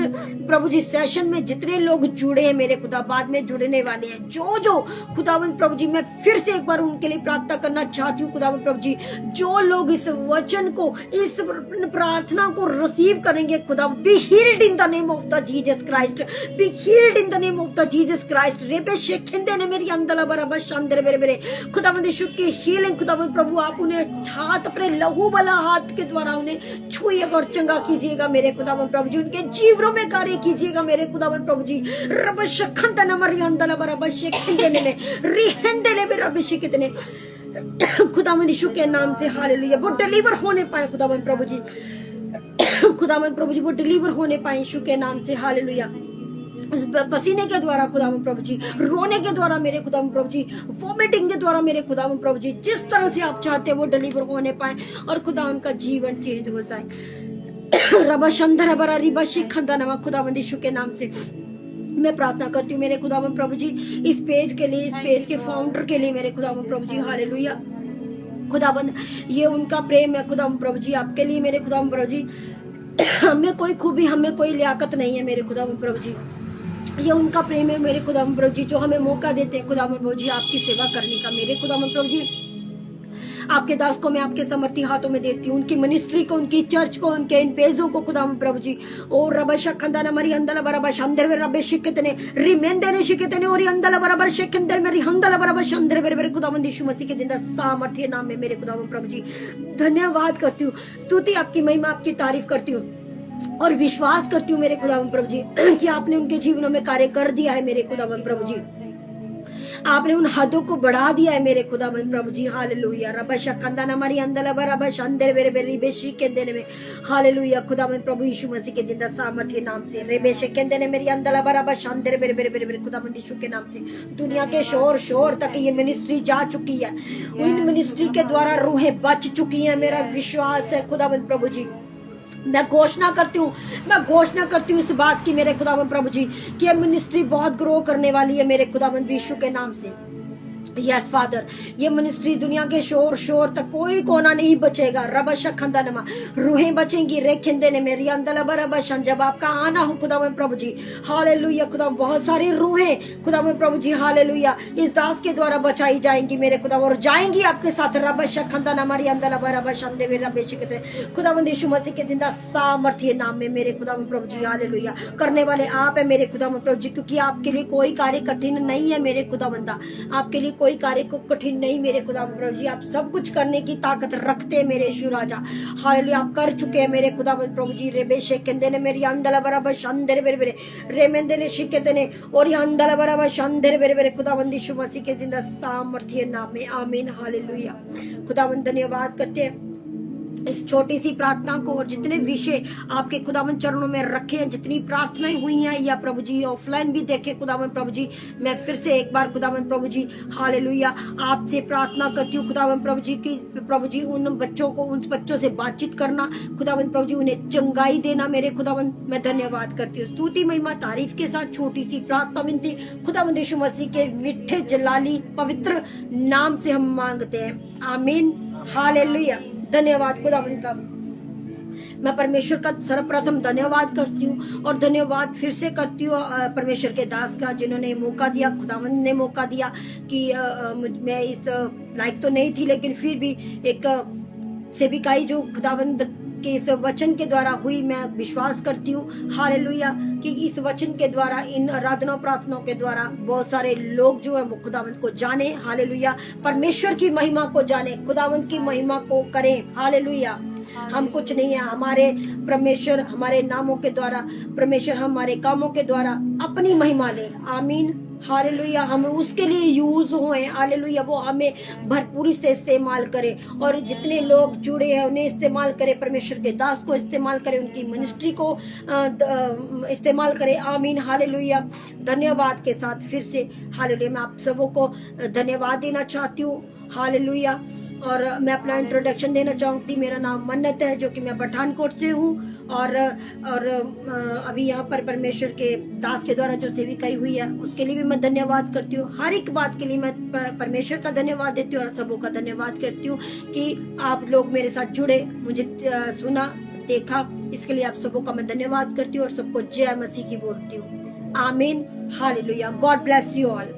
प्रभु जी सेशन में जितने लोग जुड़े हैं मेरे खुदा, बाद में जुड़ने वाले हैं, जो खुदावंद प्रभु जी, मैं फिर से एक बार उनके लिए प्रार्थना करना चाहती हूँ खुदावंद प्रभु जी। जो लोग इस वचन को, इस प्रार्थना को रिसीव करेंगे खुदा, be healed in the name of the Jesus Christ, be healed in the name of the Jesus Christ. रेबे शेखिंदे ने मेरी अंदला बराबर शांदर मेरे मेरे खुदावंद यीशु की हीलिंग खुदावंद प्रभु, आप उन्हें हाथ, अपने लहू वाला हाथ के द्वारा उन्हें छुइएगा और चंगा कीजिएगा मेरे खुदावंद प्रभु जी। उनके जीवनों में कार्य कीजिएगा मेरे खुदावंद प्रभु जी। रब शखंदा नमरी अंदला खुदावंद यीशु के नाम से। हालेलुया। वो डिलीवर होने पाए खुदावंद प्रभु जी, खुदावंद प्रभु जी, वो डिलीवर होने पाए यीशु के नाम से। हालेलुया। पसीने के द्वारा खुदावंद प्रभु जी, रोने के द्वारा मेरे खुदावंद प्रभु जी, वोमिटिंग के द्वारा मेरे खुदावंद प्रभु जी, जिस तरह से आप चाहते हैं वो डिलीवर होने पाए और खुदा उनका जीवन चेंज हो जाए। रबा शंदर बरा रिबा शिखंदा नमा खुदावंद यीशु के नाम से मैं प्रार्थना करती हूँ मेरे खुदावंद प्रभु जी, इस पेज के लिए, इस पेज के फाउंडर के लिए मेरे खुदावंद प्रभु जी। हालेलुया। खुदावंद, ये उनका प्रेम है खुदावंद प्रभु जी आपके लिए मेरे खुदावंद प्रभु जी। हमें कोई खूबी, हमें कोई लियाकत नहीं है मेरे खुदावंद प्रभु जी, ये उनका प्रेम है मेरे खुदावंद प्रभु जी, जो हमें मौका देते हैं खुदावंद प्रभु जी आपकी सेवा करने का। मेरे खुदावंद प्रभु जी, आपके दास को मैं आपके समर्थी हाथों में देती हूँ, उनकी मिनिस्ट्री को, उनकी चर्च को, उनके इन पेजों को खुदावंद प्रभु जी। और रबश खंदाना मरी हंदला बराबर शंदर वे रबे शिकतने रिमेंदने शिकतने और हंदला बराबर शिकंदल मेरी हंदला बराबर शंदर वे खुदावंद यीशु मसीह के जिंदा सामर्थ्य नाम में मेरे खुदावंद प्रभु जी धन्यवाद करती हूँ, स्तुति आपकी, महिमा आपकी, तारीफ करती हूँ और विश्वास करती हूँ मेरे खुदावंद प्रभु जी कि आपने उनके जीवनों में कार्य कर दिया है मेरे खुदावंद प्रभु जी। आपने उन हदों को बढ़ा दिया है मेरे खुदावंद प्रभु जी। हालेलुया। रबश कंदाना मरी अंदला बराबर अंदर बेरे बेरे बेशी के देने में। हालेलुया। खुदावंद प्रभु यीशु मसीह के जिंदा सामर्थ्य नाम से रेबेश के देने मेरी अंदला बराबर अंदर बेरे बेरे बेरे खुदावंद यीशु के नाम से दुनिया के शोर तक ये मिनिस्ट्री जा चुकी है, उन मिनिस्ट्री के द्वारा रूहें बच चुकी है। मेरा विश्वास है खुदावंद प्रभु जी, मैं घोषणा करती हूँ इस बात की मेरे खुदावंद प्रभु जी कि ये मिनिस्ट्री बहुत ग्रो करने वाली है मेरे खुदावंद यीशु के नाम से। यस फादर, ये मिनिस्ट्री दुनिया के शोर शोर तक कोई कोना नहीं बचेगा। रबश खंदनमा रूहें बचेंगी रेखिंदे ने मेरी अंदलबरबशन जब आपका आना हो खुदा में प्रभु जी। हालेलुया खुदा, बहुत सारी रूहें खुदा में प्रभु जी हालेलुया इस दास के द्वारा बचाई जाएंगी मेरे खुदा, और जाएंगी आपके साथ। रबश खंदना मरी अंदलबरबशन देवी रबेश के खुदा में यीशु मसीह के जिंदा सामर्थ्य नाम में मेरे खुदा में प्रभु जी हालेलुया। करने वाले आप है मेरे खुदा में प्रभु जी, क्योंकि आपके लिए कोई कार्य कठिन नहीं है मेरे खुदा बंदा, आपके लिए कोई कार्य को कठिन नहीं मेरे खुदा प्रभु जी। आप सब कुछ करने की ताकत रखते हैं मेरे यीशु राजा। हालेलुया, आप कर चुके हैं मेरे खुदा प्रभु जी। रेबेशे केंदे ने मेरी अंदला बराबर शानदार बेरे बेरे रेमेंदे ने शिकेते ने और ये अंदला बराबर शानदार बेरे बेरे खुदावंद यीशु मसीह के जिंदा सामर्थ्य नाम में आमीन। हालेलुया, खुदावंद धन्यवाद करते हैं इस छोटी सी प्रार्थना को, और जितने विषय आपके खुदावन चरणों में रखे हैं, जितनी प्रार्थनाएं हुई हैं या प्रभु जी ऑफलाइन भी देखे खुदावन प्रभु जी, मैं फिर से एक बार खुदावन प्रभु जी हालेलुया आपसे प्रार्थना करती हूँ खुदावन प्रभु जी की प्रभु जी उन बच्चों को, उन बच्चों से बातचीत करना खुदावन प्रभु जी, उन्हें चंगाई देना मेरे खुदावन। मैं धन्यवाद करती हूँ, स्तुति महिमा तारीफ के साथ छोटी सी प्रार्थना विनती खुदावन यीशु मसीह के मिठे जलाली पवित्र नाम से हम मांगते हैं, आमीन। हालेलुया, धन्यवाद खुदावन का। मैं परमेश्वर का सर्वप्रथम धन्यवाद करती हूँ, और धन्यवाद फिर से करती हूँ परमेश्वर के दास का, जिन्होंने मौका दिया, खुदावन ने मौका दिया कि मैं इस लायक तो नहीं थी, लेकिन फिर भी एक सेविकाई जो खुदावंद के इस वचन के द्वारा हुई, मैं विश्वास करती हूँ हालेलुया कि इस वचन के द्वारा, इन आराधना प्रार्थनाओं के द्वारा बहुत सारे लोग जो है वो खुदावंत को जाने, हालेलुया, परमेश्वर की महिमा को जाने, खुदावंत की महिमा को करें, हालेलुया। हम कुछ नहीं है, हमारे परमेश्वर हमारे नामों के द्वारा, परमेश्वर हमारे कामों के द्वारा अपनी महिमा ले, आमीन। हालेलुया, हम उसके लिए यूज हुए, हालेलुया, वो हमें भरपूरी से इस्तेमाल करे, और जितने लोग जुड़े हैं उन्हें इस्तेमाल करे, परमेश्वर के दास को इस्तेमाल करे, उनकी मिनिस्ट्री को इस्तेमाल करे, आमीन। हालेलुया, धन्यवाद के साथ फिर से हालेलुया मैं आप सबों को धन्यवाद देना चाहती हूँ, हालेलुया। और मैं अपना इंट्रोडक्शन देना चाहूँगी। मेरा नाम मन्नत है, जो कि मैं पठानकोट से हूँ, और अभी यहाँ पर परमेश्वर के दास के द्वारा जो सेविकाई हुई है उसके लिए भी मैं धन्यवाद करती हूँ। हर एक बात के लिए मैं परमेश्वर का धन्यवाद देती हूँ और सबों का धन्यवाद करती हूँ कि आप लोग मेरे साथ जुड़े, मुझे सुना, देखा, इसके लिए आप सबों का मैं धन्यवाद करती हूँ और सबको जय मसीह की बोलती हूँ, आमीन। Hallelujah, God bless you all.